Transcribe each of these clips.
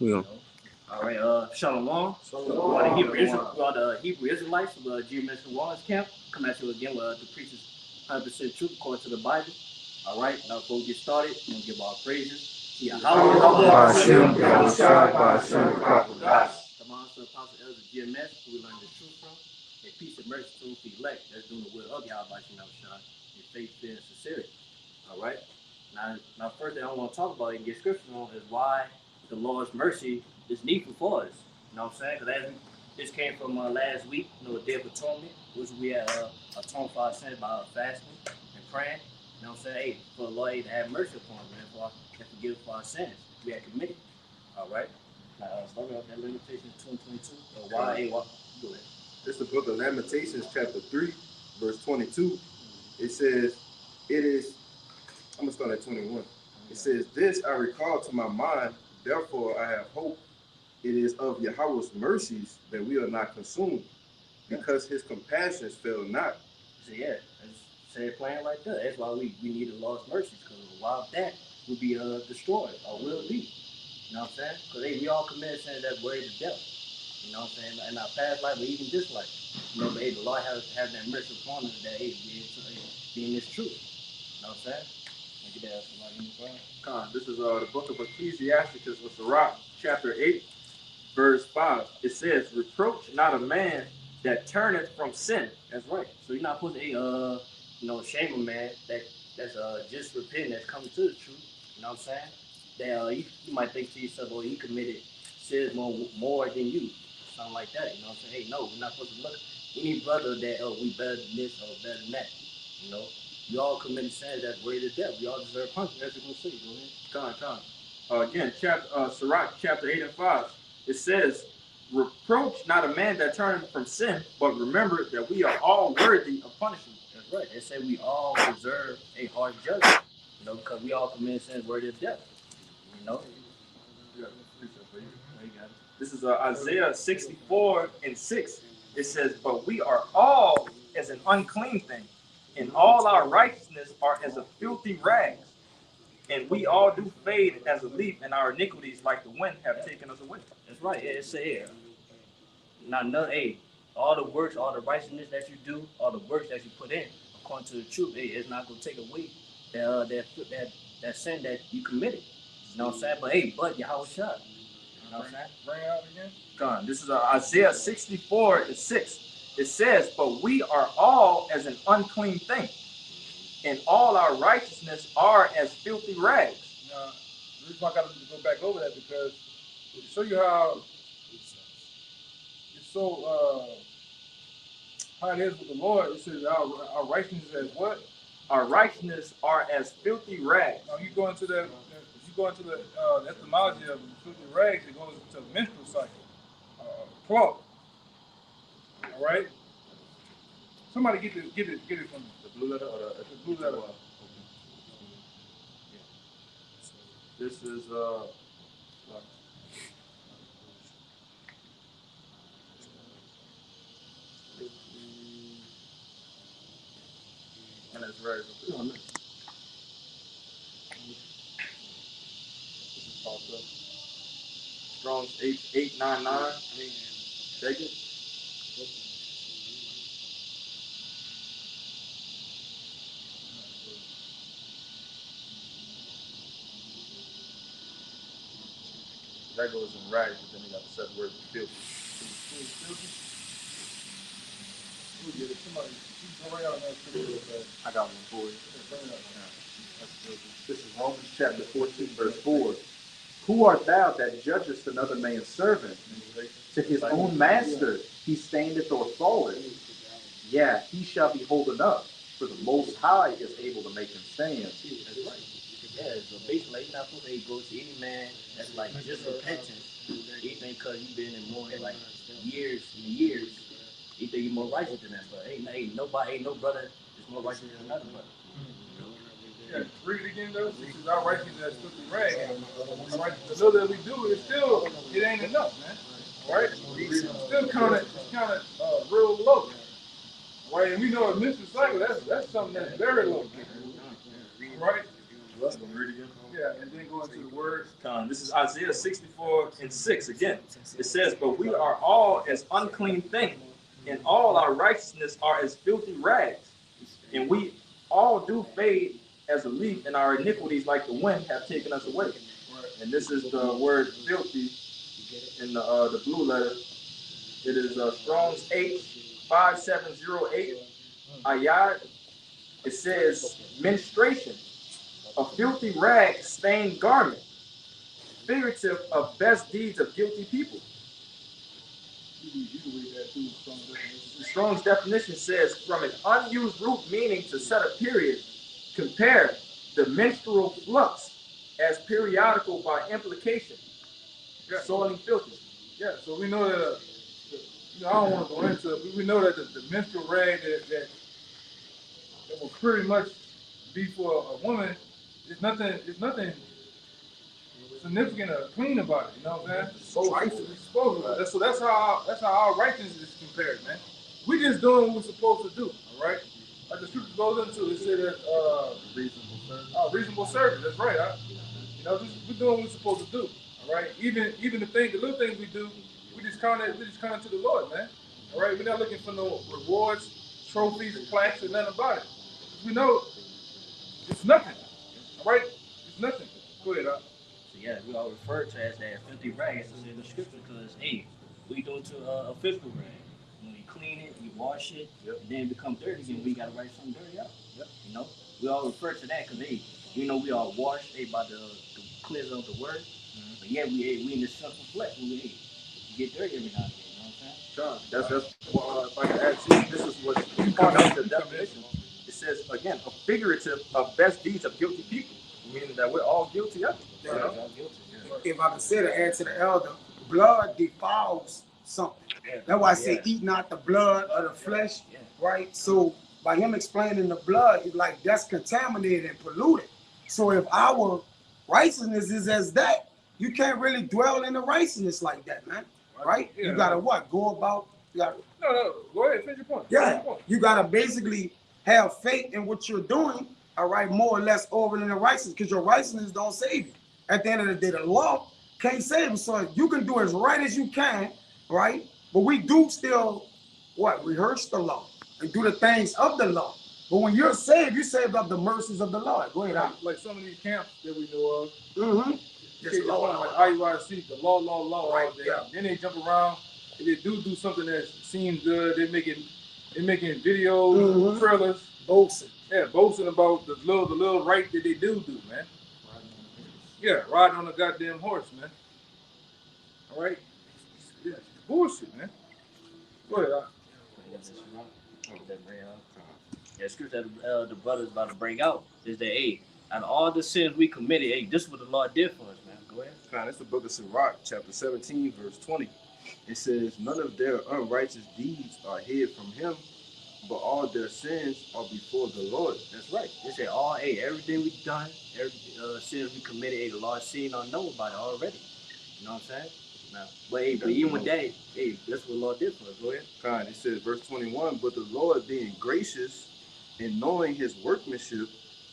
We gonna. All right, Shalom. We are the Hebrew Israelites of the GMS New Orleans Camp. Come at you again with the preacher's 100% truth according to the Bible. All right, now before we get started, we're going to give our praises to Yahweh. Ba'ashem, Yahushua, Ba'ashem, Kakudas. The monster apostle elders of GMS, who we learned the truth from. A peace and mercy to the elect that's doing the will of Yahweh Yahushua in faith, fear, and sincerity. All right. Now, first thing I want to talk about and get scripture on is why the Lord's mercy is needful for us. You know what I'm saying? Because this came from last week, the Day of Atonement, which we had atoned for our sins by fasting and praying. You know what I'm saying? Hey, for the Lord to have mercy upon us, man, and forgive for our sins we had committed. All right. Now, starting off that Lamentations 2:22. Why? Go ahead. It's the book of Lamentations, chapter 3, verse 22. It says, it is, I'm going to start at 21. It says, this I recall to my mind, therefore I have hope. It is of Yahweh's mercies that we are not consumed, because his compassions fail not. So yeah, say it plain like that. That's why we need the Lord's mercies, because without that, we'll be destroyed, or will be. You know what I'm saying? Because hey, we all committed sins that worry to death. You know what I'm saying? In our past life, or even this life. You know, but hey, the Lord has that mercy upon us that hey, be in this truth. You know what I'm saying? Get that somebody in the front. This is the book of Ecclesiasticus with Sirach, chapter 8, verse 5. It says, reproach not a man that turneth from sin. That's right. So you're not supposed to shame a man that's just repenting, that's coming to the truth. You know what I'm saying? That you might think to yourself, well, he committed sins more than you, something like that. You know what I'm saying? Hey, no, we're not supposed to look any brother that we better than this or better than that. You know, we all committed sins that's worthy to death. We all deserve punishment. As you're gonna say, go ahead. Again, Sirach, chapter 8 and 5. It says, reproach not a man that turneth from sin, but remember that we are all worthy of punishment. That's right. They say we all deserve a hard judgment, because we all commit sins worthy of death. You know? This is Isaiah 64 and 6. It says, but we are all as an unclean thing, and all our righteousness are as a filthy rags. And we all do fade as a leaf, and our iniquities like the wind have taken us away. That's right. It says, all the works, all the righteousness that you do, all the works that you put in, according to the truth, it's not going to take away that sin that you committed. You know what I'm saying? But Yahweh shot. You know what I'm saying? Bring it out again. This is Isaiah 64 and 6. It says, but we are all as an unclean thing, and all our righteousness are as filthy rags. Now, the reason why I got to go back over that, because to show you how it's so how it is with the Lord, it says our righteousness is as what? Our righteousness are as filthy rags. Now you go into the etymology of filthy rags, it goes into the menstrual cycle. Cloth. All right. Somebody get it from The blue letter or the blue letter. This is and it's very Strong's 899. Take it. That goes in rags, but then you got the seven words of filthy. I got one for you. This is Romans chapter 14, verse 4. Who art thou that judgest another man's servant? To his own master he standeth or falleth. Yeah, he shall be holden up, for the Most High is able to make him stand. That's right. Yeah, so basically, you're not supposed to go to any man that's like just repentant. You think because you've been in more like years and years, you think you're more righteous than that. But ain't no brother is more righteous than another brother. Yeah, read it again though. This is our righteousness as filthy rags. The little that we do is still, it ain't enough, man. Right? It's still kind of real low. Right? And we know a menstrual cycle, that's something that's very low. Right? Read again. Yeah, Yeah, and then go into the words. This is Isaiah 64:6 again. It says, "But we are all as unclean things, and all our righteousness are as filthy rags. And we all do fade as a leaf, and our iniquities like the wind have taken us away." And this is the word filthy in the blue letter. It is Strong's H5708 Ayad. It says menstruation, a filthy rag stained garment, figurative of best deeds of guilty people. The Strong's definition says, from an unused root meaning to set a period, compare the menstrual flux as periodical by implication, soiling filthy. Yeah, so we know that, I don't want to go into it, but we know that the menstrual rag that will pretty much be for a woman, there's nothing significant or clean about it, you know what I'm saying? Disposable. So that's how our righteousness is compared, man. We just doing what we're supposed to do, all right? Like the scripture goes into, it said that reasonable service. That's right. We're doing what we're supposed to do, all right? Even the little things we do, we just count it to the Lord, man. All right, we're not looking for no rewards, trophies, plaques, or nothing about it. We know it's nothing, all right? It's nothing. Go ahead, So yeah, we all refer to as that filthy rag in the scripture because, hey, we go to a physical rag. When you clean it, you wash it, and then it becomes dirty again. We got to write something dirty out. You know, we all refer to that because, hey, we know we are washed by the cleansing of the word. But yeah, we in the sinful flesh. We get dirty every now and then. You know what I'm saying? John, that's if I can add to you, this is what you come out the definition. It says again, a figurative of best deeds of guilty people, meaning that we're all guilty of it. Yeah. You know? If I consider add to the elder, blood defiles something. That's why I say eat not the blood of the flesh, right? So by him explaining the blood, it's like that's contaminated and polluted. So if our righteousness is as that, you can't really dwell in the righteousness like that, man. Right? You gotta what? Go about. You gotta, no. Go ahead. Finish your point. Yeah. You gotta basically have faith in what you're doing. All right, more or less over in the righteousness, because your righteousness don't save you. At the end of the day, the law can't save you. So you can do as right as you can, right? But we do still rehearse the law and do the things of the law. But when you're saved of the mercies of the Lord. Go ahead. Like some of these camps that we know of. Mm-hmm. Just like IUIC, the law, right, all day. Yeah. Then they jump around. If they do something that seems good, they're making videos, trailers, boasting. Yeah, boasting about the little right that they do, man. Yeah, riding on a goddamn horse, man. All right, it's bullshit, man. Go ahead. The scripture that the brother's about to bring out is that, hey, out of all the sins we committed, hey, this is what the Lord did for us, man. Go ahead. It's the book of Sirach, chapter 17, verse 20. It says, none of their unrighteous deeds are hid from him, but all their sins are before the Lord. That's right. They say everything we've done, every sins we committed, hey, the Lord seen or know about it already. You know what I'm saying? Now, but even with that, hey, that's what the Lord did for us. Go ahead. It says, verse 21, but the Lord being gracious and knowing his workmanship,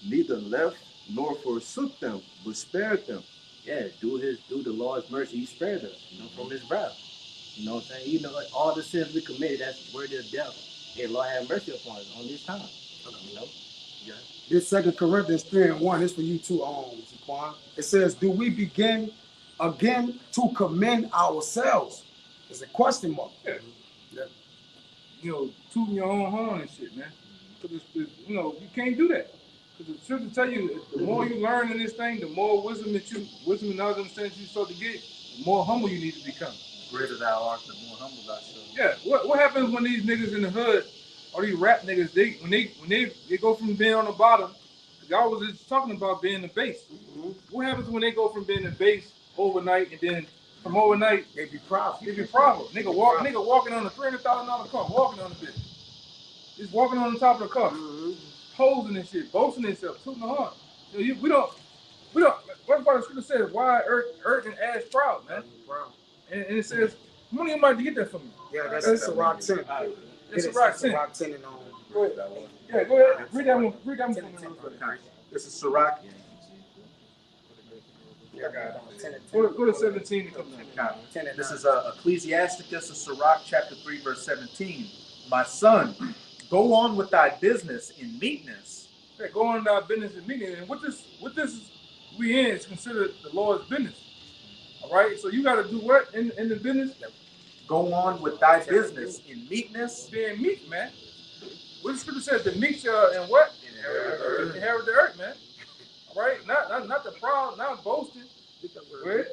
neither left nor forsook them, but spared them. Yeah, due the Lord's mercy, he spared us, from his wrath. You know what I'm saying? Like all the sins we committed, that's worthy of death. Hey, Lord have mercy upon us on this time. Yeah. This 2 Corinthians 3:1 is for you too, Zaquan. It says, do we begin again to commend ourselves? It's a question mark. Yeah. Tooting your own horn and shit, man. Because you can't do that. Because the scripture tell you, the more you learn in this thing, the more wisdom and knowledge and understanding you start to get, the more humble you need to become. The greater thou art, the more humble thou shalt. Yeah. What happens when these niggas in the hood, or these rap niggas, when they go from being on the bottom, y'all was just talking about being the base. Mm-hmm. What happens when they go from being the base overnight, and then from overnight they be proud. Nigga walking on a $300,000 car, walking on the bitch. Just walking on the top of the car, posing and shit, boasting himself, tooting the horn. We don't. What part of the scripture says, why earth and ash proud, man? And it says, how many of you might get that from me? Yeah, that's Sirach 10. It's Sirach 10. Go ahead. Yeah, go ahead. Read that one for me. This is Sirach I got it. 10 and Go to 17 and come down. 10 and This 9. is Ecclesiasticus of Sirach, chapter 3, verse 17. My son, go on with thy business in meekness. Hey, go on to our business and meeting. And what this we in is considered the Lord's business. All right. So you got to do what in the business? Go on with thy business in meekness. Being meek, man. What the scripture says, the meek shall and what? Inherit the earth, man. All right. Not the proud, not boasting. Right?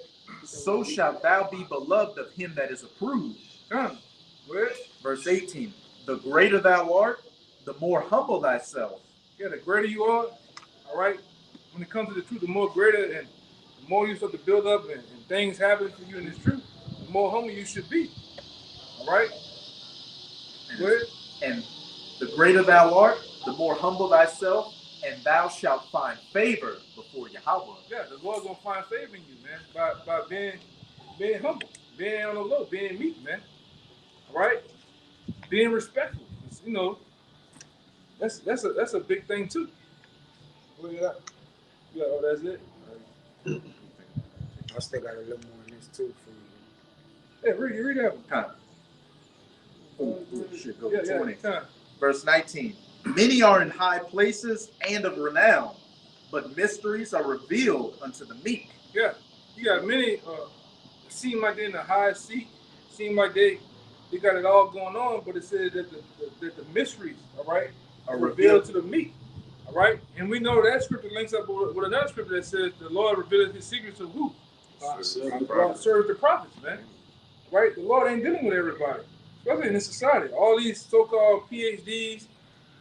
So shalt thou be beloved of him that is approved. Come. Right? Verse 18. The greater thou art, the more humble thyself. Yeah, the greater you are, all right, when it comes to the truth, the more greater and the more you start to build up and things happen for you in this truth, the more humble you should be. All right? And the greater thou art, the more humble thyself, and thou shalt find favor before Yahweh. Yeah, the Lord's going to find favor in you, man, by being humble, being on the low, being meek, man. All right? Being respectful. You know, that's a big thing, too. What is that? Yeah, oh, that's it? I still got a little more in this too for you. Yeah, read that one. Kind of. Should go to 20. Yeah. Verse 19. Many are in high places and of renown, but mysteries are revealed unto the meek. Yeah, you got many. Seem like they're in the high seat. Seem like they got it all going on, but it says that the mysteries, all right, are revealed to the meek, all right. And we know that scripture links up with another scripture that says the Lord revealed His secrets to who? Serve the prophets, man. Right? The Lord ain't dealing with everybody, especially in this society. All these so-called PhDs,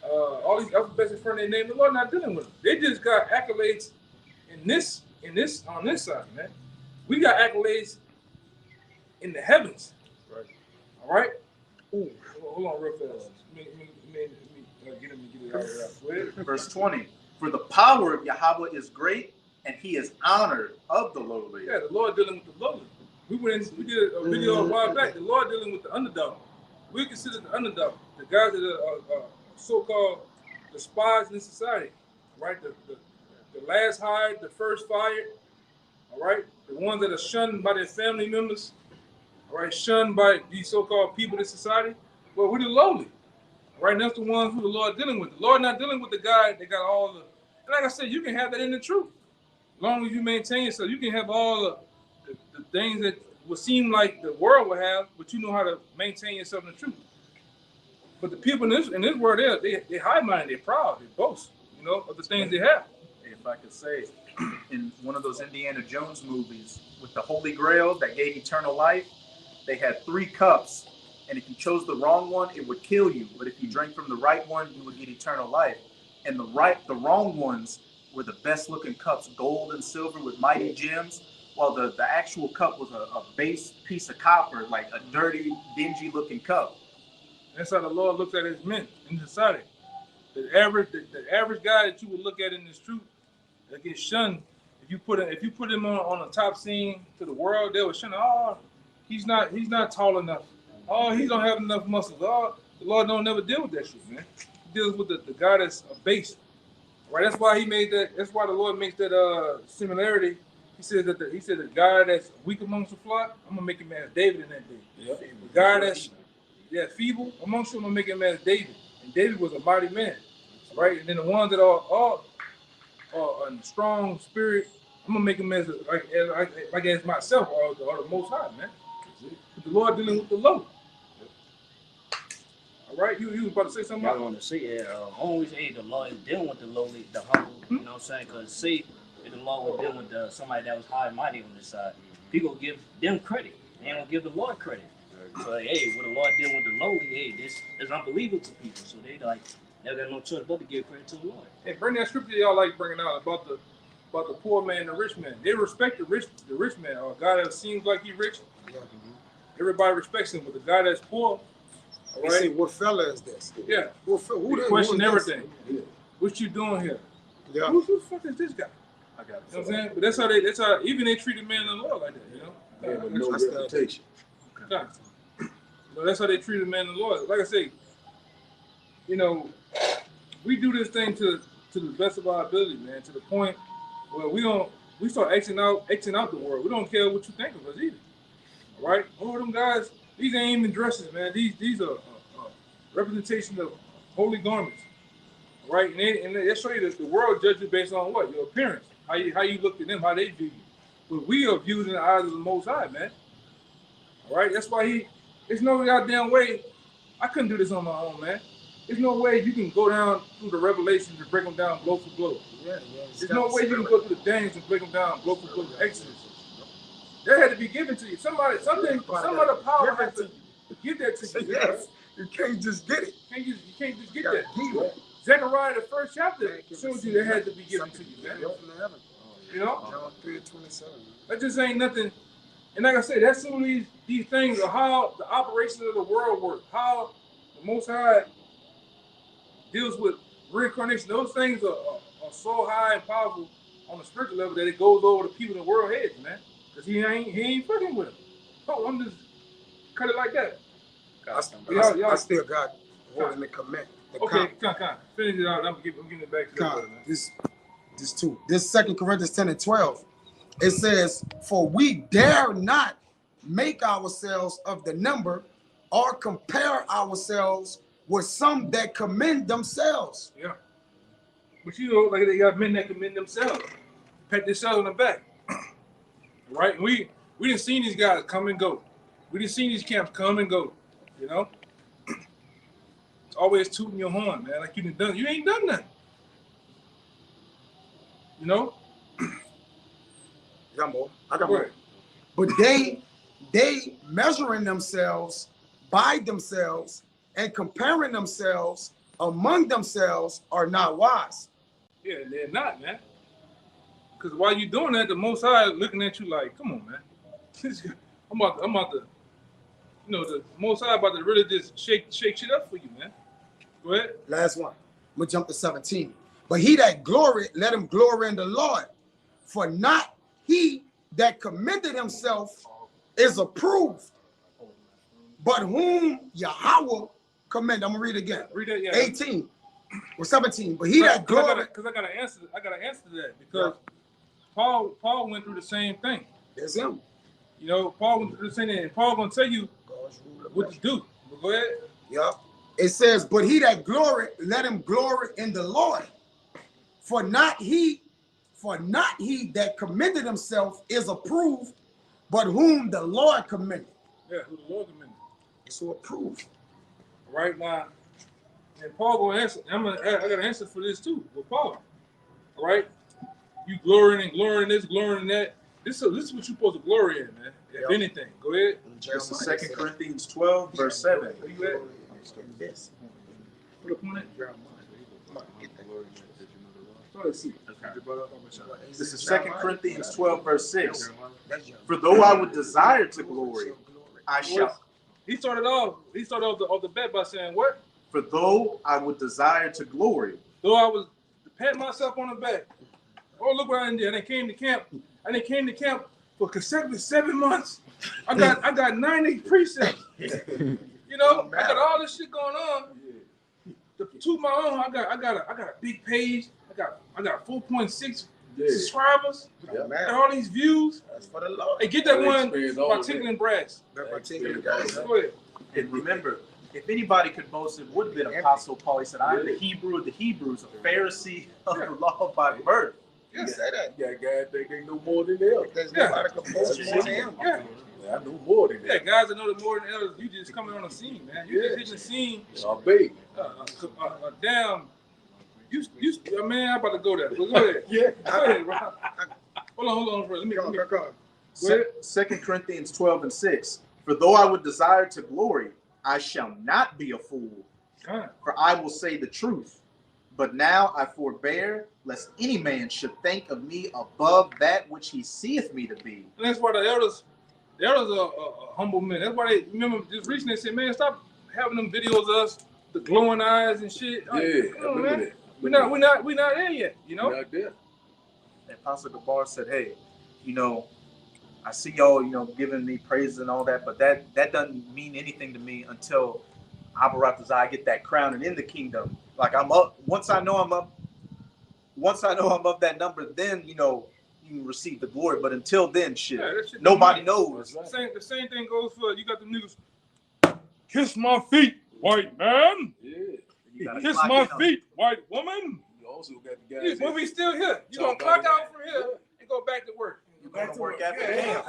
all these alphabets in front of their name, the Lord not dealing with them. They just got accolades on this side, man. We got accolades in the heavens. Right. All right? Ooh, hold on real fast. Let me get it out of there. Verse 20. For the power of Yahweh is great, and he is honored of the lowly. Yeah, the Lord dealing with the lowly. We did a video a while back. The Lord dealing with the underdog. We consider the underdog, the guys that are so-called despised in society, right? The last hired, the first fired, all right? The ones that are shunned by their family members, all right? Shunned by these so-called people in society. Well, we're the lowly, all right? And that's the ones who the Lord dealing with. The Lord not dealing with the guy that got all the, and like I said, you can have that in the truth. As long as you maintain yourself, you can have all the things that would seem like the world would have, but you know how to maintain yourself in the truth. But the people in this world, they high-minded, they're proud, they boast, you know, of the things they have. If I could say, in one of those Indiana Jones movies, with the Holy Grail that gave eternal life, they had 3 cups, and if you chose the wrong one, it would kill you. But if you drank from the right one, you would get eternal life. And the wrong ones were the best-looking cups, gold and silver with mighty gems, while the actual cup was a base piece of copper, like a dirty, dingy-looking cup. That's how the Lord looks at His men in society. The average guy that you would look at in this truth that gets shunned, if you put him on a top scene to the world, they would shun. Oh, he's not tall enough. Oh, he don't have enough muscles. Oh, the Lord don't never deal with that shit, man. He deals with the guy that's a base. Right? That's why He made that. That's why the Lord makes that similarity. He said the guy that's weak amongst the flock, I'm gonna make him as David in that day. Yep. The guy that's feeble amongst them, I'm gonna make him as David. And David was a mighty man, right? And then the ones that are in strong spirit, I'm gonna make him as myself or the Most High, man. But the Lord dealing with the low. All right, you was about to say something. I want to say, always the Lord is dealing with the lowly, the humble. You know what I'm saying? Because see, if the Lord was dealing with somebody that was high and mighty on this side, people give them credit. They don't give the Lord credit. So hey, when the Lord dealing with the lowly, hey, this is unbelievable to people. So they got no choice but to give credit to the Lord. Hey, bring that scripture y'all like bringing out about the poor man and the rich man. They respect the rich man, or a guy that seems like he's rich. Everybody respects him, but the guy that's poor, all right. Say, what fella is this? Yeah. Who question everything. Yeah. What you doing here? Yeah. Who the fuck is this guy? I got it. You know what I'm saying? But that's how even they treat the man in the Lord like that, you know? Yeah, but no reputation. Okay. You know, that's how they treat the man in the Lord. Like I say, you know, we do this thing to the best of our ability, man, to the point where we don't we start acting out the world. We don't care what you think of us either. All right? All them guys, these ain't even dresses, man. These are representation of holy garments. All right? And they show you that the world judges based on what? Your appearance. How you look at them, how they view you. But we are viewed in the eyes of the Most High, man. All right? That's why there's no goddamn way. I couldn't do this on my own, man. There's no way you can go down through the Revelations and break them down blow for blow. There's no way you can go through the Daniels and break them down blow for blow. Exodus. That had to be given to you. Some other power has to give that to you. Yes. You can't just get it. You can't just get that. Zechariah, the first chapter, shows you that had to be given to you, man. You know? John 3:27. That just ain't nothing. And like I said, that's some of these things are how the operation of the world works, how the Most High deals with reincarnation. Those things are so high and powerful on the spiritual level that it goes over the people in the world heads, man. Because he ain't fucking with them. Oh, I'm just cut it like that. I still got one in the command. Okay, come. Finish it out. I'm giving it back to you, man. This 2 Corinthians 10:12. It says, for we dare not make ourselves of the number or compare ourselves with some that commend themselves. Yeah. But you know, like they got men that commend themselves. Pat themselves on the back. Right? We didn't see these guys come and go. We didn't see these camps come and go. You know? It's always tooting your horn, man. Like you ain't done nothing. You know? I got more. But they measuring themselves by themselves and comparing themselves among themselves are not wise. Yeah, they're not, man. Because while you doing that, the Most High is looking at you like, come on, man. I'm about to, you know, the Most High about to really just shake shit up for you, man. Go ahead. Last one. I'm gonna jump to 17. But he that glory, let him glory in the Lord. For not he that commended himself is approved, but whom Yahweh commend. I'm gonna read it again. Read that, yeah. 18 or 17. But he that glory. Because I gotta answer to that because Paul went through the same thing. There's him. You know, Paul went through the same thing, and Paul gonna tell you what to do. But go ahead. Yeah. It says, but he that glory, let him glory in the Lord. For not he that commended himself is approved, but whom the Lord commended. Yeah, who the Lord commended. So approved. Right now, and Paul gonna answer. I got an answer for this too with Paul. All right, you glorying in this, glorying in that. This is what you're supposed to glory in, man. If anything, go ahead. This is 2 Corinthians 12, verse 7. Where you at? Put up on it. This is 2 Corinthians 12, verse 6. For though I would desire to glory, I shall. He started off the bet by saying what? For though I would desire to glory, though I was pat myself on the back. Oh, look what I did. I came to camp. For consecutive 7 months. I got 90 precepts. You know, I got all this shit going on. To my own, I got a big page. I got 4.6 subscribers. I got all these views. That's for the Lord. Hey, get that one by Tinkling Brass. Go ahead. And remember, if anybody could boast, it would have been Apostle Paul. He said, I'm the Hebrew of the Hebrews, a Pharisee of the law by birth. You say that. Yeah, guys think they know more than them. There's nobody can boast more than him. Yeah. I know more than Yeah, that. guys that know the more than others, you just coming on the scene, man. You just hitting the scene. Big. Damn. Man, I'm about to go there. But go ahead. Go ahead, bro. Hold on. Let me. Come on. Go ahead. 2 Corinthians 12 and 6. For though I would desire to glory, I shall not be a fool, for I will say the truth. But now I forbear, lest any man should think of me above that which he seeth me to be. And that's why the elders are humble men. That's why they remember just recently they said, man, stop having them videos of us, the glowing eyes and shit. Yeah, Come on, man. that. We're not there yet, you know? Not there. And Apostle Gabar said, hey, you know, I see y'all, you know, giving me praises and all that, but that doesn't mean anything to me until I get that crown and in the kingdom. Like I'm up. Once I know I'm of that number, then you can receive the glory. But until then, shit, Yeah, that shit nobody don't knows. The same thing goes for you got the niggas. Kiss my feet, white man. Yeah. You gotta Kiss clock my in on feet, white woman. You also got the guys. When we still here, you gonna Talk clock about out from here and go back to work. You going to work after Yeah.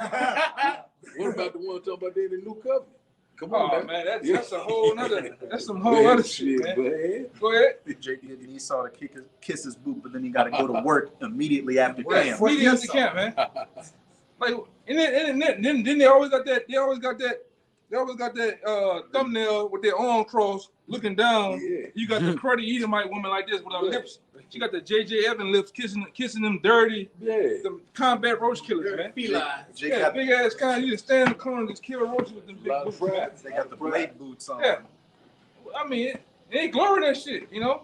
camp. What about the one talking about they in the new covenant? Come on, Oh man, that's a whole nother. That's some whole Man, other shit, man. Go ahead. Jake did Esau to kiss his boot, but then he got to go to work immediately after camp. Immediately after camp, man. Like, and then they always got that. They always got that thumbnail with their arm crossed, looking down. Yeah. You got the cruddy Edomite woman like this with her lips. She got the J.J. Evans lips, kissing them dirty, Yeah. them combat roach killers, man. Jake Yeah, got, big ass kind. You just stand in the corner and just kill roaches with them big Lot boots, of man. pride. they got the blade boots on. Yeah. I mean, it ain't glory that shit, you know.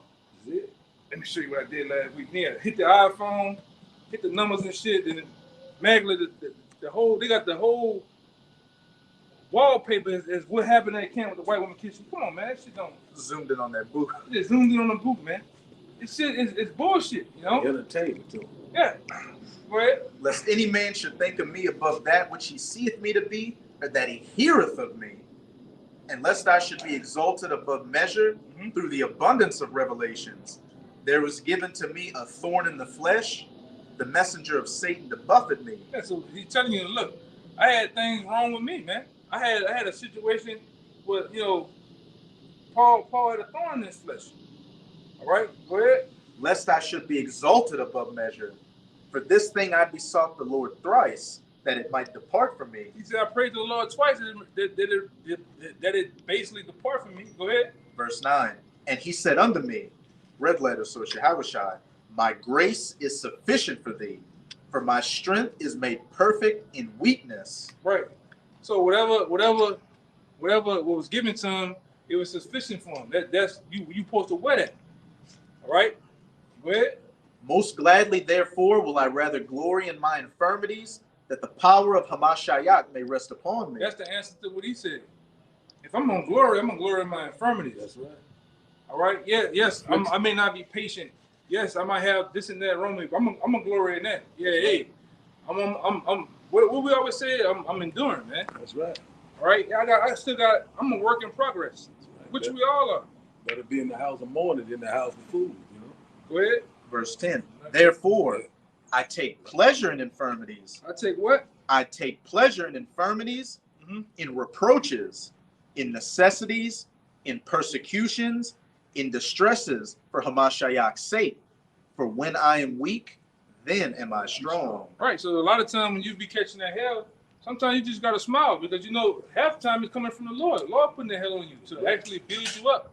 Is it? Let me show you what I did last week. Yeah, hit the iPhone, hit the numbers and shit, and Magla, the whole, they got the whole wallpaper is what happened at camp with the white woman kissing. Come on, man, that shit don't. Zoomed in on that boot. Just zoomed in on the boot, man. This shit is bullshit, you know. Entertainment too. Yeah. Go ahead. Lest any man should think of me above that which he seeth me to be, or that he heareth of me. And lest I should be exalted above measure through the abundance of revelations, there was given to me a thorn in the flesh, the messenger of Satan to buffet me. Yeah, so he's telling you, look, I had things wrong with me, man. I had a situation where, you know, Paul had a thorn in his flesh. All right, go ahead. Lest I should be exalted above measure. For this thing I besought the Lord thrice, that it might depart from me. He said, I prayed to the Lord twice that it basically depart from me. Go ahead. Verse 9. And he said unto me, red letter, so Shahawashai, my grace is sufficient for thee, for my strength is made perfect in weakness. Right. So whatever what was given to him, it was sufficient for him. That's you supposed to wear that. All right? Go ahead. Most gladly, therefore, will I rather glory in my infirmities, that the power of Hamashiach may rest upon me. That's the answer to what he said. If I'm gonna glory, I'm gonna glory in my infirmities. That's right. All right. Yeah. Yes. I may not be patient. Yes, I might have this and that wrong with me, but I'm gonna glory in that. Yeah. Hey, I'm. What we always say. I'm enduring, man. That's right. All right. I'm a work in progress, Right. which we all are. Better be in the house of mourning than the house of food, you know. Go ahead. Verse 10. Therefore, I take pleasure in infirmities. I take what? I take pleasure in infirmities, in reproaches, in necessities, in persecutions, in distresses for Hamashiach's sake. For when I am weak, then am I strong. Right. So a lot of time when you be catching that hell, sometimes you just gotta smile because you know half the time it's coming from the Lord. Lord putting the hell on you to actually build you up.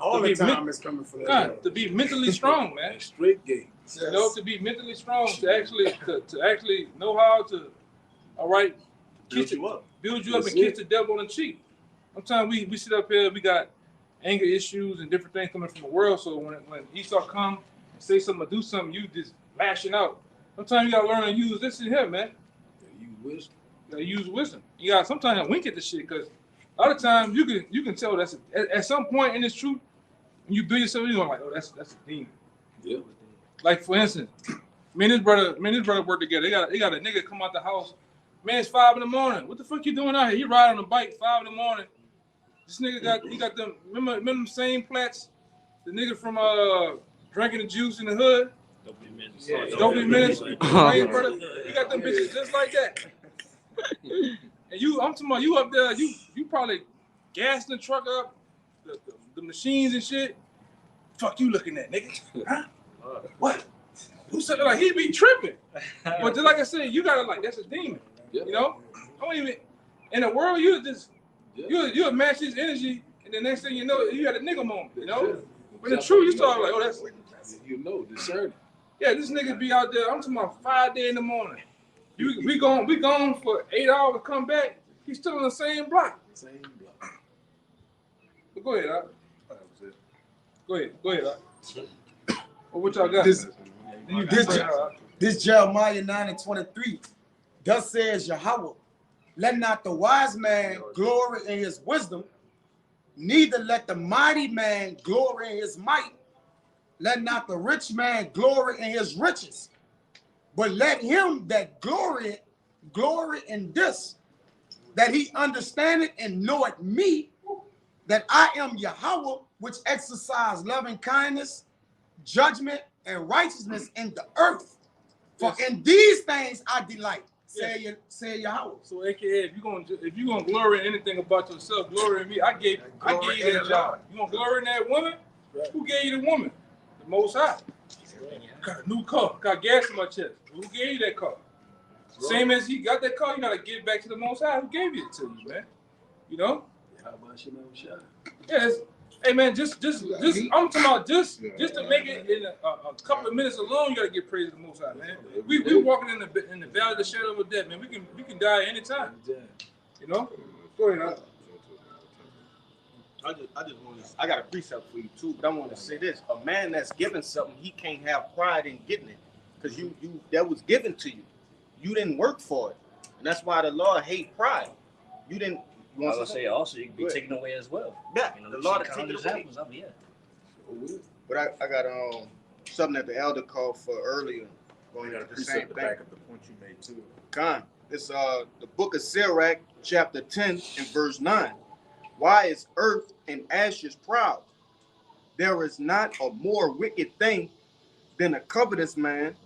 All the time it's coming from that. To be mentally strong, man. And straight game. You know, to be mentally strong, to actually know how to, all right, Build you up. build you That's up and kiss it. the devil on the cheek. Sometimes we sit up here, we got anger issues and different things coming from the world. So when Esau come and say something or do something, you just lashing out. Sometimes you gotta learn to use this in here, man. You wisdom. You gotta use wisdom. You gotta sometimes wink at the shit because a lot of times you can tell that's at some point in this truth, when you build yourself, you're like, oh, that's a demon. Yeah. Like for instance, me and his brother work together. They got a nigga come out the house. Man, it's 5 in the morning. What the fuck you doing out here? He ride on a bike 5 in the morning. This nigga got them. Remember them same plats? The nigga from drinking the juice in the hood. Don't be minutes. Right, brother. He got them bitches just like that. And I'm talking about you up there. You probably gassing the truck up, the machines and shit. Fuck you looking at, nigga? Huh? What? Who said like he be tripping? But just like I said, you gotta like that's a demon. Yeah. You know? I don't even in the world you just you'll match his energy, and the next thing you know, you had a nigga moment. You know? But in the truth, you start like, oh, that's You know, discerning. yeah. This nigga be out there. I'm talking about 5 days in the morning. We gone for 8 hours. Come back. He's still on the same block. Same block. But go ahead, Doc. That was it. Go ahead, Doc. Well, what y'all got? This Jeremiah 9:23. Thus says Yahweh, let not the wise man glory in his wisdom, neither let the mighty man glory in his might. Let not the rich man glory in his riches, But let him that glory in this, that he understandeth and knoweth me, that I am Yahweh, which exercise loving kindness, judgment, and righteousness in the earth. For in these things I delight. Say Yahweh. So, AKA, if you're gonna glory in anything about yourself, glory in me. I gave you that job. You gonna glory in that woman? Who gave you the woman? The Most High. Got a new car. Got gas in my chest. Who gave you that car? Same as he got that car, you gotta give it back to the Most High. Who gave it to you, man? You know? How about you know, shot? Yeah. Hey man, just I'm talking about just to make it in a couple of minutes alone, you gotta give praise to the Most High, man. We walking in the valley of the shadow of death, man. We can die anytime. You know? Go ahead. I got a precept for you too, but I want to say this: a man that's given something, he can't have pride in getting it, because you that was given to you. You didn't work for it, and that's why the Lord hate pride. You didn't. I was gonna say also you can be taken away as well. Yeah, You know, the we Lord see take it countless away. examples of it, yeah. But I got something that the elder called for earlier. Going got a into the same precept to thing. back up the point you made too. Con, it's the book of Sirach, chapter 10 and verse 9. Why is earth and ashes proud? There is not a more wicked thing than a covetous man,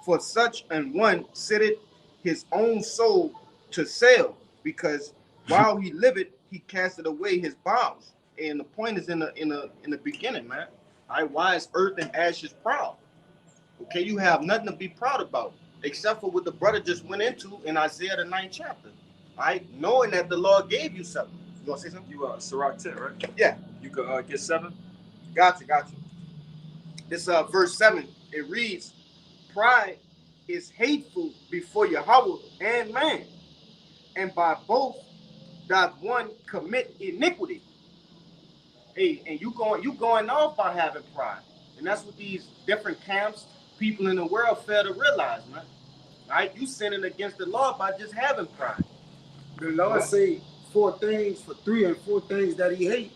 for such an one sitteth his own soul to sell, because while he liveth, he casteth away his bowels. And the point is in the beginning, man. All right, why is earth and ashes proud? Okay, you have nothing to be proud about, except for what the brother just went into in Isaiah the 9th chapter. All right, knowing that the Lord gave you something. You want to say something? You Sirach 10, right? Yeah. You could get 7. Gotcha. This verse 7, it reads, pride is hateful before Yahweh and man, and by both doth one commit iniquity. Hey, and you going off by having pride. And that's what these different camps, people in the world fail to realize, man. All right, you sinning against the Lord by just having pride. The Lord say 3 and 4 things that he hate.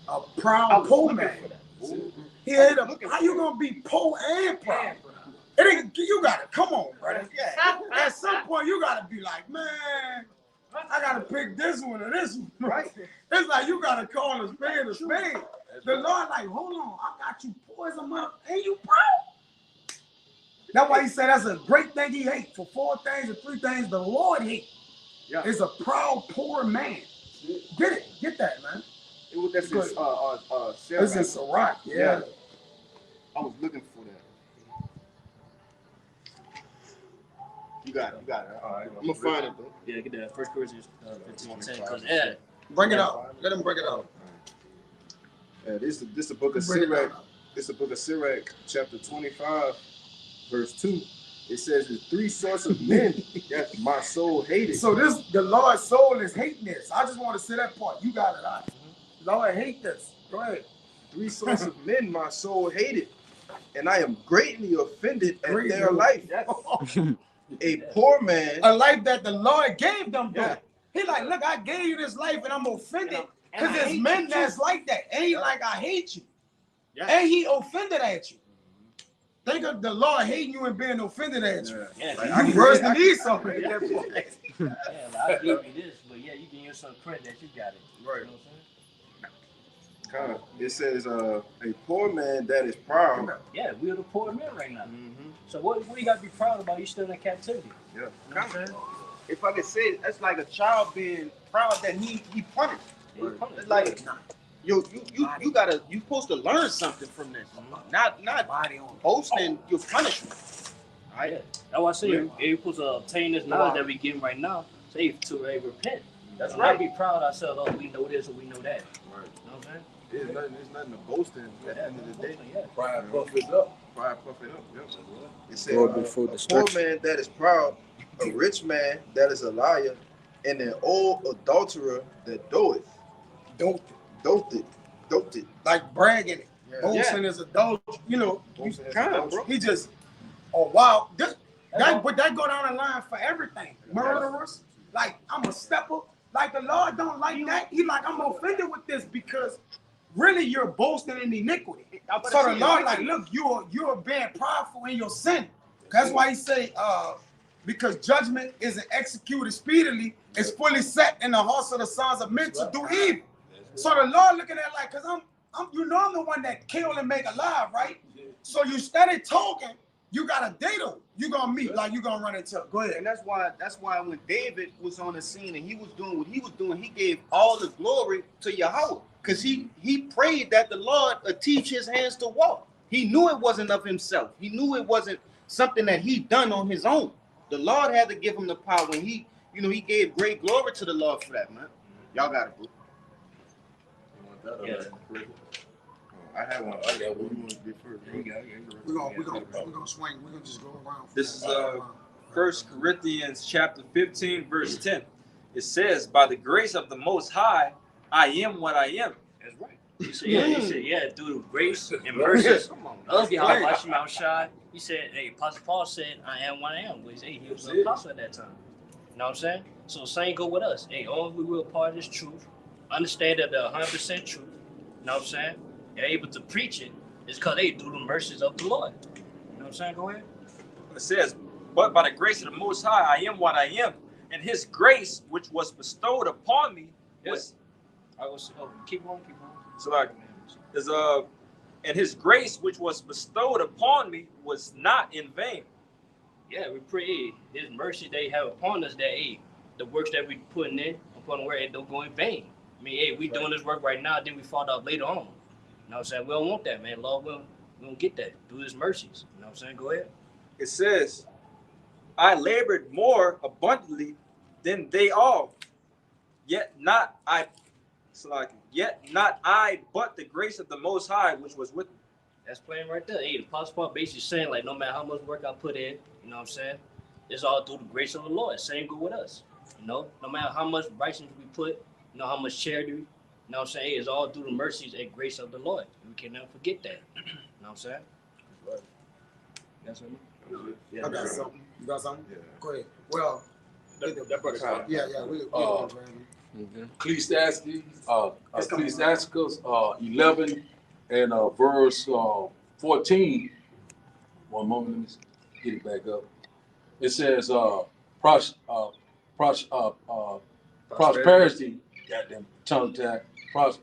A proud poor man. He hate a, how you gonna be poor and proud? It ain't, you gotta, come on, brother. Yeah. At some point, you gotta be like, man, I gotta pick this one or this one. Right. It's like you gotta call a spade a spade. The Lord like, hold on, I got you poison up. Ain't you proud? That's why he said that's a great thing he hates. For 4 things or 3 things the Lord hates. Yeah. It's a proud poor man. Get that, man. It was that's Good. Sarah. This is Sirach, yeah. I was looking for that. You got it. All right, I'm gonna find it though. Yeah, get that 1 Corinthians 15:10. Because Bring it out. Let him bring it out. This is the book of Bring it Sirach. out. It's the book of Sirach, chapter 25, verse 2. It says, "The 3 sorts of men that my soul hated." So the Lord's soul is hating this. I just want to say that part. You got it out. Lord hate this. Go ahead. 3 sorts of men my soul hated, and I am greatly offended at Greatly. their life. A poor man. A life that the Lord gave them, though. Yeah. He like, look, I gave you this life and I'm offended. And I Because there's hate men you, that's like that. And he like, I hate you. Yeah. And he offended at you. Think of the Lord hating you and being offended at you. yeah, Like, You worse than these something. yeah, like, I give you this, but yeah, you give yourself credit that you got it. Right. You know what I'm saying? Kind of. It says, a poor man that is proud. Yeah, we're the poor men right now. Mm-hmm. So what you got to be proud about? You still in captivity. Yeah. You know what I'm saying? If I could say it, that's like a child being proud that he punished. Yeah, you punished. It's like you supposed to learn something from this. Not boasting your punishment. Yeah. That's why I say you're supposed to obtain this knowledge that we getting right now. Say to repent. That's Not be proud of ourselves. Oh, we know this or we know that. Right. You know what I'm saying? There's nothing to boast in at the end of the day. Yeah. Pride puffeth up. Pride puff it up. Yep. It says, Lord, before a poor destruction. man that is proud, a rich man that is a liar, and an old adulterer that doeth. Doted. Like bragging it. Yeah. Boasting is adultery. You know, Boasting is kind of, adultery. he just, oh wow. But that go down the line for everything. Murderers, like I'm a stepper. Like the Lord don't like that. He like, I'm offended with this because really you're boasting in iniquity. So the Lord like, look, you're being prideful in your sin. That's why he say, because judgment isn't executed speedily, it's fully set in the hearts of the sons of men to do evil. So the Lord looking at it like, cause I'm I'm the one that kill and make alive, right? So you steady talking, you got a date on. You gonna meet, like you gonna run into. Go ahead. And that's why when David was on the scene and he was doing what he was doing, he gave all the glory to Yahweh. Because he prayed that the Lord would teach his hands to walk. He knew it wasn't of himself. He knew it wasn't something that he done on his own. The Lord had to give him the power, and he gave great glory to the Lord for that, man. Y'all got it, bro. Yeah. I have one. I got one. We're gonna swing. We're gonna just go around. This is 1 Corinthians chapter 15, verse 10. It says, by the grace of the Most High, I am what I am. That's right. He said, yeah, through the grace and mercy of Yahweh, he said, hey, Apostle Paul said, I am what I am. He was an apostle at that time. You know what I'm saying? So same go with us. Hey, all we will part of this truth, understand that the 100% truth, you know what I'm saying? And able to preach it is because they do the mercies of the Lord. You know what I'm saying? Go ahead. It says, but by the grace of the Most High, I am what I am. And his grace, which was bestowed upon me, was... I was, keep on. So like, and his grace, which was bestowed upon me, was not in vain. Yeah, we pray his mercy they have upon us that, hey, the works that we putting in upon the word, it don't go in vain. I mean, hey, we doing this work right now, then we fall out later on. You know what I'm saying? We don't want that, man. Lord, we don't get that. Do his mercies. You know what I'm saying? Go ahead. It says, I labored more abundantly than they all, yet not I, but the grace of the Most High, which was with me. That's plain right there. Hey, the Apostle Paul basically saying, like, no matter how much work I put in, you know what I'm saying? It's all through the grace of the Lord. Same go with us. You know, no matter how much righteousness we put, you know, how much charity, you know what I'm saying? Hey, it's all through the mercies and grace of the Lord. We can never forget that. You know what I'm saying? That's what I mean. I got something. You got something? Yeah. Go ahead. Well, That brother Ecclesiastes 11 and verse 14. One moment, let me get it back up. It says prosperity, goddamn tongue tie,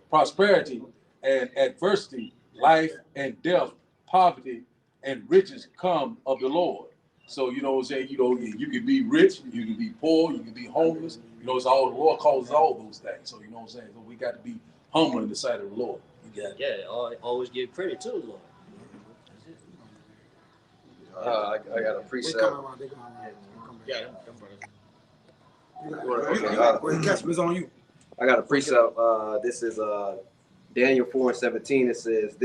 prosperity and adversity, life and death, poverty and riches come of the Lord. So, you know what I'm saying? You know, you can be rich, you can be poor, you can be homeless. You know, it's all the Lord causes all those things. So, you know what I'm saying? So we got to be humble in the sight of the Lord. Yeah, always give credit to the Lord. I got a they precept. come around. They come around. Yeah, It's on you. I got a precept. This is Daniel 4:17. It says,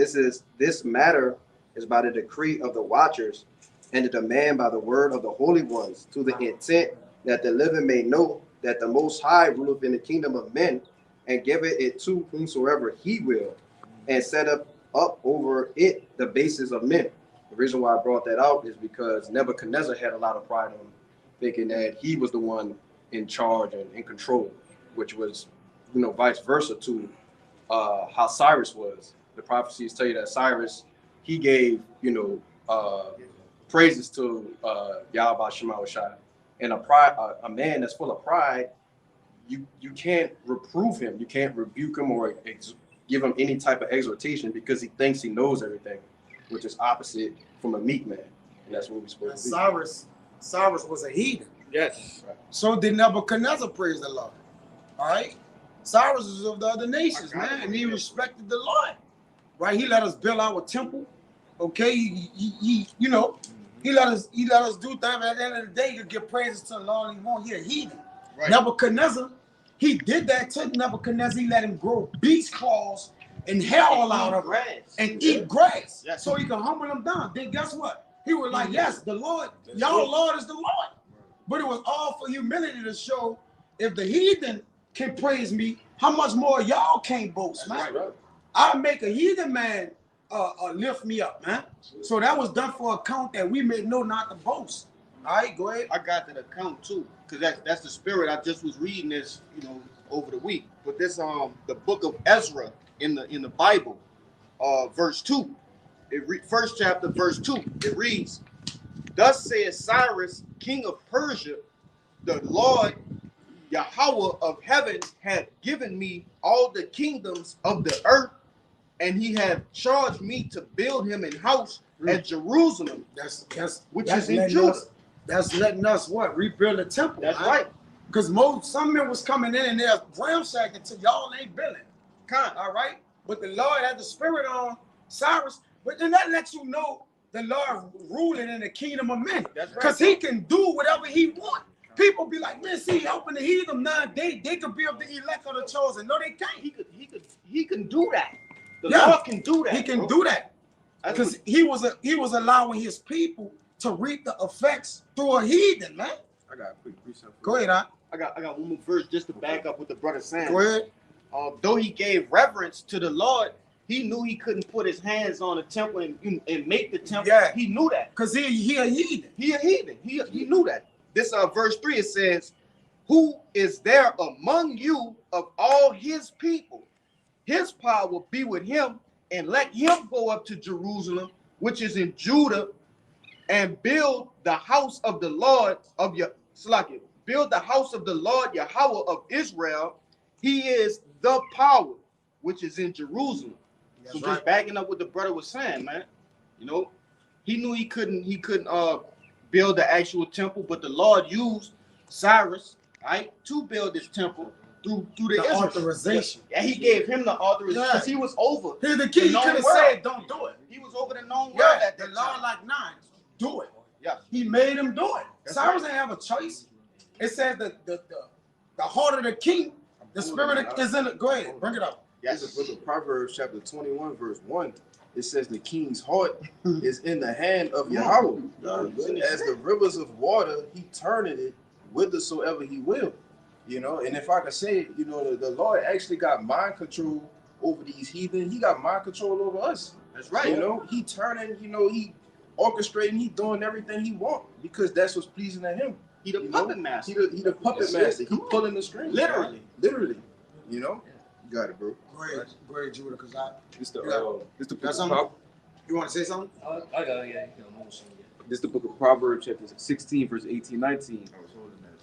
this matter is by the decree of the watchers and the demand by the word of the holy ones, to the intent that the living may know that the Most High ruleth in the kingdom of men, and giveth it to whomsoever he will, and set up over it the basis of men. The reason why I brought that out is because Nebuchadnezzar had a lot of pride on him, thinking that he was the one in charge and in control, which was, you know, vice versa to how Cyrus was. The prophecies tell you that Cyrus, he gave, you know, praises to Yahweh Shemawashai. And a man that's full of pride, you can't reprove him, you can't rebuke him or give him any type of exhortation because he thinks he knows everything, which is opposite from a meek man. And that's what we're supposed to be. Cyrus was a heathen. Yes. So did Nebuchadnezzar, praise the Lord. All right? Cyrus was of the other nations, man, and he respected the Lord. Right? He let us build our temple. Okay, he you know, he let us do things. At the end of the day, you give praises to the Lord and he won't. He a heathen. Right. Nebuchadnezzar, he did that to Nebuchadnezzar. He let him grow beast claws and hair all out of him and eat grass, so he can humble him down. Then guess what? He was like, yes, the Lord, y'all Lord is the Lord. But it was all for humility to show if the heathen can praise me, how much more y'all can't boast, man. Right. I'll make a heathen man lift me up, man. So that was done for account that we may know not to boast. All right, go ahead. I got that account too, because that's the spirit. I just was reading this, you know, over the week. But this the book of Ezra in the Bible, verse 2. First chapter, verse 2. It reads, Thus says Cyrus, king of Persia, the Lord Yahweh of heaven had given me all the kingdoms of the earth, and he had charged me to build him an house at Jerusalem, which is in Judah. That's letting us what? Rebuild the temple. That's right. Because some men was coming in and they're ramshacking to y'all ain't building. All right? But the Lord had the spirit on Cyrus. But then that lets you know the Lord ruling in the kingdom of men. That's right. Because he can do whatever he wants. People be like, man, see, helping the heathen now, they could be of the elect or the chosen. No, they can't. He can do that. The Lord can do that. He can do that. Because he was allowing his people to reap the effects through a heathen, man. I got a quick precept. Go ahead, Aunt. I got one more verse just to back up what the brother saying. Go ahead. Though he gave reverence to the Lord, he knew he couldn't put his hands on the temple and make the temple. Yeah. He knew that. Because he a heathen. He a heathen. He knew that. This verse 3, it says, who is there among you of all his people? His power will be with him, and let him go up to Jerusalem, which is in Judah, and build the house of the Lord of build the house of the Lord Yahweh of Israel. He is the power which is in Jerusalem. That's so just backing up what the brother was saying, man. You know, he knew he couldn't build the actual temple, but the Lord used Cyrus, right, to build this temple through the authorization. Yeah, he gave him the authorization because he was over. Here's the key. He could have said, "Don't do it." He was over the known world Yeah, at the that law time. like nine. Do it. Yeah, he made him do it. That's Cyrus right. didn't have a choice. It said that the heart of the king, the spirit is in it. Go ahead, bring it up. Yes, the book of Proverbs, chapter 21, verse 1. It says the king's heart is in the hand of Yahweh. As the rivers of water, he turneth it whithersoever he will. You know, and if I could say, you know, the Lord actually got mind control over these heathen. He got mind control over us. That's right. You know, he turning, you know, he orchestrating, he doing everything he want because that's what's pleasing to him. He the puppet master. He the puppet master. He pulling the strings. Literally. Literally. You know? You got it, bro. Go ahead, Judah, because This the book of you want to say something? I got yeah. This is the book of Proverbs, chapter 16, verse 18, 19.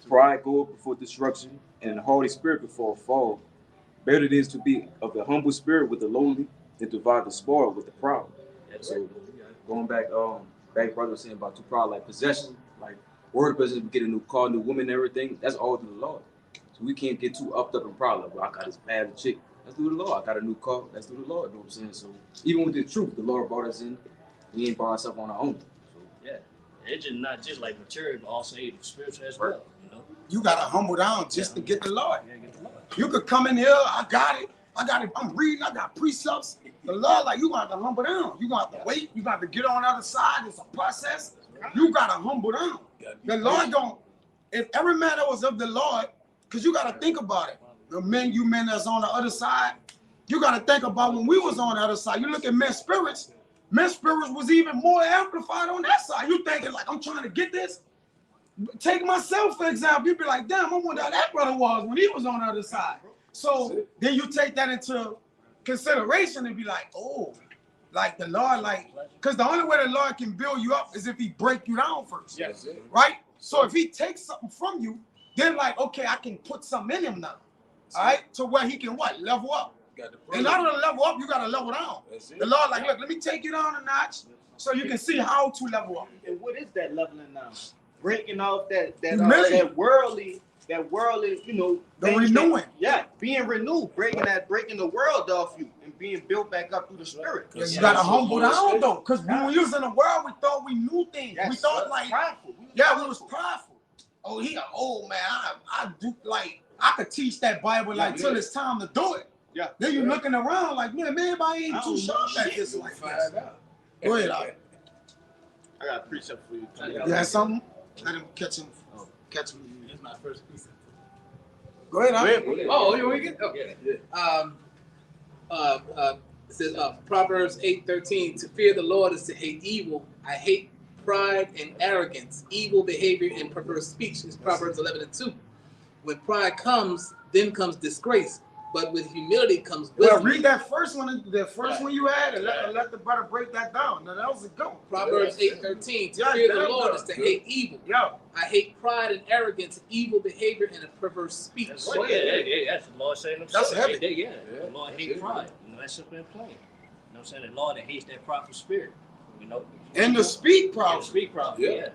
Pride goeth before destruction, and a haughty spirit before a fall. Better it is to be of the humble spirit with the lowly than to divide the spoil with the proud. So going back, brother was saying about too proud, like possession, like word possession, get a new car, new woman, and everything. That's all through the Lord. So we can't get too upped up and proud. Like, well, I got this bad chick. That's through the Lord. I got a new car. That's through the Lord. You know what I'm saying? So even with the truth, the Lord brought us in. We ain't brought ourselves on our own. So, yeah, it's just not just like material, but also spiritual as well. You know, you gotta humble down just to get the Lord. Yeah, get the Lord. You could come in here. I got it. I'm reading. I got precepts. The Lord, like you gonna have to humble down. You gonna have to wait. You got to get on the other side. It's a process. You gotta humble down. The Lord don't. If every man that was of the Lord, because you gotta think about it. The men that's on the other side, you got to think about when we was on the other side. You look at men's spirits was even more amplified on that side. You thinking like, I'm trying to get this. Take myself, for example. You'd be like, damn, I wonder how that brother was when he was on the other side. So then you take that into consideration and be like, oh, like the Lord, like, because the only way the Lord can build you up is if he break you down first. Yes. Right? So if he takes something from you, then like, okay, I can put something in him now. All right? To where he can what? Level up. In order to level up, you got to level down. The Lord like, look, let me take you down a notch so you can see how to level up. And what is that leveling down? Breaking off that worldly, you know, the renewing. Being renewed, breaking the world off you and being built back up through the spirit. You gotta humble down though, because when we was in the world, we thought we knew things. Yes, we thought like, prideful. we was prideful. Oh, he an old man. I do like I could teach that Bible like till it's time to do it. Yeah. Then you looking around like, man, everybody ain't too sharp at this like this. Go ahead, Al. I got a precept for you. You got something? Let him catch him. Catch him. It's my first precept. Go ahead, Al. Oh, you want to get? Okay. It says Proverbs 8:13. To fear the Lord is to hate evil. I hate pride and arrogance, evil behavior and perverse speech. It's Proverbs 11:2. When pride comes, then comes disgrace. but with humility comes Well, wisdom. read that first one, one you had, and let the brother break that down. Now, that was a good one. Proverbs 8:13. To Yeah, fear the there you Lord go. is to hate evil. Yeah. I hate pride and arrogance, evil behavior, and a perverse speech. That's right. Yeah, that's the Lord saying himself. That's heavy. Right there, yeah. The Lord hates pride. You know, that's simple and plain. You know what I'm saying? The Lord that hates that prideful spirit. You know? And the speak problem. Speak problem, yeah.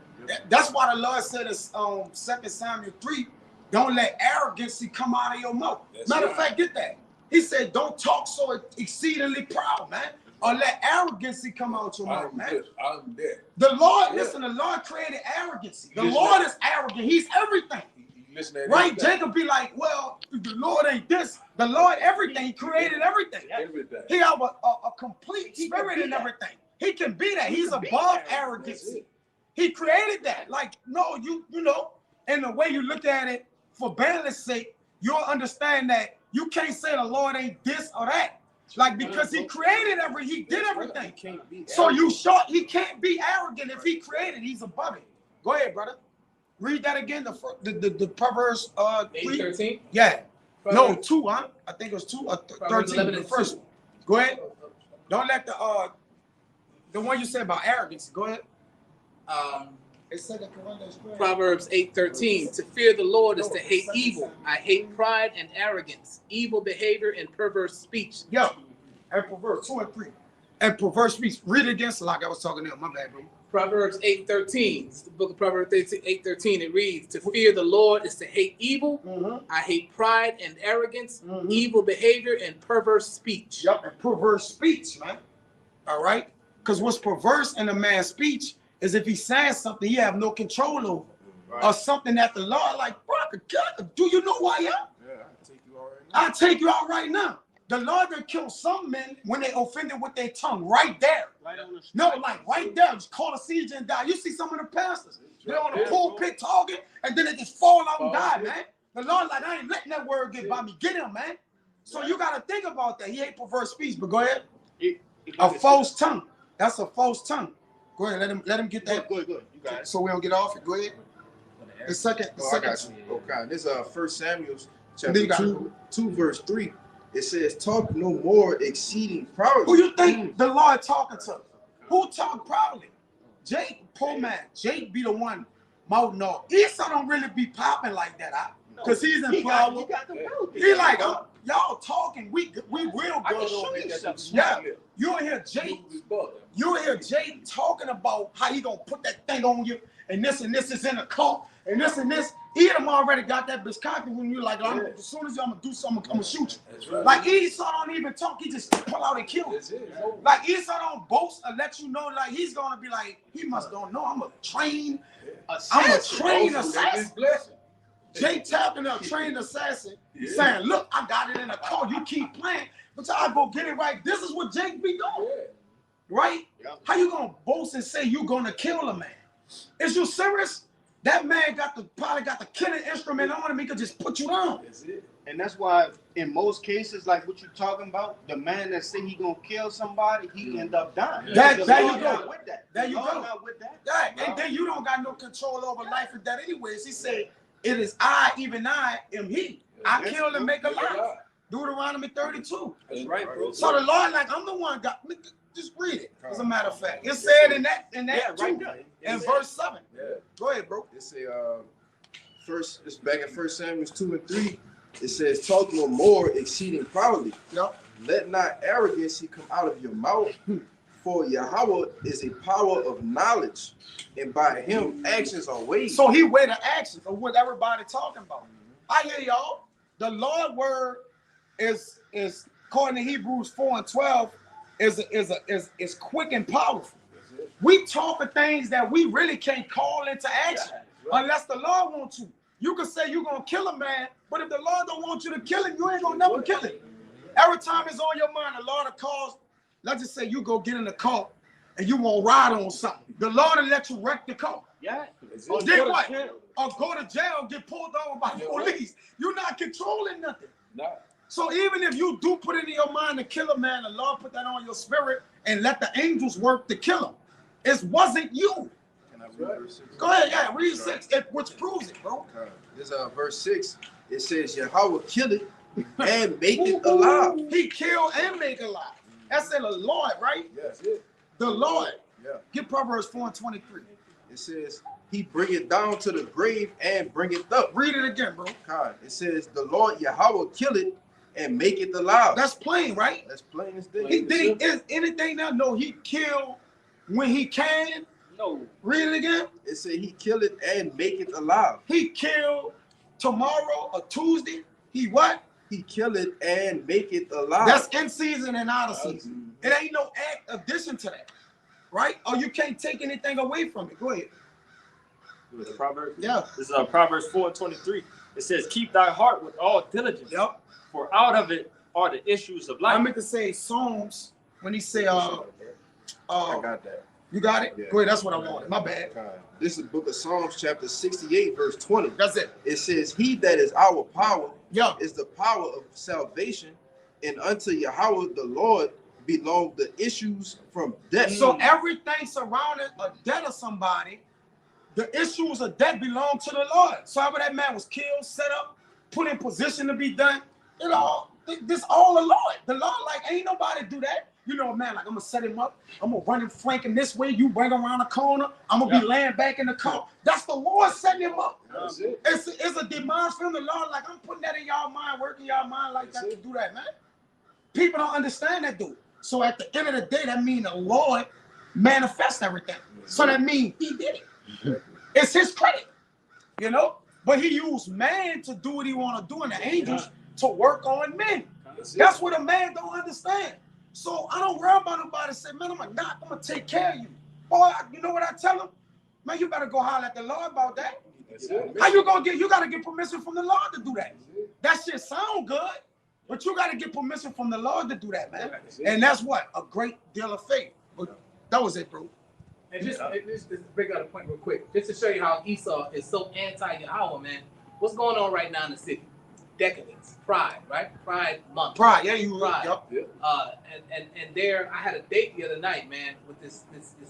That's why the Lord said in 2 Samuel 3, don't let arrogancy come out of your mouth. Matter of fact, get that. He said, don't talk so exceedingly proud, man. Or let arrogancy come out your mouth, man. I'm there. The Lord, listen, the Lord created arrogancy. The Lord is arrogant. He's everything. Right? Jacob be like, well, the Lord ain't this. The Lord, everything. He created everything. He have a complete spirit in everything. He can be that. He's above arrogancy. He created that. Like, no, you know, and the way you look at it, for balance sake, you'll understand that you can't say the Lord ain't this or that. Like, because he created he did everything. So he can't be arrogant if he created. He's above it. Go ahead, brother. Read that again. The Proverbs 8:13. Yeah. No, 2, huh? I think it was 2 or 13. The first one. Go ahead. Don't let the one you said about arrogance. Go ahead. Proverbs 8:13. To fear the Lord is to hate evil. I hate pride and arrogance, evil behavior and perverse speech. Yeah. And perverse 2 and 3. And perverse speech. Read it again, like I was talking to him. My bad, bro. Proverbs 8:13. It's the book of Proverbs 8:13. It reads, to fear the Lord is to hate evil. I hate pride and arrogance, evil behavior and perverse speech. Yep, and perverse speech, man. All right? Because what's perverse in a man's speech is if he says something he have no control over. Right. Or something that the Lord, like, bro, do you know who I am? Yeah, I'll take you out right now. The Lord will kill some men when they offended with their tongue right there. Right there. Just call a siege and die. You see some of the pastors, they're on the pulpit talking, and then they just fall out and die, man. The Lord, like, I ain't letting that word get by me. Get him, man. So you got to think about that. He ain't perverse speech, but go ahead. A false tongue. That's a false tongue. Go ahead, let him get that. Go ahead. You got it. So we don't get off it. Go ahead. The second. I got you. Okay. This is 1 Samuel chapter 2, verse 3. It says, talk no more exceeding proudly. Who you think the Lord talking to? Who talk proudly? Jake, poor man. Jake be the one mouthing off. Esau don't really be popping like that, because he's in power. He like, y'all talking. We real good over here. Yeah. You hear Jake talking about how he gonna put that thing on you, and this is in a cult, and this. He done already got that bitch cocky when you like, as soon as I'm gonna do something, I'm gonna shoot you. Right. Like Esau don't even talk, he just pull out and kill you. Like Esau don't boast or let you know, like he's gonna be like, he must don't know, I'm a trained assassin. Jake tapping a trained assassin, saying, look, I got it in a car, you keep playing, but y'all go get it right. This is what Jake be doing. Right? How you gonna boast and say you gonna kill a man? Is you serious? That man probably got the killing instrument on him. He could just put you down. And that's why in most cases, like what you're talking about, the man that say he gonna kill somebody, he end up dying. There you go. With that. There you go. Not with that. Yeah, and then you don't got no control over life with that anyways. He said, it is I, even I am he. I kill and make alive. Deuteronomy 32. That's right, bro. So the Lord, like, I'm the one got. Just read it. As a matter of fact, it said in that right there. In verse 7. Yeah. Go ahead, bro. It say it's back in 1 Samuel 2 and 3. It says, talk no more exceeding proudly. Yep. Let not arrogancy come out of your mouth. For Yahweh is a power of knowledge, and by him actions are weighed. So he weighed the actions of what everybody talking about. I hear y'all. The Lord word is according to Hebrews 4 and 12 is quick and powerful. We talk of things that we really can't call into action unless the Lord wants to. You can say you're gonna kill a man, but if the Lord don't want you to kill him, you ain't gonna never kill him. Every time it's on your mind, the Lord will cause. Let's just say you go get in the car and you won't ride on something. The Lord will let you wreck the car. Yeah. Or then what? Or go to jail, get pulled over by the police. You're not controlling nothing. No. So even if you do put it in your mind to kill a man, the Lord put that on your spirit and let the angels work to kill him. It wasn't you. Can I read verse 6? Go ahead, read 6, which proves it, bro. This verse 6. It says, Yahweh kill it, and make it alive. He kill and make alive. That's in the Lord, right? Yes. The Lord. Yeah. Get Proverbs 4:23. It says, he bring it down to the grave and bring it up. Read it again, bro. God, it says, the Lord Yahweh kill it and make it alive. That's plain, right? That's plain as day. Is anything now? No, he killed when he can. No. Read it again. It said he kill it and make it alive. He killed tomorrow or Tuesday. He what? He kill it and make it alive. That's in season and out of season. It ain't no addition to that, right? Or you can't take anything away from it. Go ahead. The Proverbs? Yeah. This is Proverbs 4:23. It says, keep thy heart with all diligence. Yep. For out of it are the issues of life. I meant to say Psalms when he say I got that. You got it? Yeah. Go ahead, that's what I wanted. My bad. This is the book of Psalms, chapter 68, verse 20. That's it. It says, he that is our power Yeah. is the power of salvation, and unto Yahweh the Lord belong the issues from death. So everything surrounding a death of somebody, the issues of death belong to the Lord. So however that man was killed, set up, put in position to be done, it all, this all the Lord. The Lord, like, ain't nobody do that. You know, man, like, I'm going to set him up. I'm going to run him flanking this way. You bring him around the corner. I'm going to be laying back in the car. That's the Lord setting him up. It's a demand from the Lord. Like, I'm putting that in y'all mind, working y'all mind like that to do that, man. People don't understand that, dude. So at the end of the day, that means the Lord manifests everything. So that means he did it. It's his credit, you know? But he used man to do what he want to do and the angels to work on men. That's what a man don't understand. So I don't worry about nobody say, man, I'm a doc, I'm going to take care of you. Boy, you know what I tell him? Man, you better go holler at the Lord about that. How you going to get, you got to get permission from the Lord to do that. That shit sound good, but you got to get permission from the Lord to do that, man. And that's what? A great deal of faith. But that was it, bro. And just to bring out a point real quick, just to show you how Esau is so anti-Yahweh, man. What's going on right now in the city? Decadence, pride, right? Pride month. Pride, yeah, you pride. Yep. And there, I had a date the other night, man, with this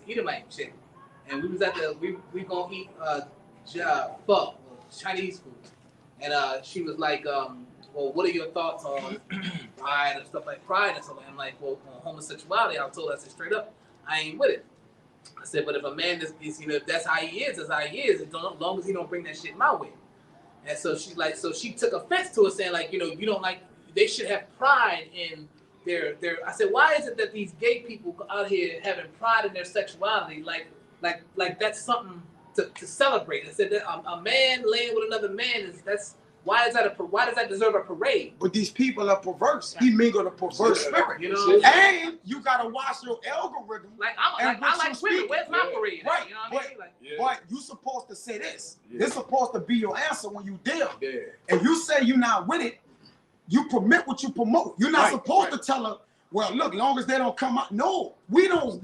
Edomite chick, and we was at the we gonna eat pho, Chinese food, and she was like, well, what are your thoughts on pride and stuff like pride and stuff like? I'm like, well, on homosexuality, I told her, I said straight up, I ain't with it. I said, but if a man is you know, if that's how he is, that's how he is. As long as he don't bring that shit my way. And so she's like, so she took offense to it, saying like, you know, you don't like, they should have pride in their. I said, why is it that these gay people out here having pride in their sexuality, like that's something to celebrate? I said that a man laying with another man why does that deserve a parade? But these people are perverse. He mingled a perverse spirit. You know, and you gotta watch your algorithm. Like I like women. Where's my parade? Right. You know what I mean? Like, but you supposed to say this. This supposed to be your answer when you deal. If you say you're not with it, you permit what you promote. You're not supposed to tell her, well, look, long as they don't come out. No, we don't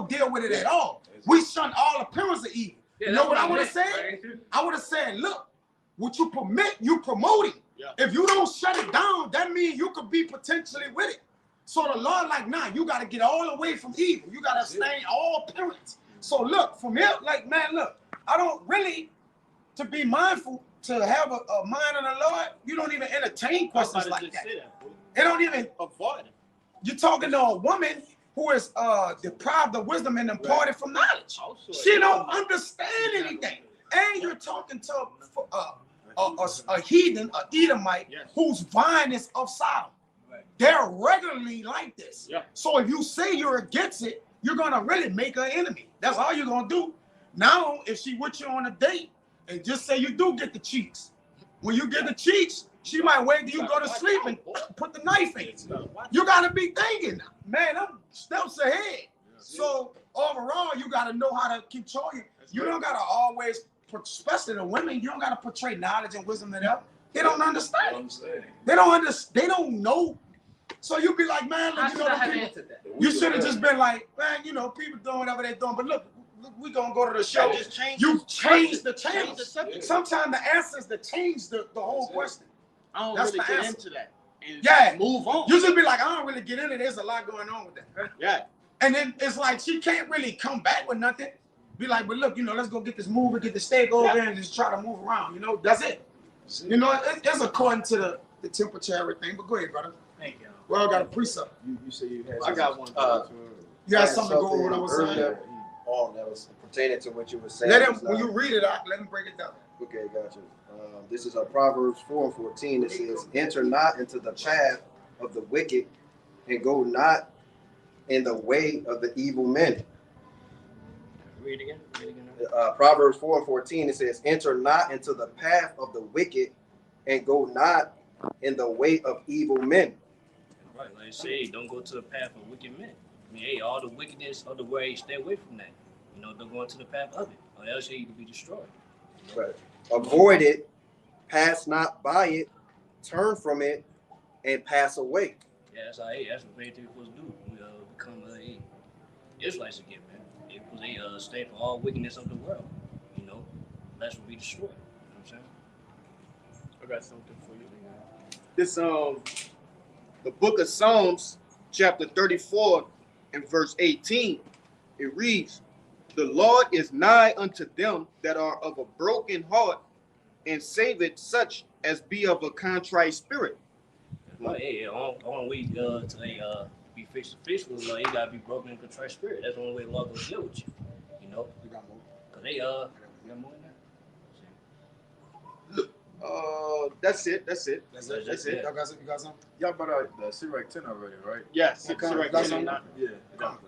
deal with it at all. We shun all appearance of evil. You know what I would have said? Right? I would have said, look, what you permit, you promoting. If you don't shut it down, that means you could be potentially with it. So the Lord like, nah, you got to get all away from evil. You got to stay all appearance. So look, from here, like, man, look, I don't really, to be mindful, to have a mind of the Lord, you don't even entertain questions like that. They don't even avoid it. You're talking to a woman who is deprived of wisdom and imparted from knowledge. She don't understand anything. And you're talking to a heathen, an Edomite, whose vine is of Sodom. They're regularly like this. So if you say you're against it, you're gonna really make her enemy. That's all you're gonna do. Now, if she with you on a date and just say you do get the cheeks, when you get the cheeks, she might wait till you go to sleep and put the knife in. You gotta be thinking, man, I'm steps ahead. So overall, you gotta know how to control you. You don't gotta always, especially the women, you don't gotta portray knowledge and wisdom to them. They don't understand. They don't understand. They don't know. So you be like, man, look, you should have just been like, man, you know, people doing whatever they're doing. But look, we gonna go to the show. You change the channel. Sometimes the answer is to change the whole question. I don't That's really the get answer. into that. And move on. You just be like, I don't really get into it. There's a lot going on with that. And then it's like she can't really come back with nothing. Be like, but look, you know, let's go get this movie, get the steak over there, and just try to move around. You know, that's it. You know, it's according to the temperature, everything. But go ahead, brother. Thank you. We all got a precept. You say you had. I got one. You got something to go on what I was saying? That was pertaining to what you were saying. Let him, when you read it out, let him break it down. Okay, gotcha. This is Proverbs 4:14. It says, "Enter not into the path of the wicked, and go not in the way of the evil men." Read it again. Read it again. Proverbs 4:14. It says, "Enter not into the path of the wicked, and go not in the way of evil men." Right, like I say, don't go to the path of wicked men. I mean, hey, all the wickedness of the way, stay away from that. You know, don't go into the path of it, or else you to be destroyed. Right. Avoid it, pass not by it, turn from it, and pass away. Yeah, that's how. Hey, that's what we're supposed to do. We become Israelites again, man. Because they stand for all wickedness of the world. You know, that's what we destroy. You know what I'm saying? I got something for you. This the book of Psalms, chapter 34 and verse 18. It reads, "The Lord is nigh unto them that are of a broken heart, and saveth such as be of a contrite spirit." Well, hey, on way to be face to face with you gotta be broken and contrite spirit. That's the only way the Lord will deal with you. You know, You got more? cause they you got more in there. That's it. That's it. That's it. That's it. Y'all got some? You got something? Y'all brought out the Sirach 10 already, right? Yes. Okay. Correct. Got something? Yeah, I got the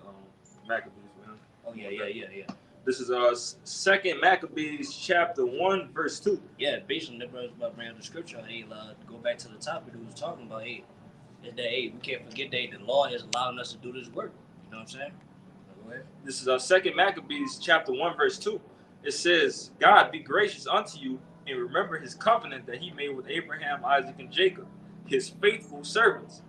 Maccabees, man. Oh yeah. This is Second Maccabees chapter 1 verse 2. Yeah, based on that brother's about bringing up the scripture, hey, go back to the topic we was talking about. Hey, is that hey, we can't forget that the Lord is allowing us to do this work. You know what I'm saying? Go ahead. This is Second Maccabees chapter 1 verse 2. It says, "God be gracious unto you, and remember his covenant that he made with Abraham, Isaac, and Jacob, his faithful servants,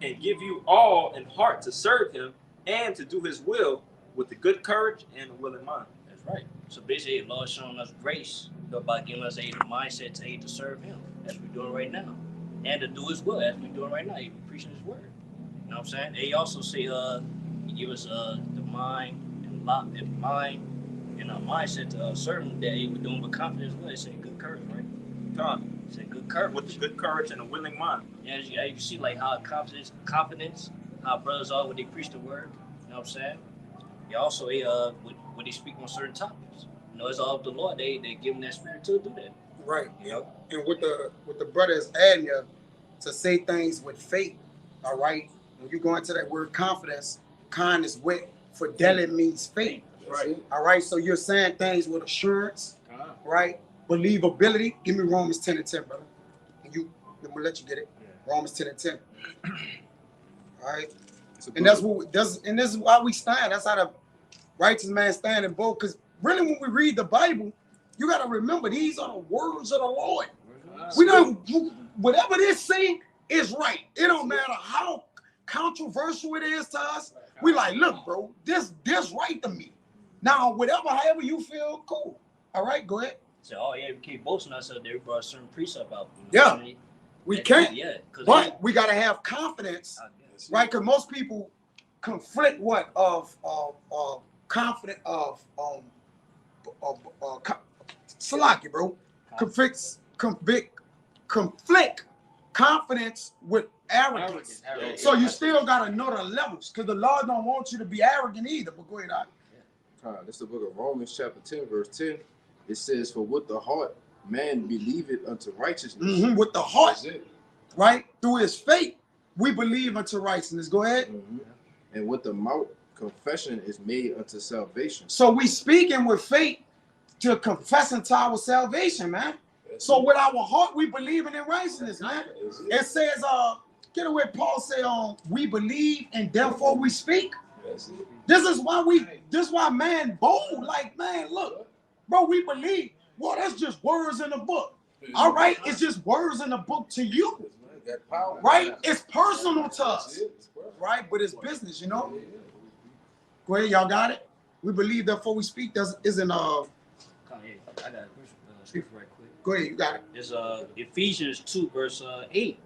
and give you all in heart to serve him and to do his will with the good courage and a willing mind." That's right. So basically, the Lord showing us grace by giving us the mindset to serve him, as we're doing right now, and to do his will, as we're doing right now. We're preaching his word. You know what I'm saying? He also say, he give us the mind and a mindset to serve him that we're doing with confidence. Well, it say good courage, right? God, It say good courage. with the good courage and a willing mind. Yeah, you see like how confidence, how brothers are when they preach the word. You know what I'm saying? They also when they speak on certain topics. You know, it's all of the Lord. They give them that spirit to do that. Right. You know? And what the brother is adding here, to say things with faith. All right. When you go into that word confidence, kindness with fidelity means faith. Right. All right. So you're saying things with assurance, right? Believability. Give me Romans 10 and 10, brother. And I'm gonna let you get it. Romans 10 and 10. All right. And this is why we stand. That's how the righteous man stand in both. Because really, when we read the Bible, you got to remember these are the words of the Lord. We don't, whatever this say is right. It don't matter how controversial it is to us. We like, look, bro, this right to me. Now, however you feel, cool. All right, go ahead. So, we keep boasting ourselves there. We brought a certain precept out. Yeah, we can't. Yeah, but we got to have confidence, right? Because most people conflict confident Salaki, bro. Conflict confidence with arrogance. So you still gotta know the levels, because the Lord don't want you to be arrogant either. But go ahead, This is the book of Romans chapter 10 verse 10. It says, "For with the heart man believeth unto righteousness." Mm-hmm. With the heart, that's it. Right? Through his faith, we believe unto righteousness. Go ahead. Mm-hmm. And with the mouth confession is made unto salvation. So we speaking with faith to confessing to our salvation, man. So with our heart, we believe in righteousness, man. It says, get away, Paul say, we believe and therefore we speak. This is why man bold, like, man, look, bro, we believe. Well, that's just words in the book. All right, it's just words in the book to you. Right? It's personal to us. Right? But it's business, you know? Go ahead, y'all got it? We believe, therefore we speak. Isn't I got a scripture right quick. Go ahead, you got it. It's Ephesians 2, verse 8.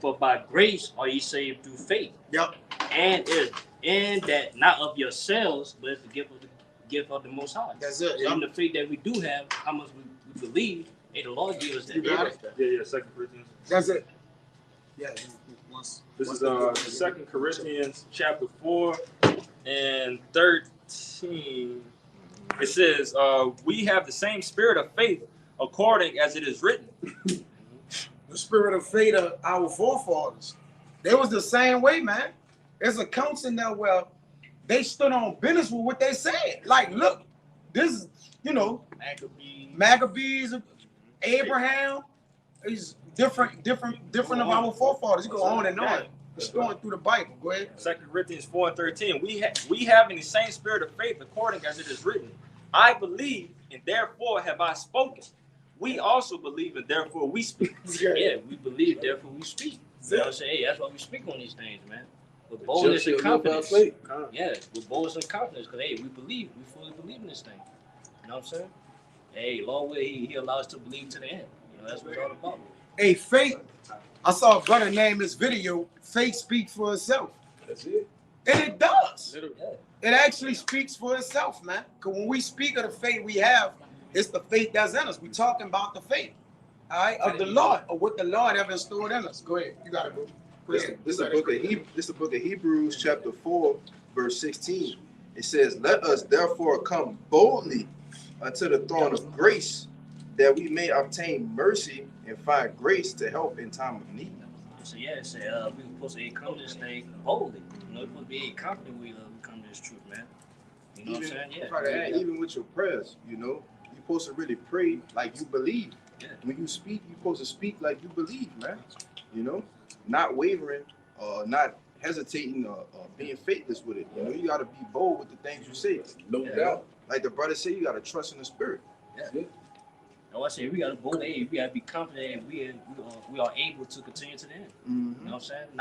For by grace are ye saved through faith. Yep. And that not of yourselves, but it's the gift of the Most High. That's it. So in the faith that we do have, how much we believe, the Lord gave us that. You got it? Yeah, 2 Corinthians. That's it. Yeah. This is 2 Corinthians chapter 4 and 13. It says, we have the same spirit of faith according as it is written. The spirit of faith of our forefathers. They was the same way, man. There's accounts in there where they stood on business with what they said. Like, look, this is, you know, Maccabees, Abraham, is different of our forefathers. You go on and on. It's going through the Bible. Go ahead. 2 Corinthians 4 and 13. We have in the same spirit of faith according as it is written. I believe, and therefore have I spoken. We also believe, and therefore we speak. Yeah, we believe, therefore we speak. You know what I'm saying? Hey, that's why we speak on these things, man. With boldness and confidence. Yeah, with boldness and confidence, because hey, we fully believe in this thing. You know what I'm saying? Hey, Lord will he allows us to believe to the end. You know, that's what it's all about. Hey, faith. I saw a brother name this video, faith speaks for itself. That's it. And it does. Yeah. It actually speaks for itself, man. Because when we speak of the faith we have, it's the faith that's in us. We're talking about the faith, all right, of the Lord, or what the Lord ever stored in us. Go ahead. You got to go. This is the book of Hebrews, chapter 4, verse 16. It says, let us therefore come boldly unto the throne of grace, that we may obtain mercy and find grace to help in time of need. So yeah, it said we were supposed to come to this thing boldly. You know, we're supposed to be confident we come to this truth, man. You know what I'm saying? Yeah. Even with your prayers, you know, you're supposed to really pray like you believe. Yeah. When you speak, you're supposed to speak like you believe, man. You know, not wavering or not hesitating or being faithless with it. You know, you got to be bold with the things you say. No doubt. Like the brother said, you got to trust in the spirit. Yeah. I say we gotta bold. We gotta be confident. We are able to continue to the end. Mm-hmm. You know what I'm saying?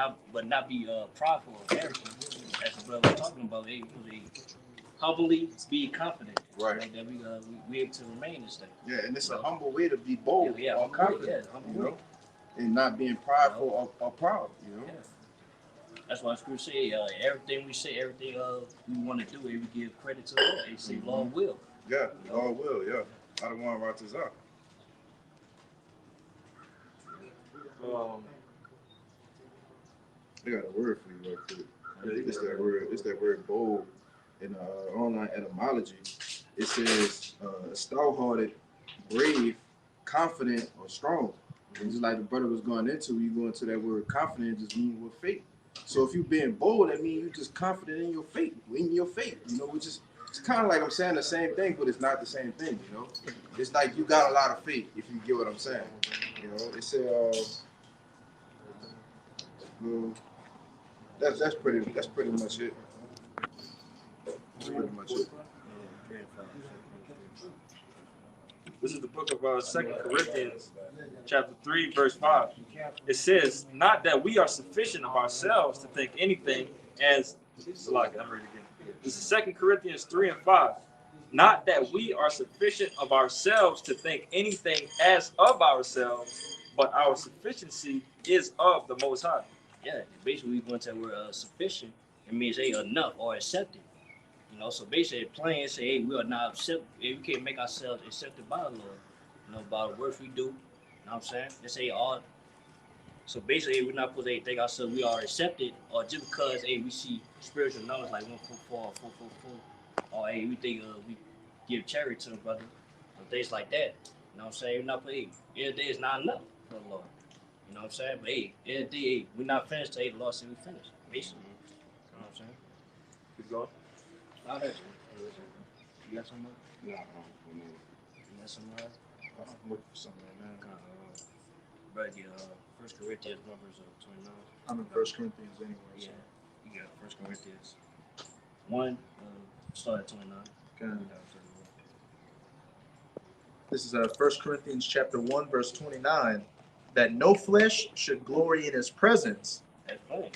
Not be prideful or arrogant. That's the brother was talking about. Humbly be confident. Right. That we able to remain in this thing. Yeah, and it's a humble way to be bold or confident. Humble way. And not being prideful or proud. You know. Yeah. That's why Scripture say everything we say, everything we want to do, we give credit to the Lord. They say Lord will. Yeah, Lord will. Yeah. I don't want to write this out. I got a word for you real quick. It's that word bold in online etymology. It says stout-hearted, brave, confident, or strong. And just like the brother was going into, you go into that word confident, just means with faith. So if you're being bold, that means you're just confident in your faith, you know, which is it's kind of like I'm saying the same thing, but it's not the same thing, you know. It's like you got a lot of faith, if you get what I'm saying. You know, it says that's pretty much it. That's pretty much it. This is the book of 2 Corinthians, chapter 3, verse 5. It says, not that we are sufficient of ourselves to think anything as, I'm reading again. This is 2 Corinthians 3 and 5. Not that we are sufficient of ourselves to think anything as of ourselves, but our sufficiency is of the Most High. Yeah, basically we going to we're sufficient. It means enough or accepted. You know, so basically plain say, we are not accepted. We can't make ourselves accepted by the Lord. You know, by the works we do. You know what I'm saying? They say all. So basically, we're not supposed to think ourselves we are accepted, or just because we see spiritual numbers like 144, 444, or we think we give charity to them, brother, or things like that. You know what I'm saying? We're not every day is not enough for the Lord. You know what I'm saying? But every day we're not finished till the Lord said we finished. Basically. You know what I'm saying? Keep going. You got something? Yeah, You got something? I'm looking for something right now. Right, 1 Corinthians numbers 29. I'm in 1 Corinthians anyway. Yeah, you got 1 Corinthians 1, start at 29. Okay. This is 1 Corinthians chapter 1, verse 29. That no flesh should glory in his presence. That's funny.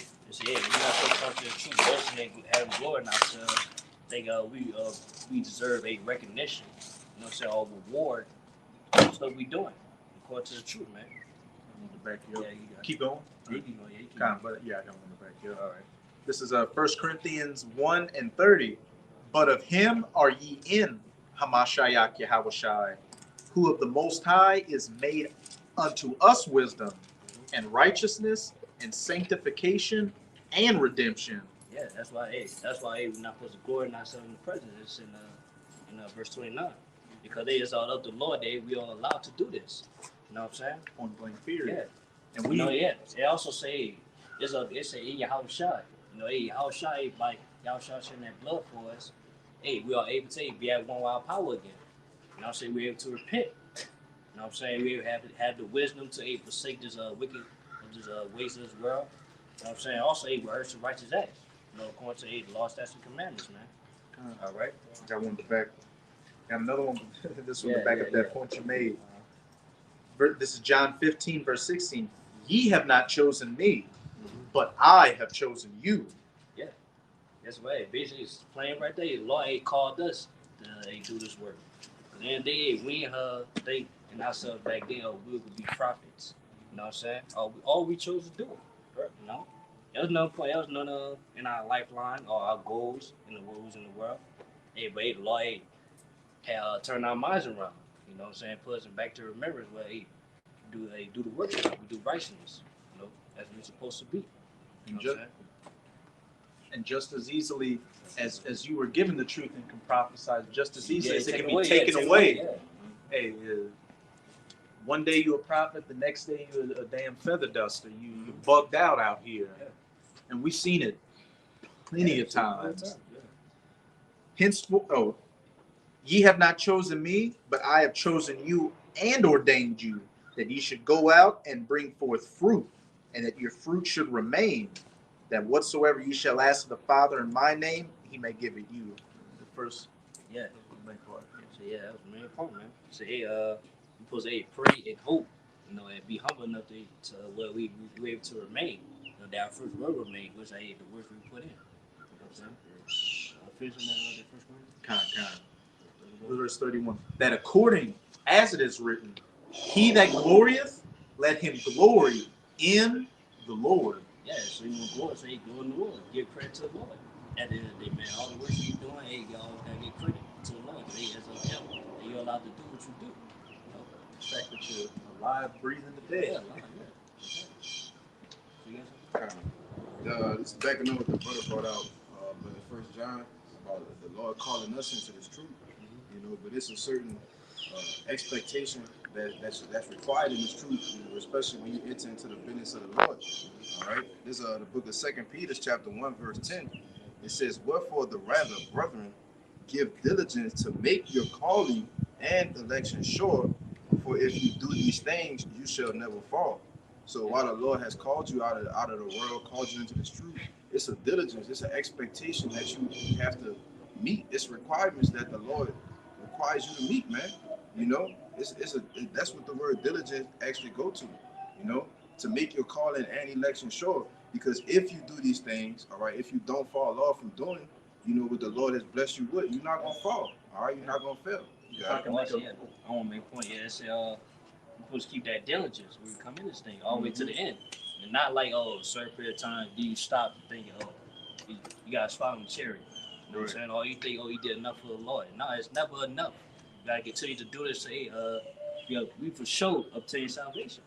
We're not supposed to come to the truth, boasting and having glory in ourselves. Think we deserve a recognition, you know what I'm saying, or reward for the stuff we doing, according to the truth, man. I'm in the back here. Yeah, you got Keep going. Yeah, you can go. Yeah, you can Kind of, but yeah, I got one in the back here. All right. This is 1 Corinthians 1 and 30. But of him are ye in Hamashiach Yahushai, who of the Most High is made unto us wisdom and righteousness and sanctification and redemption. Yeah, that's why. Hey, we're not supposed to glory in ourselves in the present. It's in verse 29, because it is all of the Lord that we are allowed to do this. You know what I'm saying? Point blank period. Yeah. And we Yeah. It also say it's a in your house shot. You know, hey, house shot, like y'all shot shedding that blood for us. Hey, we are able to be at one wild power again. You know what I'm saying? We're able to repent. You know what I'm saying? We have the wisdom to forsake this wicked this ways of this world. You know what I'm saying? Also, we rehearse the righteous acts. You know, according to the law, statutes, and commandments, man. All right. got one back. Got another one. This one to back up that point you made. This is John 15, verse 16. Ye have not chosen me, but I have chosen you. Yeah. That's right. Basically, it's plain right there. The Lord ain't called us to do this work. Because then we they and ourselves back then, we would be prophets. You know what I'm saying? All we chose to do it. You know? There was no point. There was none in our lifeline or our goals in the rules in the world. Hey, but the Lord had turned our minds around. You know what I'm saying? Put us back to remembrance where do the work. We do righteousness. You know, as we're supposed to be. You know and just as easily as you were given the truth and can prophesy, just as easily as it can be away, taken away. Yeah. Hey, one day you're a prophet, the next day you're a damn feather duster. You bugged out here. Yeah. And we've seen it plenty of times. Henceforth, ye have not chosen me, but I have chosen you and ordained you, that ye should go out and bring forth fruit, and that your fruit should remain, that whatsoever ye shall ask of the Father in my name, he may give it you. The first main part. So that was the main point, man. So you're supposed to pray and hope, you know, and be humble enough to where we able to remain. You know, that our fruit will remain, which the work we put in. You know what I'm saying? Finishing that first one. Verse 31. That according as it is written, he that glorieth, let him glory in the Lord. Yeah, so you want glory, so glory in the Lord. Give credit to the Lord. At the end of the day, man, all the work you're doing, y'all gotta give credit to the Lord. As of him, and you're allowed to do what you do. You know? The fact that you're alive, breathing today. Yeah, alive, yeah. This is backing up what the brother brought out, but in 1 John about the Lord calling us into this truth. You know, but it's a certain expectation that's required in this truth, you know, especially when you enter into the business of the Lord. All right, this is the book of 2 Peter, chapter 1, verse 10. It says, "Wherefore the rather, brethren, give diligence to make your calling and election sure. For if you do these things, you shall never fall." So while the Lord has called you out of the world, called you into this truth, it's a diligence, it's an expectation that you have to meet. It's requirements that the Lord requires you to meet, man. You know, that's what the word diligence actually go to. You know, to make your calling and election sure. Because if you do these things, all right, if you don't fall off from doing, you know, what the Lord has blessed you with, you're not gonna fall. All right, you're not gonna fail. I want to make a point. Yeah, say we're supposed to keep that diligence when we come in this thing all the way to the end, and not like a certain period of time. Do you stop thinking, you gotta swallow the cherry? You know what I'm saying? Or you think, you did enough for the Lord? No, it's never enough. You gotta continue to do this. We for sure obtain salvation.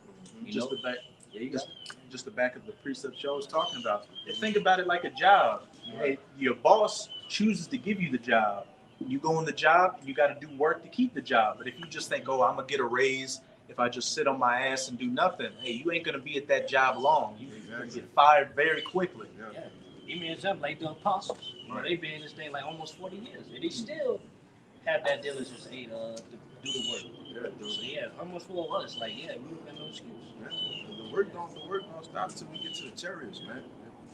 Just the back of the precept show I was talking about. And think about it like a job. Hey, your boss chooses to give you the job. You go on the job, you got to do work to keep the job. But if you just think, I'm gonna get a raise if I just sit on my ass and do nothing, hey, you ain't gonna be at that job long. You're gonna get fired very quickly. Yeah. Even example like the apostles. You know, they've been in this thing like almost 40 years, and they still have that diligence to do the work. So almost for us, like we don't got no excuse. The work don't stop until we get to the chariots, man.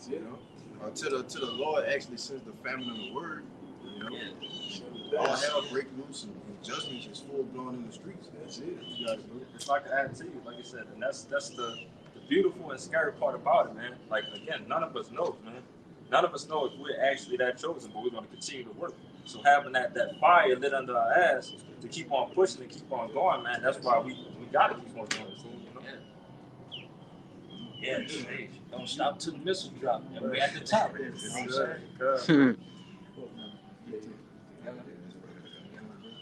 You know, till the Lord actually sends the famine of the word. You know, all hell break loose and judgment is full blown in the streets. That's it. You got to do it. If I could add to you, like I said, and that's the beautiful and scary part about it, man. Like again, none of us knows, man. None of us know if we're actually that chosen, but we're going to continue to work. So having that fire lit under our ass to keep on pushing and keep on going, man. That's why we got to keep on doing this. Yeah, don't stop till the missile drop. And we're at the top. You know what I'm saying?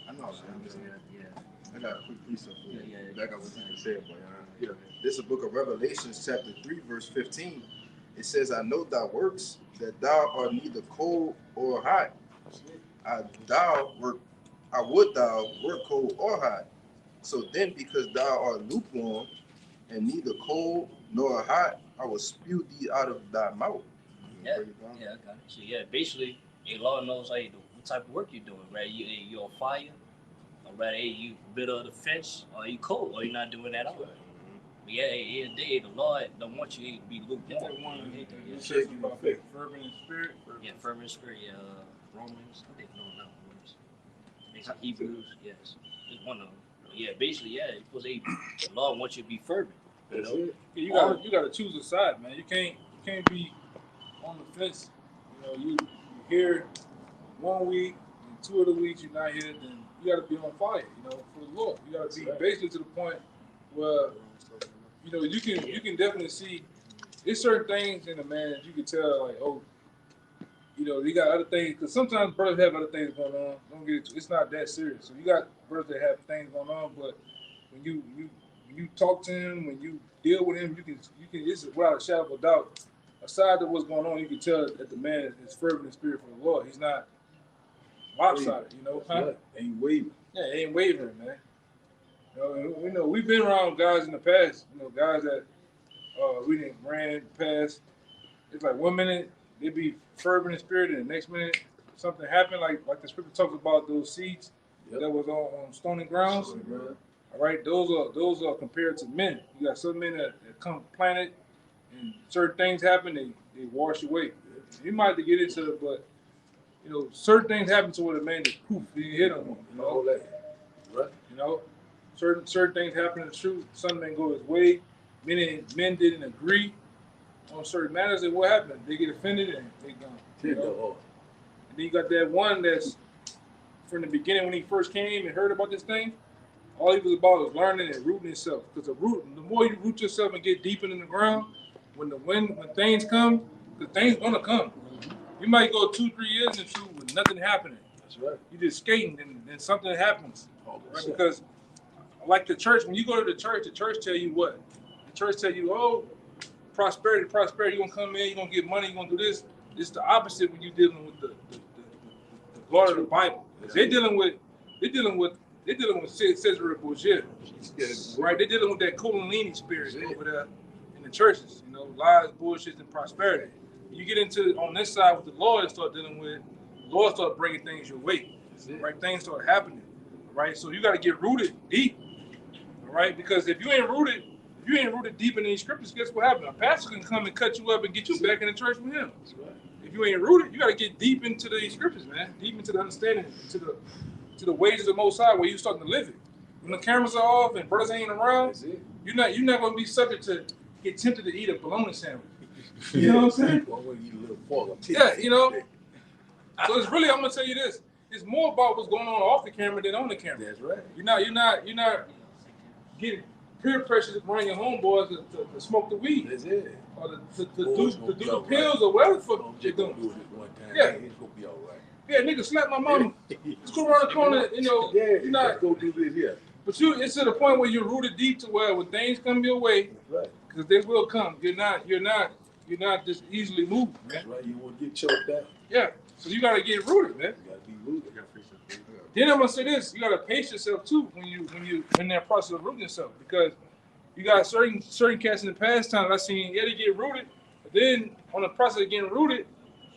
I know, man. got a quick piece of it. Yeah. Back up what you just said, boy. Yeah. This is the book of Revelations, chapter 3, verse 15. It says, I know thy works, that thou art neither cold or hot. I would thou were cold or hot. So then, because thou art lukewarm and neither cold nor hot, I will spew thee out of thy mouth. Yeah, I got it. So yeah, basically, a Lord knows what type of work you're doing, right? You're on fire, or rather, you bitter of the fence, or you cold, or you're not doing that at all. But yeah, in the day, the Lord don't want you to be lukewarm. Fervent in spirit. Yeah, fervent in spirit. Yeah, Romans. I think no, Romans. It's Hebrews. Yes, it's one of them. But yeah, basically, yeah, you're supposed to. The Lord wants you to be fervent. You know? Yeah, you gotta choose a side, man. You can't be on the fence. You know, you here 1 week, and 2 other weeks you're not here. Then you gotta be on fire. You know, for the Lord. You gotta be basically to the point where you know you can definitely see. There's certain things in a man that you can tell, like, oh, you know, they got other things. Because sometimes brothers have other things going on. Don't get it. It's not that serious. So you got brothers that have things going on, but when you talk to him, when you deal with him, you can. It's without a shadow of a doubt. Aside of what's going on, you can tell that the man is fervent in spirit for the Lord. He's not lopsided, you know. Huh? Ain't wavering. Yeah, he ain't wavering, man. You know, we've been around guys in the past. You know, guys that we didn't ran past. It's like 1 minute they be fervent in spirit, and the next minute something happened. Like the scripture talks about those seeds that was on stony grounds. All right, those are compared to men. You got some men that come planted, and certain things happen, they wash away. You might have to get into it, but you know, certain things happen to where the man just poof, he hit on him. You know, right? You know, certain things happen in the truth. Some men go his way. Men didn't agree on certain matters, and what happened? They get offended and they gone. You know? And then you got that one that's from the beginning when he first came and heard about this thing. All he was about was learning and rooting himself. Because the more you root yourself and get deep into the ground, when things come, because things gonna come. You might go 2-3 years in truth with nothing happening. That's right. You just skating and then something happens. Right? Because like the church, when you go to the church tell you what? The church tell you, oh, prosperity, you're gonna come in, you're gonna get money, you're gonna do this. It's the opposite when you're dealing with the God of the Bible. They're dealing with Caesarea Borgia, right? They're dealing with that Kundalini spirit over there in the churches. You know, lies, bullshit, and prosperity. You get into on this side with the Lord and start dealing with, the Lord start bringing things your way, right? Things start happening, right? So you got to get rooted deep, all right? Because if you ain't rooted deep in these scriptures, guess what happens? A pastor can come and cut you up and get you back in the church with him. If you ain't rooted, you got to get deep into these scriptures, man. Deep into the understanding, to the ways of the Most High, where you starting to live it. When the cameras are off and brothers ain't around, you're not going to be subject to get tempted to eat a bologna sandwich. You know what I'm saying? Yeah, you know. So it's really, I'm gonna tell you this. It's more about what's going on off the camera than on the camera. That's right. You're not getting peer pressure to bring your homeboys to smoke the weed. That's it. Or to do the pills or whatever the fuck you're doing. Yeah. It's gonna be all right. Yeah, nigga slap my mama. Let's go around the corner, you know. You're not go do this here. But it's to the point where you're rooted deep to where when things come your way, because they will come. You're not just easily moved, man. That's right. You won't get choked out. Yeah. So you gotta get rooted, man. You gotta be rooted. Then I'm gonna say this: you gotta pace yourself too when you in that process of rooting yourself, because you got certain cats in the past time I seen, yeah, they get rooted, but then on the process of getting rooted,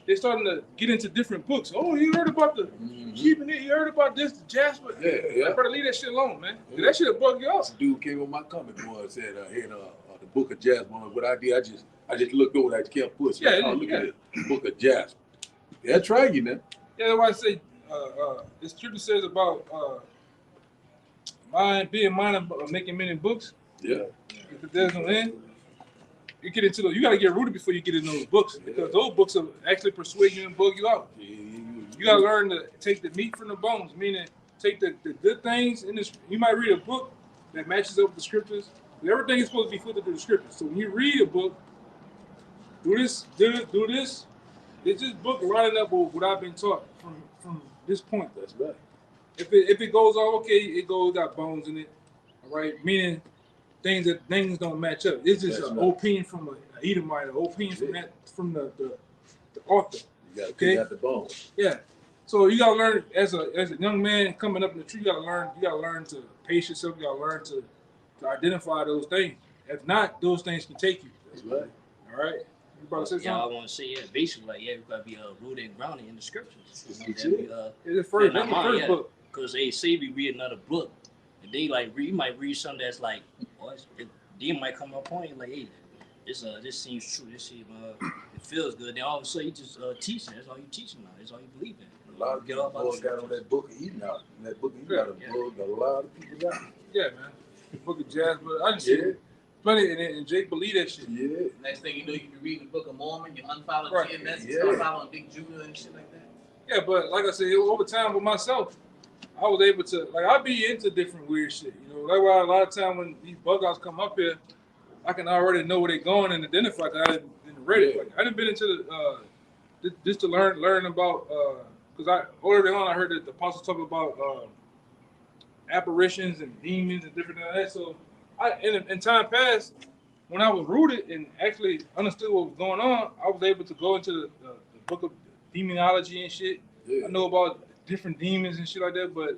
they're starting to get into different books. Oh, you heard about the keeping it? You heard about this, the Jasper? Yeah. I better leave that shit alone, man. That shit'll bug you up. Dude came on my comic book and said, in the book of Jasper, what I did, I just looked over that Camp Puss. Yeah, look at the book of Jasper. Yeah, try you now. Yeah, that's why I say, the scripture says about being minded of making many books. Yeah. If there's no end, you get into you gotta get rooted before you get in those books, because those books will actually persuade you and bug you out. You gotta learn to take the meat from the bones, meaning take the good things in this. You might read a book that matches up with the scriptures. Everything is supposed to be fitted to the scriptures. So when you read a book, do this. Is this book lining up with what I've been taught from this point? That's right. If it goes all okay, it goes got bones in it. All right, meaning things don't match up. It's just an opinion from an Edomite, an opinion from the author. You gotta pick out the bone. Yeah. So you gotta learn as a young man coming up in the tree. You gotta learn to pace yourself. You gotta learn to identify those things. If not, those things can take you. That's right. All right. You about to say Yeah, I something? want to say, yeah, basically, like, yeah, we gotta be rooted and grounded in the scriptures. It's the first book. Because they say we read another book, and they like you might read something that's like, they might come up on you like, hey, this seems true. This seems it feels good. Then all of a sudden you just teaching. That's all you teaching now. That's all you believe in. A lot of people got on that book of Enoch. That book of Enoch, a lot of people got. Yeah, man. The book of Jasper. I just see plenty, and Jake believe that shit. Yeah. Next thing you know, you can read the Book of Mormon. You unfollow GMS, you start following Big Judah and shit like that. Yeah, but like I said, over time with myself, I was able to I be into different weird shit. You know, that's why a lot of time when these bug outs come up here, I can already know where they're going and identify. Cause I didn't read it. Like, I didn't been into the just to learn about because early on I heard that the apostles talk about apparitions and demons and different like that. So in time past, when I was rooted and actually understood what was going on, I was able to go into the book of demonology and shit. Yeah. I know about different demons and shit like that, but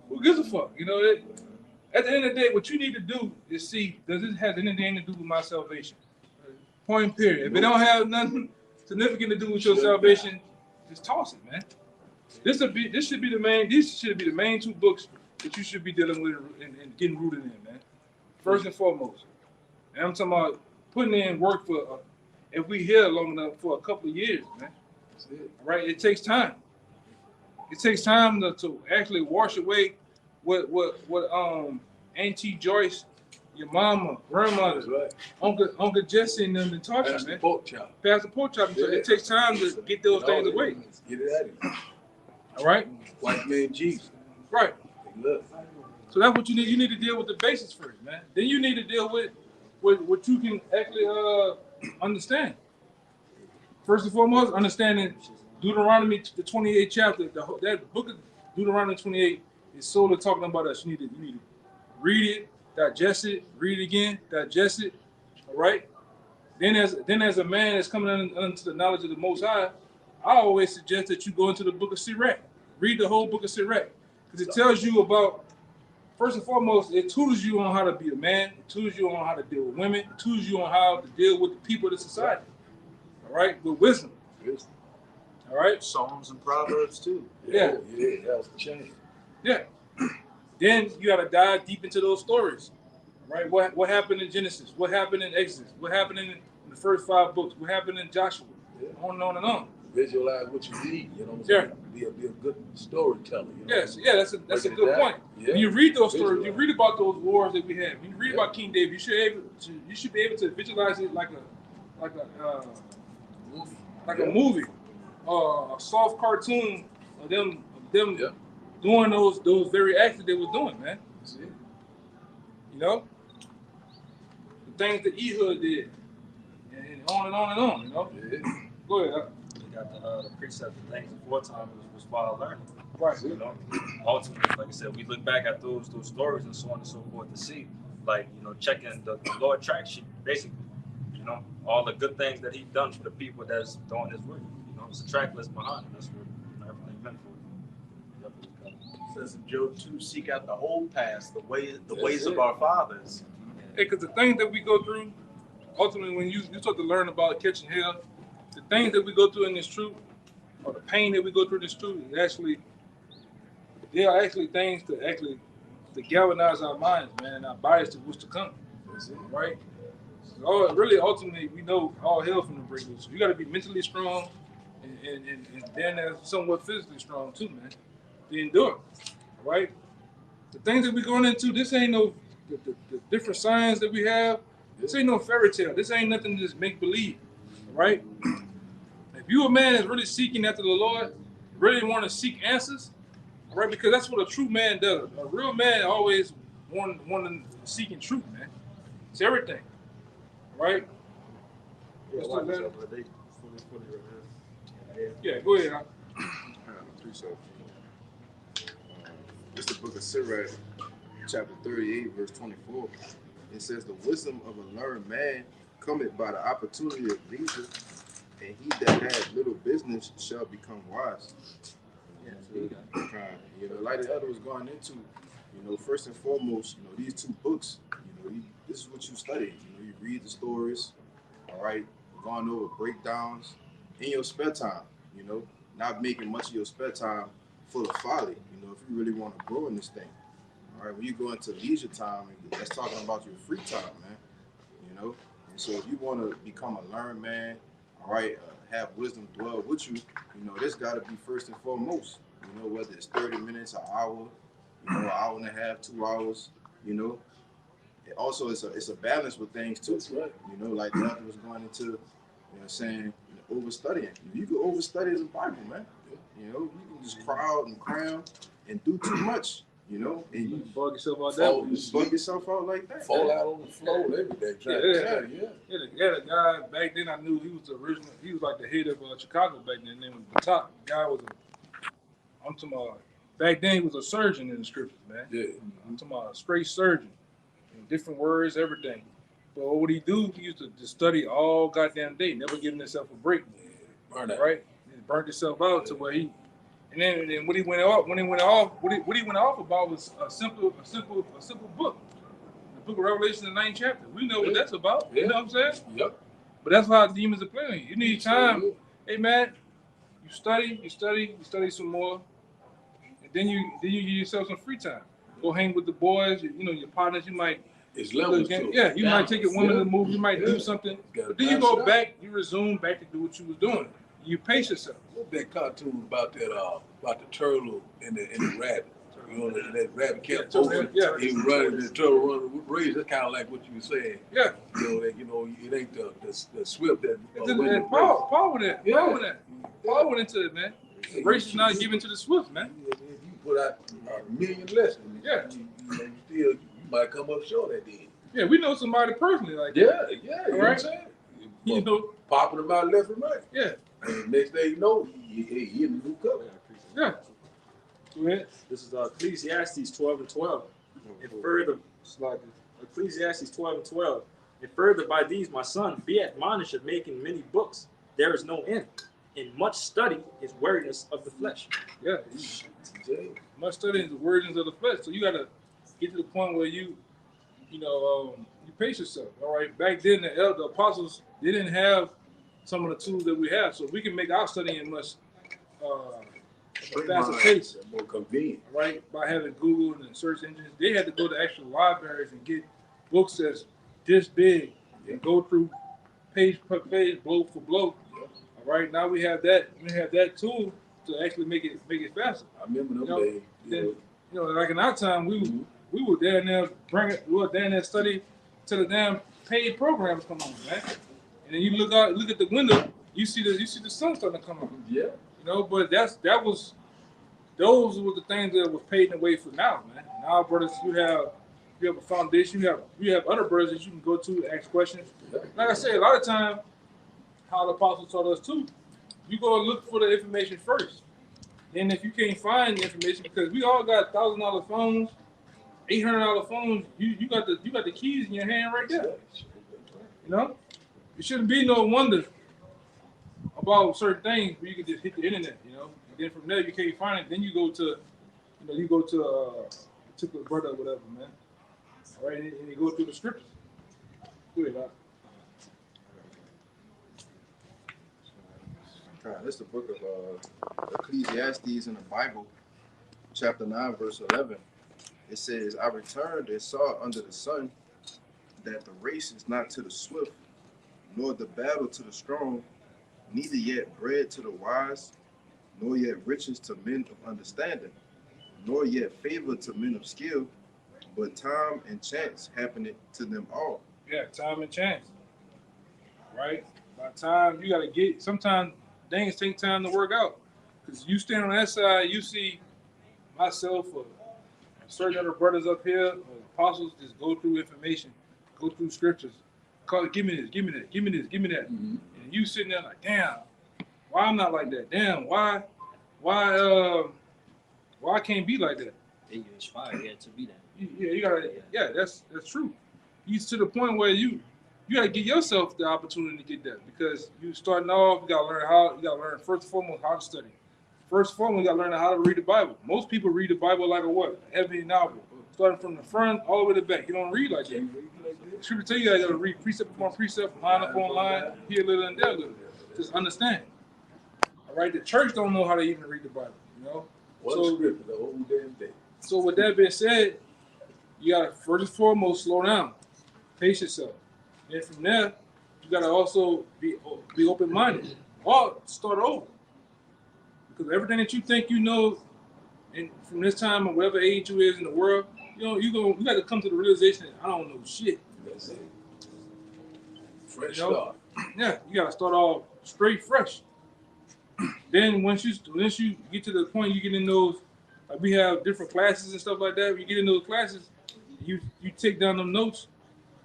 who gives a fuck? You know, at the end of the day, what you need to do is see, does this have anything to do with my salvation? Point period. If it don't have nothing significant to do with your salvation, just toss it, man. These should be the main two books that you should be dealing with and getting rooted in, man. First and foremost. And I'm talking about putting in work for, if we here long enough, for a couple of years, man. That's it. All right, it takes time. It takes time to actually wash away what Auntie Joyce, your mama, grandmother, right. Uncle Jesse and them been talking, man. Pastor Pork Chop. Yeah. It takes time to get those things away. Get it out of here. All right? White man Jesus. Right. Look. So that's what you need. You need to deal with the basics first, man. Then you need to deal with what you can actually understand. First and foremost, understanding Deuteronomy, the 28th chapter, that book of Deuteronomy 28 is solely talking about us. You need to read it, digest it, read it again, digest it. All right. Then as a man that's coming into the knowledge of the Most High, I always suggest that you go into the book of Sirach. Read the whole book of Sirach, because it tells you about, first and foremost, it tutors you on how to be a man. It tutors you on how to deal with women. It tutors you on how to deal with the people of the society. All right, with wisdom. All right. Psalms and Proverbs too. Yeah. That's the change. Yeah. Then you got to dive deep into those stories. Right. What happened in Genesis? What happened in Exodus? What happened in the first 5 books? What happened in Joshua? Yeah. On and on and on. Visualize what you read. You know what I'm saying? Be a good storyteller. You know? Yes. Yeah. That's a good point. Yeah. When you read those stories, you read about those wars that we had. When you read about King David, you should be able to visualize it like a movie, a soft cartoon of them doing those very acts that they was doing, man. You know, the things that Ehud did, and on and on and on. You know, go ahead. They got the precepts and things before time was while learning. Right. You know, ultimately, like I said, we look back at those stories and so on and so forth to see, like, you know, checking the Lord track sheet, basically. You know, all the good things that He's done for the people that's doing His work. You know, it's a track list behind it. That's what everything meant for. It says in Job 2, seek out the whole past, the ways of our fathers. Hey, because the things that we go through, ultimately, when you start to learn about catching hell, the things that we go through in this truth, or the pain that we go through in this truth, they are actually things to galvanize our minds, man, and our bodies to what's to come. Right? So really, ultimately, we know all hell from the break loose. So you got to be mentally strong, and then somewhat physically strong too, man, to endure. Right? The things that we're going into, this ain't no the different science that we have. This ain't no fairy tale. This ain't nothing to just make believe. Right? If you a man that's really seeking after the Lord, really want to seek answers, right? Because that's what a true man does. A real man always wanting seeking truth, man. It's everything. Right? Yeah, go ahead. This is the book of Sirach, chapter 38, verse 24. It says, the wisdom of a learned man cometh by the opportunity of leisure, and he that had little business shall become wise. Like the elder was going into, first and foremost, these two books, this is what you study. You read the stories, all right, going over breakdowns in your spare time, not making much of your spare time full of folly, if you really want to grow in this thing. All right, when you go into leisure time, that's talking about your free time, man, And so if you want to become a learned man, all right, have wisdom dwell with you, this got to be first and foremost, whether it's 30 minutes, an hour, an hour and a half, 2 hours, Also, it's a balance with things too. That's right. Like the other was going into, saying overstudying. You can overstudy the Bible, man. You can just crowd and cram and do too much. And you bug yourself out that way. Bug yourself out like that. Fall out on the floor every day. Yeah, the guy back then I knew he was the original. He was like the head of Chicago back then. Name was Batak. The guy was I'm talking about. Back then he was a surgeon in the scriptures, man. Yeah. I'm talking about a straight surgeon. Different words, everything. But what would he do? He used to just study all goddamn day, never giving himself a break. Burn out. Right? He burnt himself out to where he. And then what he went off about was a simple book. The book of Revelation, the 9th chapter. We know what that's about. You know what I'm saying? Yep. But that's how demons are playing. You need time. Hey man, you study some more, and then you give yourself some free time. Go hang with the boys, your partners. You might. It's levels too. Yeah, you might take a woman to the movie. You might do something, but then you go back. You resume back to do what you was doing. You pace yourself. What's that cartoon about that? About the turtle and the rabbit. That rabbit kept moving. Yeah. He was running, the turtle running with race. That's kind of like what you were saying. Yeah. It ain't the swift that. Paul went in. Paul went into it, man. The race is not given to the swift, man. If you put out a million lessons, you might come up short at the end. Yeah, we know somebody personally like that. Yeah, you know what I'm saying? Popping them out left and right. Yeah. And next thing you know, he in the new cover. Yeah. Go ahead. This is Ecclesiastes 12 and 12. And further, Ecclesiastes 12 and 12. And further by these, my son, be admonished of making many books. There is no end. And much study is weariness of the flesh. Yeah. Much study is the weariness of the flesh. So you got to get to the point where you pace yourself. All right. Back then, the apostles, they didn't have some of the tools that we have, so we can make our studying much faster pace, more convenient. Right? By having Google and search engines, they had to go to actual libraries and get books that's this big and go through page per page, blow for blow. All right. Now we have that. We have that tool to actually make it faster. I remember them days. Like in our time, we were down there study till the damn paid programs come on, man. And then you look at the window, you see the sun starting to come on. Yeah. But those were the things that was paving the way for now, man. Now, brothers, you have a foundation. You have other brothers that you can go to ask questions. Like I said, a lot of time, how the apostles taught us too, you go look for the information first. And if you can't find the information, because we all got $1,000 phones, $800 phones, you got the keys in your hand right there. It shouldn't be no wonder about certain things where you can just hit the internet, And then from there you can't find it. Then you go to a particular brother or whatever, man. All right, and you go through the scriptures. Go ahead, This is the book of Ecclesiastes in the Bible, chapter 9, verse 11. It says, I returned and saw under the sun that the race is not to the swift, nor the battle to the strong, neither yet bread to the wise, nor yet riches to men of understanding, nor yet favor to men of skill, but time and chance happeneth to them all. Yeah, time and chance. Right? By time, you got to get, sometimes things take time to work out. Because you stand on that side, you see myself or certain other brothers up here, or apostles, just go through information, go through scriptures. Give me this, give me that, give me this, give me that. Mm-hmm. And you sitting there like, damn, why I'm not like that? Damn, why I can't be like that? you inspired to be that. Yeah, you gotta. Yeah, that's true. You to the point where you gotta give yourself the opportunity to get that because you starting off. You gotta learn first and foremost how to study. First and foremost, you gotta learn how to read the Bible. Most people read the Bible like a what? Heavy novel, starting from the front all the way to the back. You don't read like that. Scripture tell you gotta read precept upon precept, line upon line, here a little and there a little. Just understand. All right, the church don't know how to even read the Bible. You know. One scripture the whole damn day. So with that being said, you gotta first and foremost slow down, pace yourself. And from there, you gotta also be open-minded. Or start over. Because everything that you think you know, and from this time or whatever age you is in the world, you got to come to the realization that I don't know shit. That's it. Fresh You know? start. Yeah, you gotta start off straight fresh. Then once you get to the point you get in those, like we have different classes and stuff like that. When you get in those classes, you take down them notes,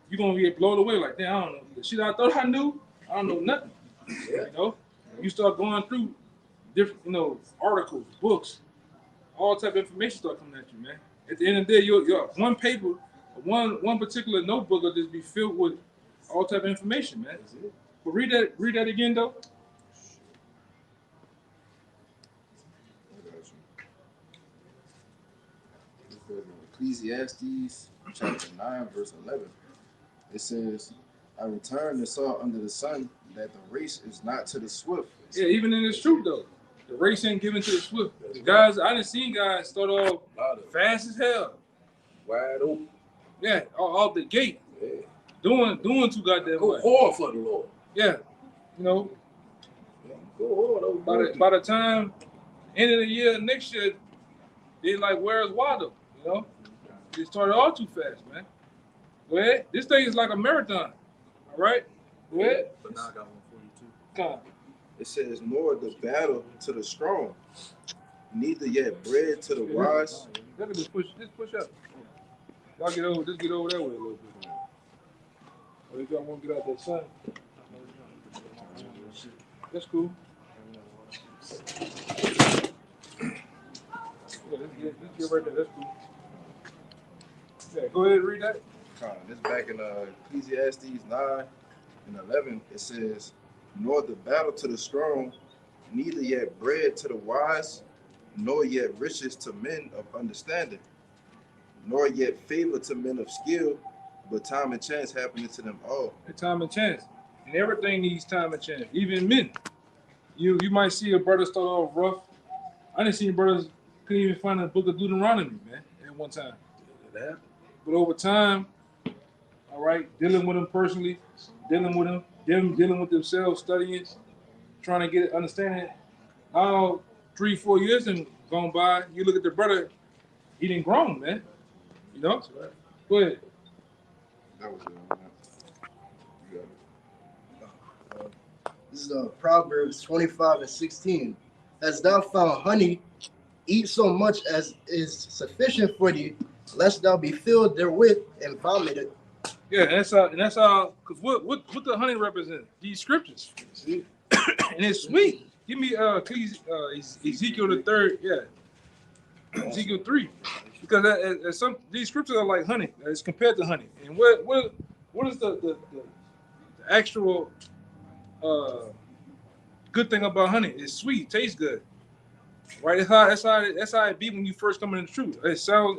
you're gonna get blown away. Like, damn, I don't know the shit I thought I knew. I don't know nothing. You know, you start going through different, articles, books, all type of information start coming at you, man. At the end of the day, your one paper, one particular notebook will just be filled with all type of information, man. But read that again, though. Ecclesiastes chapter 9, verse 11. It says, I returned and saw under the sun that the race is not to the swift. Yeah, even in this truth, though. The race ain't given to the swift. The guys, I done seen guys start off fast as hell. Wide open. Yeah, off the gate. Yeah. Doing too goddamn Go much. hard for the Lord. Yeah. Go hard. By the time end of the year, next year, they like, where's Waldo? They started all too fast, man. Go ahead. This thing is like a marathon. All right? Go ahead. But now I got 142. Come on. It says, nor the battle to the strong, neither yet bread to the wise. Look at this push up. Y'all just get over that way a little bit. Or if y'all want to get out that sun. That's cool. Yeah, let's get right there. That's cool. Yeah, go ahead and read that. This back in Ecclesiastes 9 and 11. It says, nor the battle to the strong, neither yet bread to the wise, nor yet riches to men of understanding, nor yet favor to men of skill, but time and chance happening to them all. Time and chance. And everything needs time and chance. Even men. You might see a brother start off rough. I didn't see brothers couldn't even find the book of Deuteronomy, man, at one time. But over time, all right, dealing with them personally, dealing with them dealing with themselves, studying, trying to get understanding. Now, 3-4 years and gone by, you look at the brother, he didn't grown, man. Go ahead. That was it. This is Proverbs 25:16. As thou found honey, eat so much as is sufficient for thee, lest thou be filled therewith and vomited. Yeah, that's how. Cause what the honey represent? These scriptures, and it's sweet. Give me Ezekiel the 3rd, yeah, Ezekiel 3, because these scriptures are like honey as compared to honey. And what is the actual good thing about honey? It's sweet, tastes good, right? That's how it be when you first come into the truth.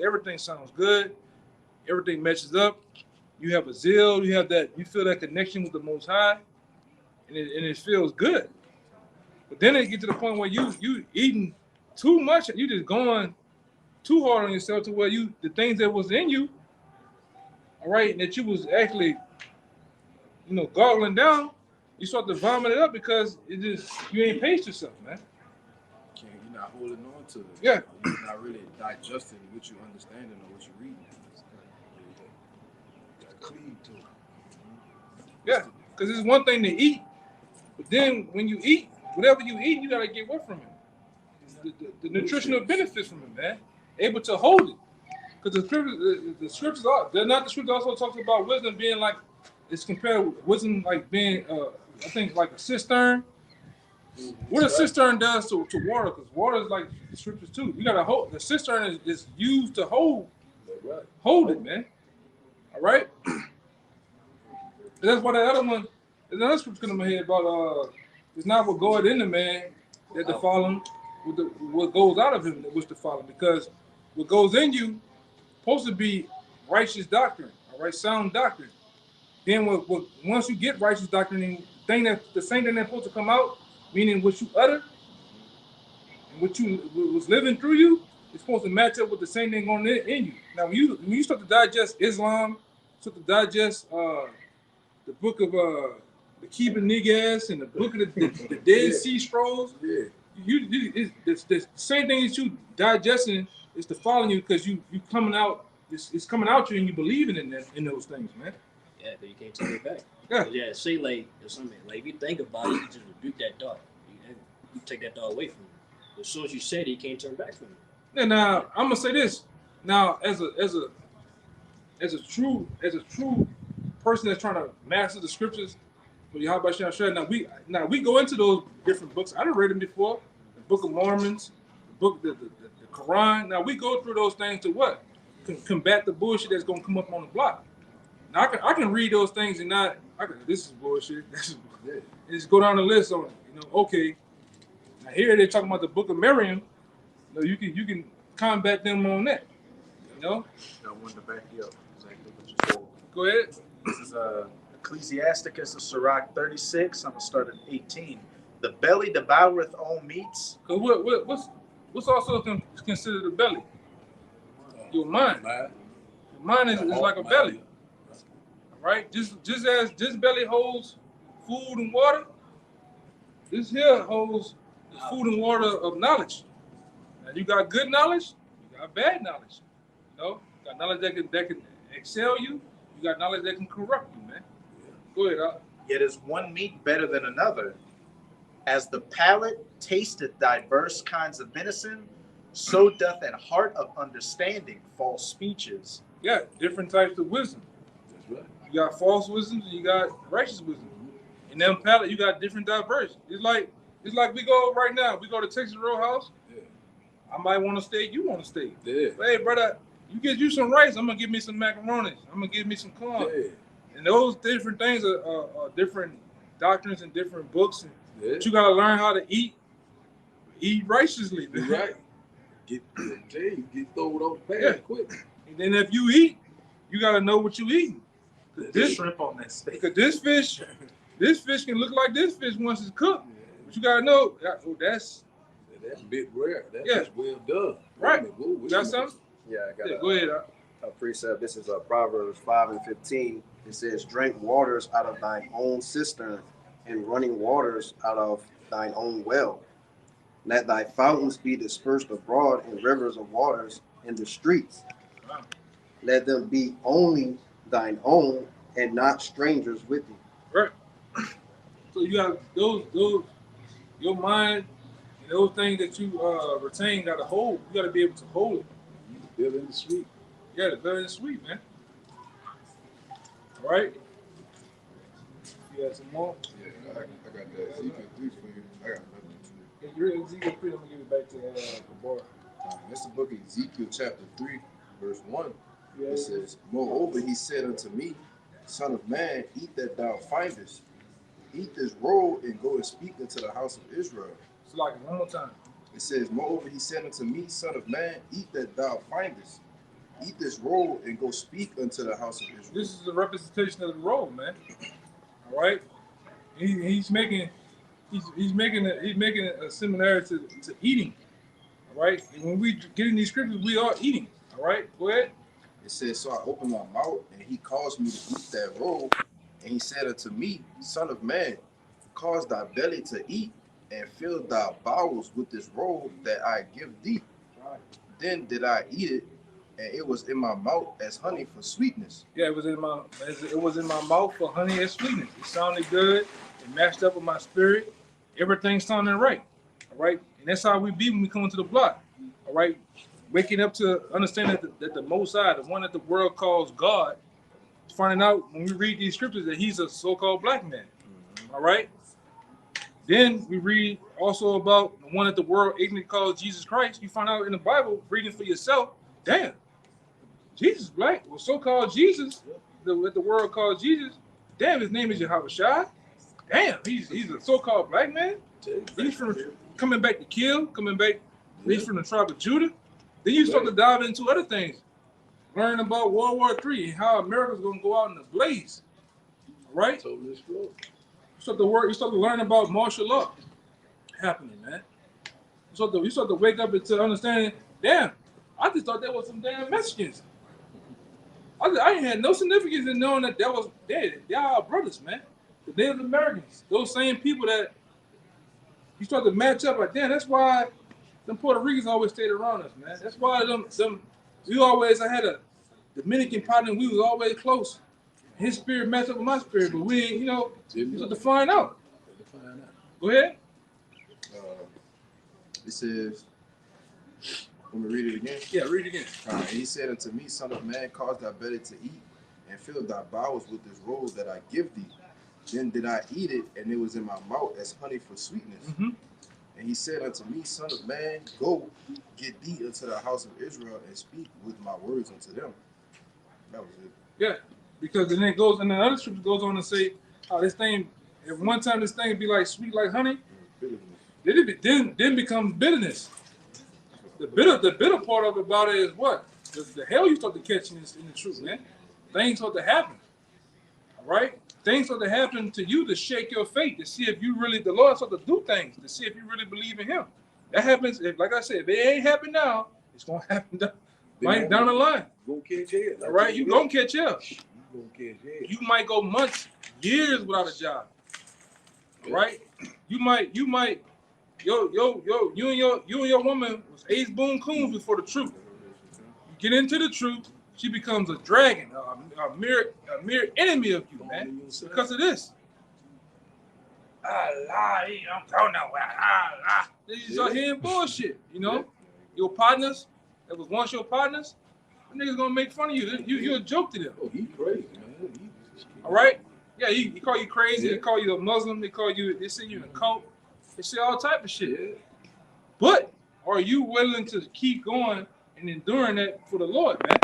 Everything sounds good, everything matches up. You have a zeal, you feel that connection with the Most High, and it feels good. But then it gets to the point where you eating too much, you just going too hard on yourself to where the things that was in you, all right, and that you was actually, goggling down, you start to vomit it up because you ain't paced yourself, man. You're not holding on to it. Yeah. You're not really digesting what you understanding or what you reading. Clean to it. Yeah, because it's one thing to eat, but then when you eat, whatever you eat, you gotta get what from it? The nutritional benefits from it, man. Able to hold it, because the scriptures also talks about wisdom being like, it's compared with wisdom like being, I think like a cistern, What a cistern does to water, because water is like the scriptures too. You gotta hold the cistern is used to hold it, man. All right. That's why the other one, there's another scripture in my head about it's not what goeth in the man that defile him, what goes out of him that which defile him. Because what goes in you supposed to be righteous doctrine, all right, sound doctrine. Then once you get righteous doctrine, the same thing that's supposed to come out, meaning what you utter and what was living through you, it's supposed to match up with the same thing going in you. Now when you start to digest Islam, start to digest the book of the Keban Negas and the book of the Dead Sea Scrolls, it's the same thing that you digesting is to follow you, because you coming out, it's coming out you and you believing in those things, man. Yeah, because you can't take it back. Yeah. Yeah, say like something like if you think about it, you just rebuke that thought. You take that thought away from you. As soon as you said it, you can't turn back from it. And now I'm gonna say this. Now, as a true person that's trying to master the scriptures for Yahweh Shem Shah, now we go into those different books. I done read them before. The Book of Mormons, the Quran. Now we go through those things to what? Combat the bullshit that's gonna come up on the block. Now I can read those things and this is bullshit. This is bullshit. And just go down the list on it. You know, okay. Now here they're talking about the Book of Miriam. You know, you can combat them on that. You know? I wanted to back you up. Exactly what you said. Go ahead. This is Ecclesiasticus of Sirach 36. I'm gonna start at 18. The belly devoureth all meats. Cause what's also considered the belly? Your mind. Your mind is like a belly. Right? Just as this belly holds food and water, this here holds the food and water of knowledge. Now you got good knowledge, you got bad knowledge. You know, you got knowledge that can excel you, you got knowledge that can corrupt you, man. Go ahead, Al. Yet is one meat better than another. As the palate tasteth diverse kinds of venison, so doth an heart of understanding false speeches. Yeah, different types of wisdom. That's right. You got false wisdom and you got righteous wisdom. In them palate, you got different diverse. It's like we go right now. We go to Texas Roadhouse. Yeah. I might want to steak. You want to steak. Yeah. But hey, brother, you get you some rice. I'm gonna give me some macaroni. I'm gonna give me some corn. Yeah. And those different things are different doctrines and different books. And but you gotta learn how to eat righteously. Man. Right. Get thrown off the path quick. And then if you eat, you gotta know what you eating. This shrimp on that steak. Because this fish can look like this fish once it's cooked. Yeah. But you gotta know that's a bit rare. That's well done. Right. You got something? Yeah, I got go ahead. A precept. This is Proverbs 5:15. It says, "Drink waters out of thine own cistern, and running waters out of thine own well. Let thy fountains be dispersed abroad in rivers of waters in the streets. Wow. Let them be only thine own and not strangers with thee." Right. So you got those your mind and those things that you retain got to hold. You got to be able to hold it. Build in the sweet. Yeah, the build in the sweet, man. All right. You got some more? Yeah, I got that Ezekiel 3 for you. I got another one too. Yeah, you're Ezekiel 3. I'm gonna give it back to the board. That's the book of Ezekiel chapter 3, verse 1. Yeah. It says, "Moreover, he said unto me, Son of man, eat that thou findest. Eat this roll and go and speak unto the house of Israel." It's like one more time. It says, "Moreover, he said unto me, Son of man, eat that thou findest. Eat this roll and go speak unto the house of Israel." This is a representation of the roll, man. All right. He's making a similarity to eating. All right. And when we get in these scriptures, we are eating. All right. Go ahead. It says, "So I opened my mouth, and he caused me to eat that roll. And he said unto me, Son of man, cause thy belly to eat, and fill thy bowels with this roll that I give thee. Then did I eat it, and it was in my mouth as honey for sweetness." Yeah, it was in my mouth for honey and sweetness. It sounded good. It matched up with my spirit. Everything sounded right. All right. And that's how we be when we come into the block. All right. Waking up to understand that the Most High, the one that the world calls God, finding out when we read these scriptures that he's a so-called black man. All right. Then we read also about the one that the world ignorantly calls Jesus Christ. You find out in the Bible, reading for yourself, damn, Jesus is black. Well, so-called Jesus, what the world calls Jesus, damn, his name is Yahweh Shai. Damn, he's a so-called black man. He's from coming back to kill, coming back. He's from the tribe of Judah. Then you start to dive into other things, learn about World War III and how America's gonna go out in a blaze. Right? You start to learn about martial law happening, man. You start to wake up into understanding, damn, I just thought that was some damn Mexicans. I ain't had no significance in knowing that was they're our brothers, man. The Native Americans, those same people that you start to match up like, damn, that's why them Puerto Ricans always stayed around us, man. That's why I had a Dominican partner, we was always close. His spirit matched up with my spirit, but we ain't, you start to find out. Go ahead. It says, let me read it again. Yeah, read it again. And he said unto me, Son of man, cause thy belly to eat, and fill thy bowels with this roll that I give thee. Then did I eat it, and it was in my mouth as honey for sweetness. Mm-hmm. And he said unto me, Son of man, go, get thee into the house of Israel, and speak with my words unto them. That was it. Yeah, because then it goes, and the other scripture goes on to say, this thing, at one time this thing be like sweet like honey, then becomes bitterness. The bitter part of it about it is what? The hell you start to catch in the truth, man. Things start to happen. All right? Things start to happen to you to shake your faith, to see if you really, the Lord start to do things, to see if you really believe in him. That happens, like I said, if it ain't happened now, it's going to happen down the line. Go catch hell. All right? You're going to catch hell. You gonna catch hell. You might go months, years without a job. All right? You and your woman was ace boon coons before the truth. You get into the truth, she becomes a dragon, a mere enemy of you, man, because of this. I'm going nowhere. You start hearing bullshit, Your partners, that was once your partners, them niggas gonna make fun of you. You're a joke to them. Oh, he crazy, man. All right? Yeah, he call you crazy, they call you a Muslim, they say you in a cult, they say all type of shit. Yeah. But are you willing to keep going and enduring that for the Lord, man?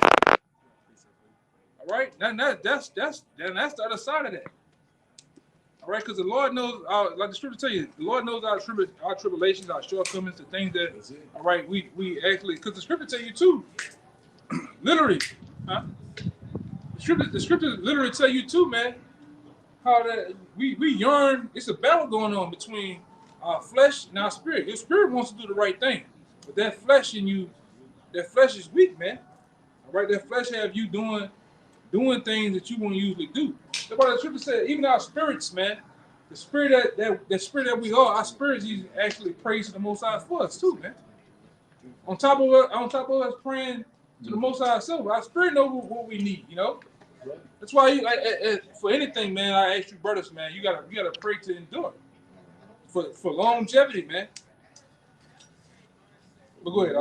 All right? That's the other side of that. All right, because the Lord knows, like the scripture tell you, the Lord knows our tribulations, our shortcomings, the things that, all right, we actually, because the scripture tell you too, literally, the scripture literally tell you too, man, how that we yearn. It's a battle going on between our flesh and our spirit. Your spirit wants to do the right thing, but that flesh in you, that flesh is weak, man. All right, that flesh have you doing things that you won't usually do. That's why the scripture said, even our spirits, man, the spirit that we are, our spirits actually praise to the Most High for us too, man. On top of us praying to the Most High ourselves, our spirit knows what we need, That's why, for anything, man, I ask you, brothers, man, you gotta pray to endure, for longevity, man. But go ahead,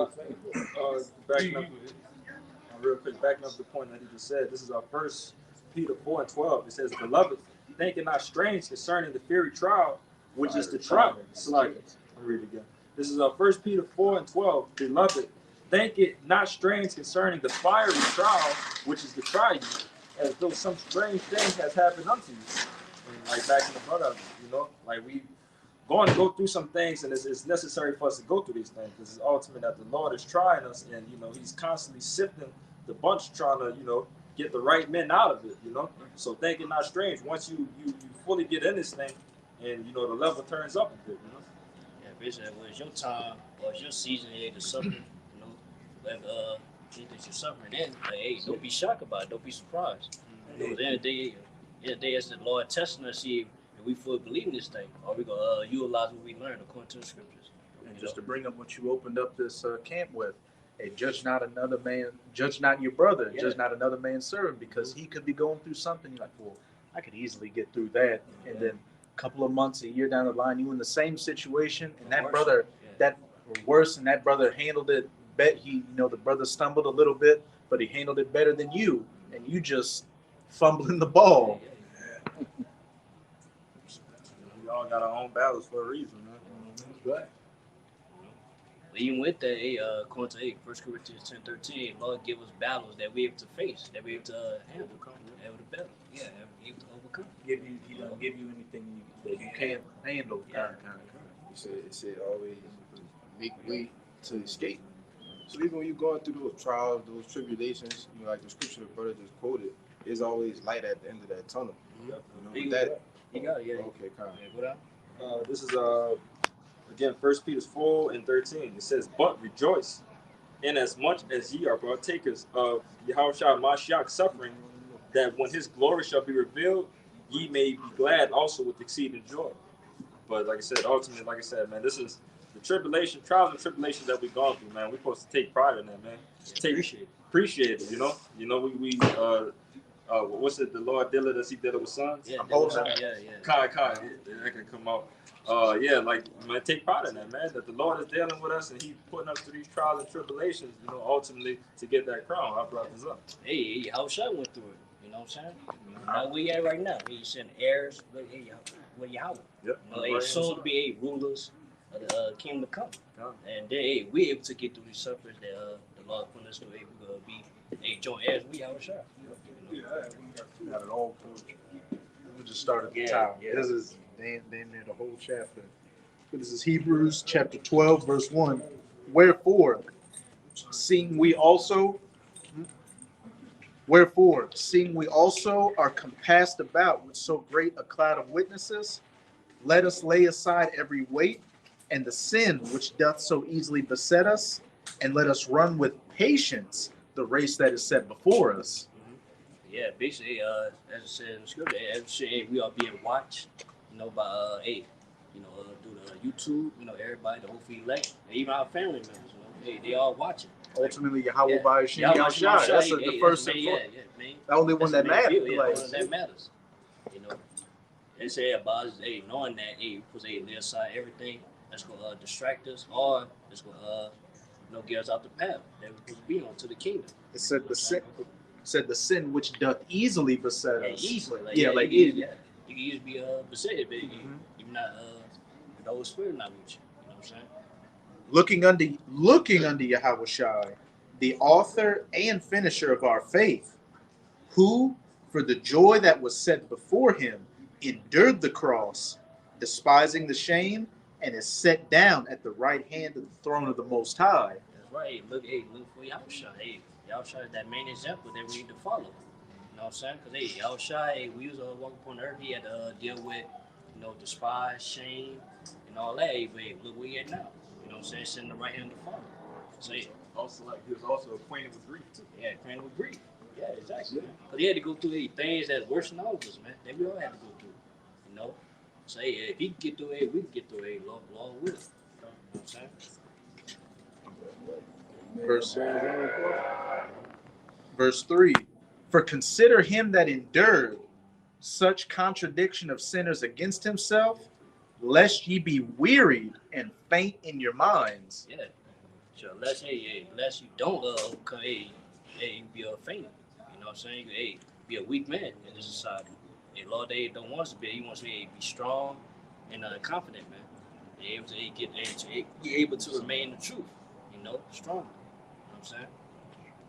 real quick, backing up the point that he just said. This is our 1 Peter 4:12. It says, "Beloved, think it not strange concerning the fiery trial, which is the trial." Let me read it again. This is our 1 Peter 4:12. "Beloved, think it not strange concerning the fiery trial, which is the trial, as though some strange thing has happened unto you." And like back in the brother, like we going to go through some things, and it's necessary for us to go through these things because it's ultimate that the Lord is trying us, and He's constantly sifting the bunch, trying to get the right men out of it. So think it not strange once you fully get in this thing, and the level turns up a bit. Yeah, basically, when it's your time or it's your season, to suffer, like that you're suffering, then hey, don't be shocked about it, don't be surprised. At the end of the day, as the Lord testing us, see if we fully believe in this thing, or we gonna utilize what we learned according to the scriptures. And just to bring up what you opened up this camp with, hey, judge not your brother, judge not another man's servant, because he could be going through something. You're like, well, I could easily get through that. And then a couple of months, a year down the line, you in the same situation, and that brother, and that brother handled it. The brother stumbled a little bit, but he handled it better than you, and you just fumbling the ball. We all all got our own battles for a reason, man. Right. But even with that, according to 1 Corinthians 10:13, Lord give us battles that we have to face, that we have to handle, able to battle, able to overcome. He don't give you anything that you can't handle. Kind of. It said always make way to escape. So even when you're going through those trials, those tribulations, you know, like the scripture the brother just quoted, there's always light at the end of that tunnel. Mm-hmm. You know, that. You got it, yeah. Okay, kind of. Yeah, what up? This is again 1 Peter 4:13. It says, "But rejoice, inasmuch as ye are partakers of Yahushua Mashiach's suffering, that when his glory shall be revealed, ye may be glad also with exceeding joy." But like I said, ultimately, like I said, man, this is the tribulation, trials and tribulations that we've gone through, man. We're supposed to take pride in that, man. Appreciate it, you know. You know, we what's it? The Lord dealeth as he dealeth with sons. Yeah, Kai, that can come out. Like, man, take pride in that, man. That the Lord is dealing with us and He's putting us through these trials and tribulations, you know, ultimately to get that crown. I brought this up. Hey, how Shai went through it. You know what I'm saying? Now where you at right now? He's sending heirs with Yahweh. Yep. Soon to be rulers of the kingdom to come. And then we're able to get through these sufferings that the Lord put us through. We're gonna be joint heirs with Yahweh Shai. We got it all covered. We just start at the top. This is damn near the whole chapter. This is Hebrews chapter 12, verse 1. Wherefore, seeing we also are compassed about with so great a cloud of witnesses, let us lay aside every weight and the sin which doth so easily beset us, and let us run with patience the race that is set before us. Yeah, basically, as I said in the scripture, we are being watched, you know, by through the YouTube, you know, everybody, the whole elect, even our family members, you know, they all watching. Ultimately, Yahweh by Yahushua. That's the first and foremost. The only one that matters. The one that matters. You know, they say about knowing that, because they lay aside everything that's gonna distract us, or that's gonna get us out the path that we're supposed to be on to the kingdom. It said the sin which doth easily beset us. Easily, easily. You can easily be beset, but you're not the Holy Spirit not with you. You know what I'm saying? Looking unto Yahushua, the author and finisher of our faith, who, for the joy that was set before him, endured the cross, despising the shame, and is set down at the right hand of the throne of the Most High. That's right. Look for Yahushua. Yahushua is that main example that we need to follow. You know what I'm saying? Because Yahushua, we was walking upon earth, he had to deal with, despise, shame, and all that. But look where he at now. You know what I'm saying? Sitting the right hand of the Father. So he was also acquainted with grief too. Yeah, acquainted with grief. Yeah, exactly. Because he had to go through things that's worse than all of us, man. That we all had to go through. You know? So if he can get through it, we can get through it along with it. You know what I'm saying? Verse 3. For consider him that endured such contradiction of sinners against himself, lest ye be wearied and faint in your minds. Yeah. So unless you don't come, you be a faint. You know what I'm saying? Be a weak man in this society. Lord, they don't want us to be. He wants us to be strong and confident, man. Be able to remain in the truth. Strong. You know what I'm saying?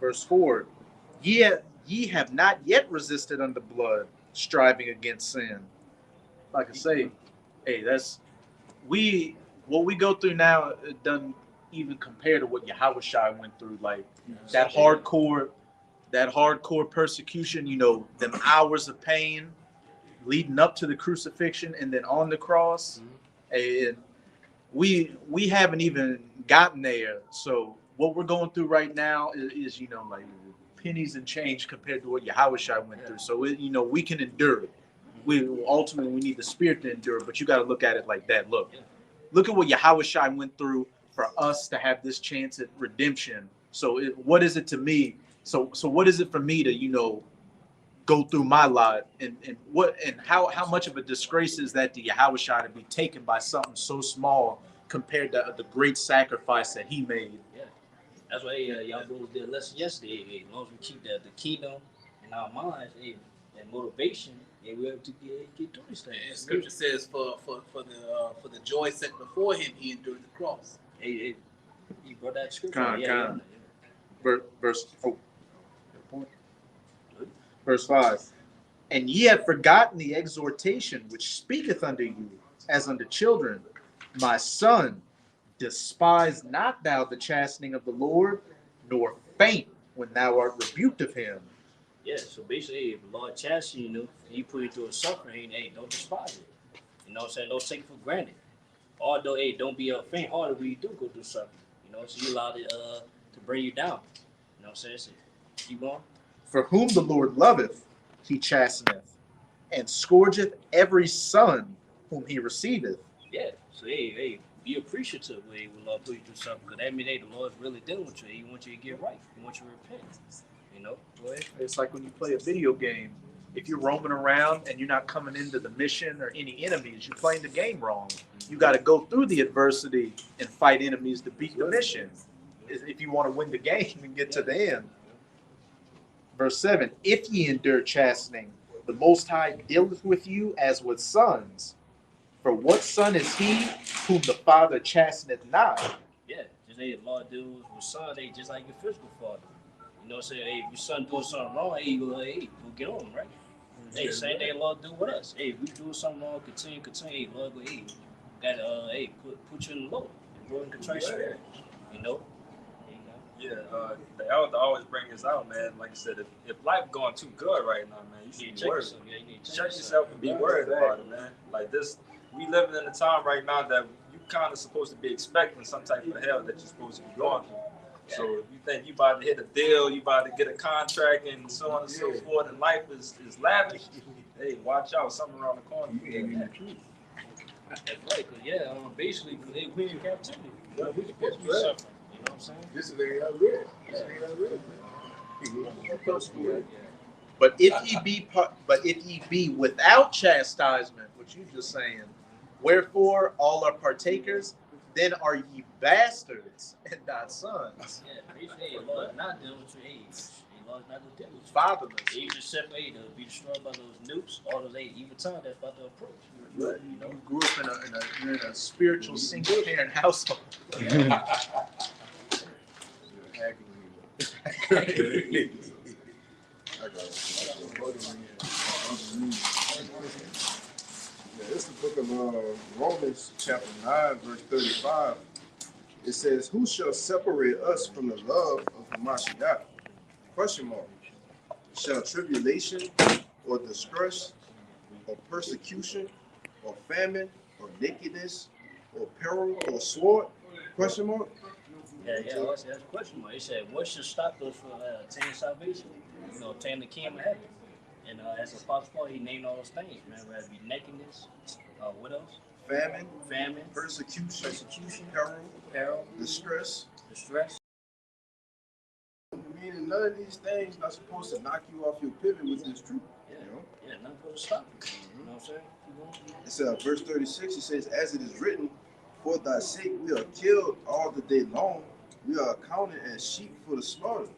Verse 4. Ye have not yet resisted unto blood, striving against sin. Like I say, that's what we go through now. It doesn't even compare to what Yahushua went through. Like that hardcore persecution. Them hours of pain leading up to the crucifixion and then on the cross. And we haven't even gotten there. So what we're going through right now is like pennies and change compared to what Yahushua went through. So we can endure it. We need the spirit to endure it, but you got to look at it like that. Look at what Yahushua went through for us to have this chance at redemption. So what is it to me? So what is it for me to go through my life and how much of a disgrace is that to Yahushua to be taken by something so small compared to the great sacrifice that he made? Yeah, that's why y'all brothers did a lesson yesterday. As long as we keep the kingdom in our minds, that motivation, And we have to get through this thing. And Scripture says, for the joy set before him, he endured the cross. Hey, you brought that scripture. Con. Verse 5. And ye have forgotten the exhortation which speaketh unto you, as unto children. My son, despise not thou the chastening of the Lord, nor faint when thou art rebuked of him. Yeah, so basically, if the Lord chasten you, he put you through a suffering, hey, don't despise it. You know what I'm saying? Don't take it for granted. Although, hey, don't be faint-hearted when you do go through suffering. You know, so you allowed it to bring you down. You know what I'm saying? So keep going. For whom the Lord loveth, he chasteneth, and scourgeth every son whom he receiveth. Yeah, so hey, be appreciative when the Lord put you through something, because that means, hey, the Lord's really dealing with you. He wants you to get right. He wants you to repent. You know? Go ahead. It's like when you play a video game. If you're roaming around and you're not coming into the mission or any enemies, you're playing the game wrong. You got to go through the adversity and fight enemies to beat the mission if you want to win the game and get to the end. Verse 7, if ye endure chastening, the Most High dealeth with you as with sons. For what son is he whom the Father chasteneth not? Yeah, just hey, the Lord deals with sons, hey, just like your physical father. You know what I'm saying? Hey, if your son doing something wrong, hey, you go get on him, right? Hey, same thing the Lord do with us. Hey, if we do something wrong, continue. Hey, Lord, go, hey, gotta put you in the low and grow in contrite spirit. You know? Yeah, the elder always bring this out, man. Like I said, if life going too good right now, man, you should be worried. Yeah, you need to Check yourself and be worried about it, man. Like this, we living in a time right now that you kind of supposed to be expecting some type of hell that you're supposed to be going through. So if you think you about to hit a deal, you about to get a contract, and so on and so forth, and life is lavish, hey, watch out, something around the corner. That's right, because basically, because we in captivity. We supposed to be suffering. You know what I'm saying? This ain't real. But if ye be without chastisement, what you just saying, wherefore all are partakers, then are ye bastards and not sons. Yeah, basically, the Lord not dealing with your age. The Lord's not dealing with you. Fatherless. He just separate to be destroyed by those nukes, all those evil times that's about to approach. Right. You know, you grew up you're in a spiritual single parent household. It's the book of Romans, chapter 9, verse 35. It says, who shall separate us from the love of Hamashiach? Question mark. Shall tribulation or distress or persecution or famine or nakedness or peril or sword? Question mark. Yeah, that's a question mark. He said, what should stop us from attaining salvation? You know, attaining the kingdom of heaven. And as Apostle Paul, he named all those things, man. Whether it be nakedness, what else? Famine, persecution, peril, distress. Meaning none of these things are supposed to knock you off your pivot with this truth. Yeah, you know? Yeah, nothing supposed to stop you. You know what I'm saying? It's verse 36. It says, as it is written, for thy sake we are killed all the day long. We are accounted as sheep for the slaughter.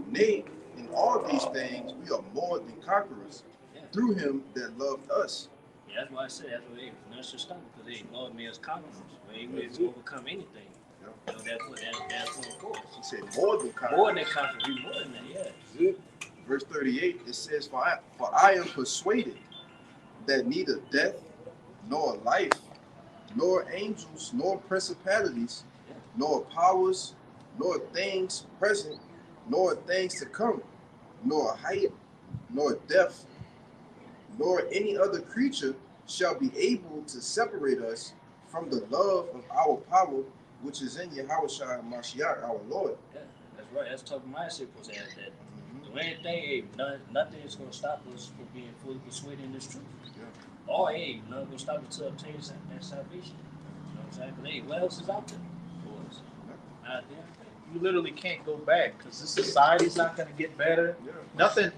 Nay, in all these things we are more than conquerors through him that loved us. Yeah, that's why I said nothing should stop because Lord made us conquerors. He will overcome anything. You know, that's what of course. He said more than conquerors. More than conquerors. We more than that, yeah. Verse 38, it says, for I am persuaded that neither death, nor life, nor angels, nor principalities, nor powers, nor things present, nor things to come, nor height, nor depth, nor any other creature shall be able to separate us from the love of our power, which is in Yahushua Mashiach, our Lord. Yeah, that's right. That's tough mindset supposed to have that. So anything, nothing is going to stop us from being fully persuaded in this truth. Yeah. Or nothing going to stop us to obtain that salvation. You know what I'm saying? But what else is out there for us? Out there. You literally can't go back because the society's not going to get better. Yeah. Nothing.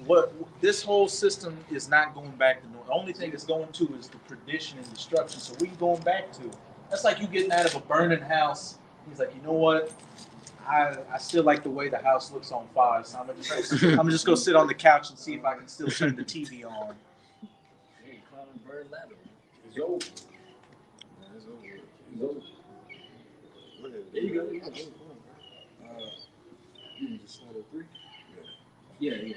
What this whole system is not going back to normal. The only thing it's going to is the perdition and destruction. So what are you going back to? That's like you getting out of a burning house. He's like, you know what? I still like the way the house looks on fire, so I'm just gonna sit on the couch and see if I can still turn the TV on. Hey, climb a bird ladder. It's over. It's over. It's over. There you go. You just started 3? Yeah.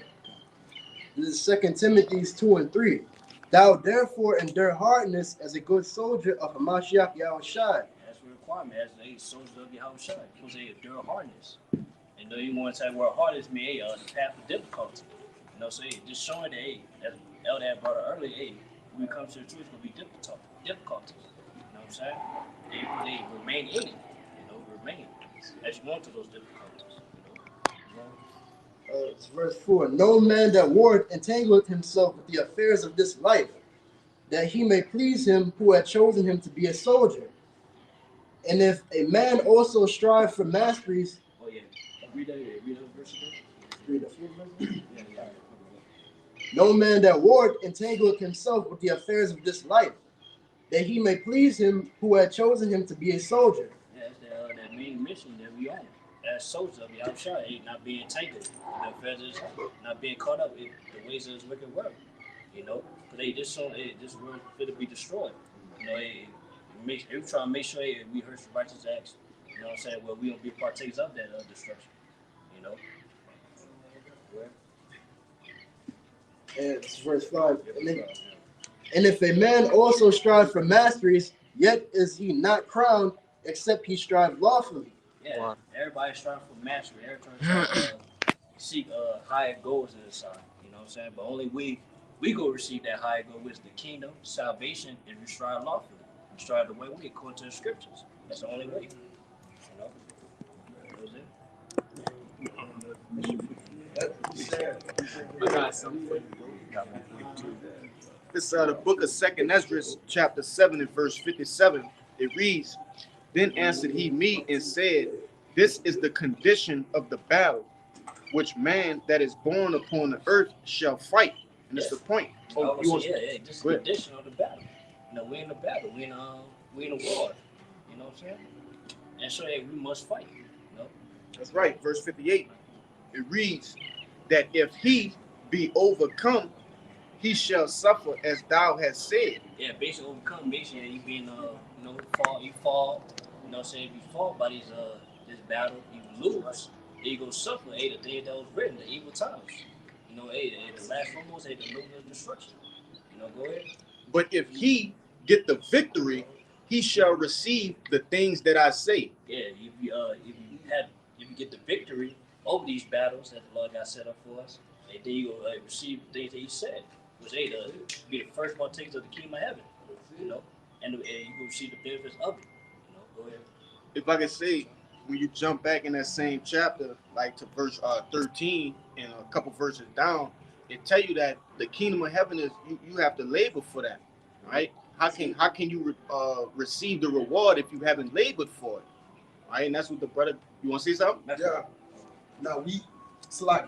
This is 2 Timothy 2:3. Thou therefore endure hardness as a good soldier of Hamashiach Yahushai. That's a requirement as a soldier of Yahweh Shai. Because they endure hardness. And though you want to say where hardness means, the path of difficulty. You know, so just showing that, as Elder had brought up earlier, when it comes to the truth, it's going to be difficulties. You know what I'm saying? They remain in it. Remain as you want to those difficulties. It's verse 4. No man that warreth entangleth himself with the affairs of this life, that he may please him who had chosen him to be a soldier. And if a man also strive for masteries. Oh yeah. Read that verse again. Read the full verse? Yeah. No man that warreth entangleth himself with the affairs of this life, that he may please him who had chosen him to be a soldier. Yeah, that's that main mission that we on. As soldiers of Yahushua, not being entangled in the affairs of this life, not being caught up in the ways of this wicked world. You know, because this world fit to be destroyed. You know, we try to make sure we hurt the righteous acts. You know what I'm saying? Well, we don't be partakers of that destruction. You know. And it's verse 5. And if a man also strive for masteries, yet is he not crowned, except he strive lawfully. Yeah, everybody's striving for mastery. Everybody's trying to seek higher goals in this side. You know what I'm saying? But only we go receive that higher goal, which is the kingdom, salvation, and we strive lawfully. We strive the way we according to the scriptures. That's the only way. You know? That was it. I got something for you. This is the book of 2nd Ezra, chapter 7 and verse 57. It reads, Then answered he me and said, This is the condition of the battle, which man that is born upon the earth shall fight. And that's the point. Just the condition of the battle. You know, we're in the battle. We're in a war. You know what I'm saying? And so we must fight. You know? That's right. Verse 58. It reads that if he be overcome, he shall suffer as thou hast said. Yeah, basically overcome. Basically, you being you fall. You know what I'm saying? If you fall by this battle, you lose. Then you go suffer. The day that was written, the evil times. You know, the last almost the lose of destruction. You know, go ahead. But if he get the victory, he shall receive the things that I say. Yeah, if you get the victory over these battles that the Lord got set up for us, and then you will receive the things that He said, which to be the first partakers of the kingdom of heaven. You know, and you will receive the benefits of it. You know, go ahead. If I could say, when you jump back in that same chapter, like to verse 13 and a couple verses down, it tell you that the kingdom of heaven is you have to labor for that, right? How can you receive the reward if you haven't labored for it, right? And that's what the brother. You want to say something? Yeah. No, it's like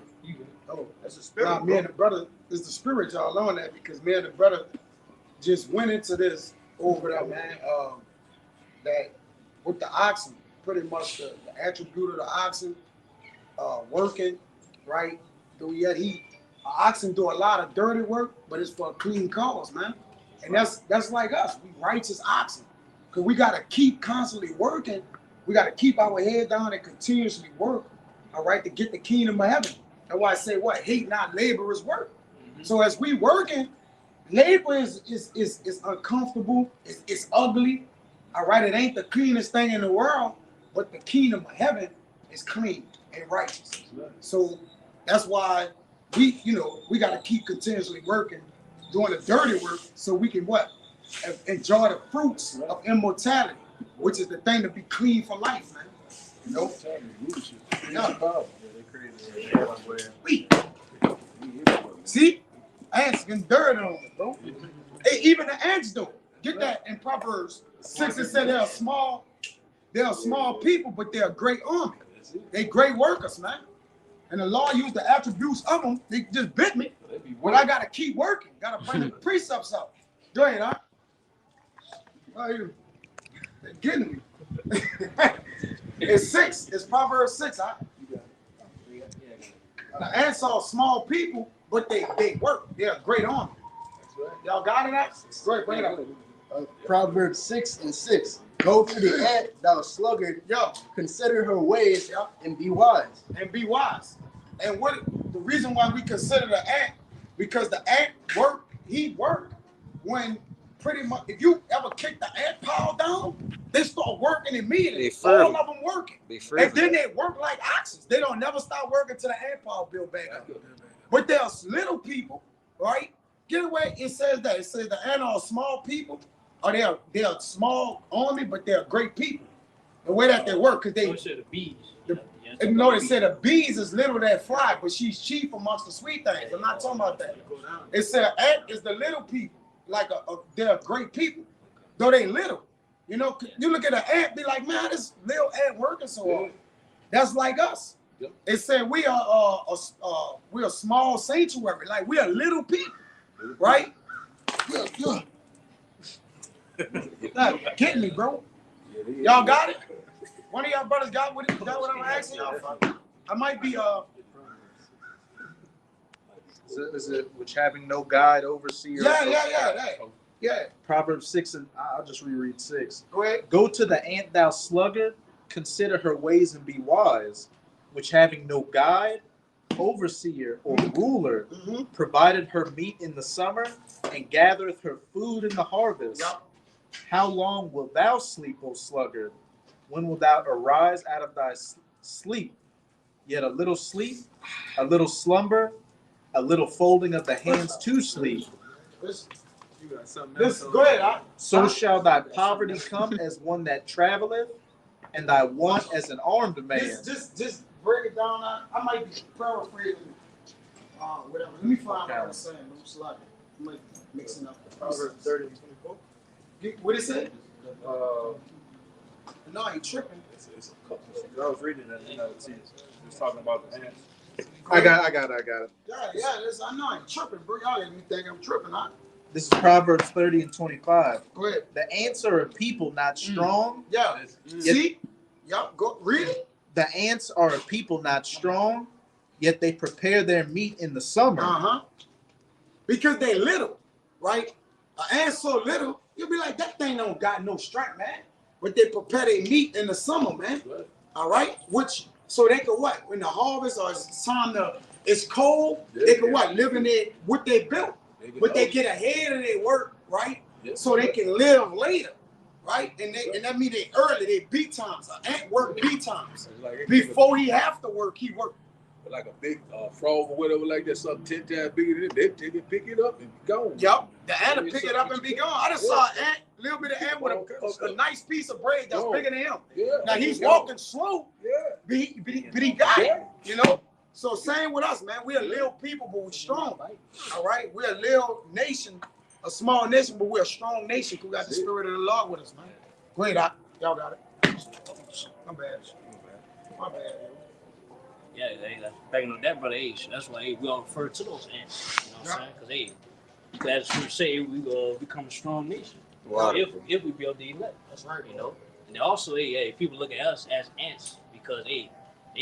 that's the spirit. Nah, me and the brother is the spirit y'all on that, because me and the brother just went into this over there, man. That with the oxen, pretty much the attribute of the oxen, working, right? Yet oxen do a lot of dirty work, but it's for a clean cause, man. And that's like us. We righteous oxen, because we gotta keep constantly working. We gotta keep our head down and continuously work, all right, to get the kingdom of heaven. That's why I say hate not laborers work. Mm-hmm. So as we working, labor is uncomfortable. It's ugly, all right. It ain't the cleanest thing in the world, but the kingdom of heaven is clean and righteous. So that's why we got to keep continuously working, doing the dirty work, so we can enjoy the fruits of immortality, which is the thing to be clean for life, man. You know? See? Ants getting dirt on it, bro. Hey, even the ants do. Get that in Proverbs 6, it said they're small people, but they're a great army. They great workers, man. And the law used the attributes of them. They just bit me. But I gotta keep working. Gotta bring the precepts up. Go ahead, huh? How are you? They're getting me. It's 6. It's Proverbs 6. The ants are small people, but they work. They're a great army. Y'all got it? Great, bring it up. Proverbs 6:6. Go to the ant, thou sluggard. Yo, consider her ways, and be wise. And be wise. And what the reason why we consider the ant, because the ant he worked when pretty much, if you ever kick the ant pile down, they start working immediately. All of them working. And then they work like oxen. They don't never stop working till the ant pile build back up. But there's little people, right? Get away. It says that. It says the ant are small people, or they're a small army, but they're great people. The way that they work, because they the bees. And no, they said the bees is little that fly, but she's chief amongst the sweet things. I'm not talking about that. It said ant is the little people, like they're great people, though they little. You know, you look at an ant, be like, man, this little ant working so hard. That's like us. It said we're a small sanctuary, like we are little people, right? Get me, bro. Y'all got it? One of y'all brothers got what I'm asking y'all for? I might be Is it which having no guide, overseer? Yeah. Proverbs 6, and I'll just reread 6. Go ahead. Go to the ant, thou sluggard, consider her ways and be wise, which having no guide, overseer, or ruler, provided her meat in the summer and gathereth her food in the harvest. How long wilt thou sleep, O sluggard? When wilt thou arise out of thy sleep? Yet a little sleep, a little slumber, a little folding of the hands to sleep. Go ahead. So shall thy poverty come as one that traveleth, and thy want as an armed man. Just break it down. I might be paraphrasing. Whatever. Let me find what I'm saying. I'm slacking. I might be mixing up the Proverbs 30 and 24. What it say? No, I ain't tripping. I was reading that, it's talking about the ants. I got it. Yeah, I know I ain't tripping, bro. Y'all let me think I'm tripping, huh? This is Proverbs 30 and 25. Go ahead. The ants are a people not strong. Yeah. See? Y'all go read it. The ants are a people not strong, yet they prepare their meat in the summer. Because they little, right? An ant so little, you'll be like, that thing don't got no strength, man. But they prepare their meat in the summer, man. All right? Which, so they could what? When the harvest or it's time it's cold, they could what? Live in what they built. But they get ahead of their work, right? So they can live later, right? And that means they early, they beat times. An ant work beat times. Before he have to work, he work. Like a big frog or whatever like that, something 10 times bigger than it, they take it, pick it up and be gone. Yep, the ant will pick it up and be gone. I just saw an ant, little bit of ant with a nice piece of bread that's bigger than him. Now he's walking slow, but he got it, you know? So same with us, man. We're a little people, but we're strong, all right? We're a little nation, a small nation, but we're a strong nation because we got the spirit of the Lord with us, man. Go ahead, Doc. Y'all got it. My bad. My bad. Yeah, back on that brother age. That's why we all refer to those ants. You know what I'm saying? Because as we say, we become a strong nation. If we build the elect. That's right. You know. And also, people look at us as ants because they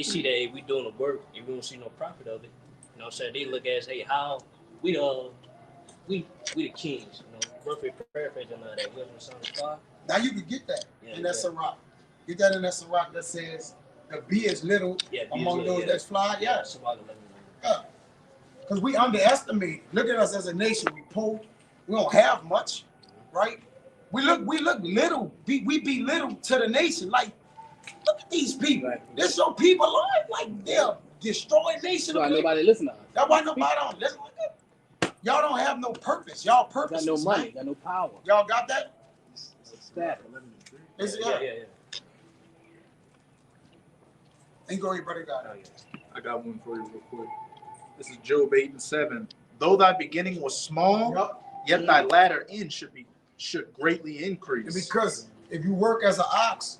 see that we doing the work and we don't see no profit of it. You know what I'm saying? They look at us, how we the kings. You know, roughly paraphrasing that. We're the son of God. Now you can get that in that Sirach. Get that in that Sirach that says the bee is little among those that fly. Yeah. Because we underestimate. Look at us as a nation. We poor. We don't have much, right? We look little. We be little to the nation. Like, look at these people. They're so people alive. Like they're destroying nation. That's why nobody listen to us. That's why nobody don't listen. Y'all don't have no purpose. Y'all purpose. Got no money. Got no power. Y'all got that? Staff. Yeah. And go ahead, brother. I got one for you real quick. This is Job 8 and 7. Though thy beginning was small, yet thy latter end should greatly increase. Because if you work as an ox,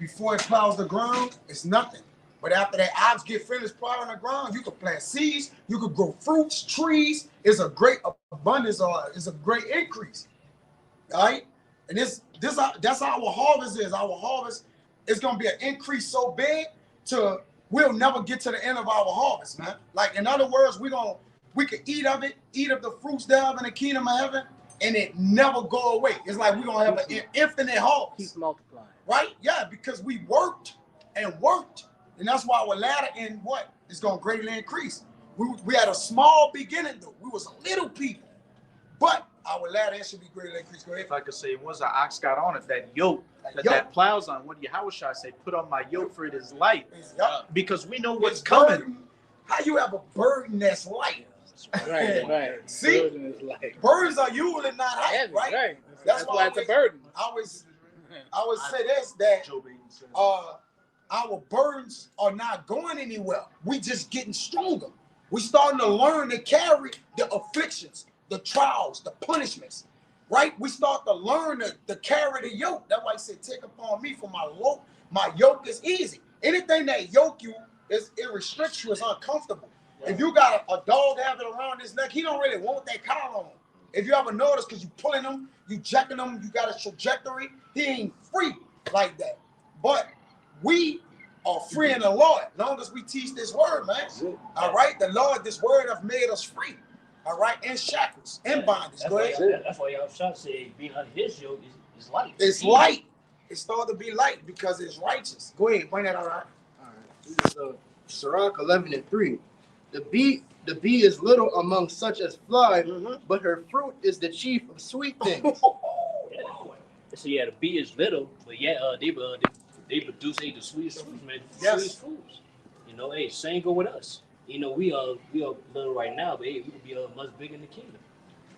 before it plows the ground, it's nothing. But after that ox get finished plowing the ground, you can plant seeds, you can grow fruits, trees. It's a great abundance, or it's a great increase. All right? And that's how our harvest is. Our harvest is gonna be an increase so big to we'll never get to the end of our harvest, man. Like in other words, we can eat of it, eat of the fruits thereof in the kingdom of heaven, and it never go away. It's like we're gonna have an infinite harvest. Keep multiplying. Right? Yeah, because we worked and worked. And that's why our ladder in what is gonna greatly increase. We had a small beginning though. We was a little people. But our ladder should be greatly increased. Go ahead. If I could say, once an ox got on it, that yoke that plows on, what Yahushua say, put on my yoke for it is light. Because we know what's coming. How you have a burden that's light? Right. See, burdens are usually not heavy, right? That's why it's a burden. I always say this, that our burdens are not going anywhere. We just getting stronger. We starting to learn to carry the afflictions, the trials, the punishments, right? We start to learn to carry the yoke. That's why I said, take upon me, for my yoke is easy. Anything that yoke you, it restricts you, it's uncomfortable. If you got a dog having around his neck, he don't really want that collar on. If you ever notice, because you pulling him, you jacking him, you got a trajectory, he ain't free like that. But we are free in the Lord, as long as we teach this word, man. All right? The Lord, this word have made us free. All right? In shackles, in bondage. Go ahead. That's why y'all shot say being under his yoke is light. It's light. It started to be light because it's righteous. Go ahead, bring that out. All right. This is Sirach 11:3. The bee is little among such as fly, but her fruit is the chief of sweet things. So yeah, the bee is little, but they produce the sweetest fruits, man. Sweetest fruits. You know, hey, same go with us. You know, we are little right now, but hey, we can be much bigger in the kingdom.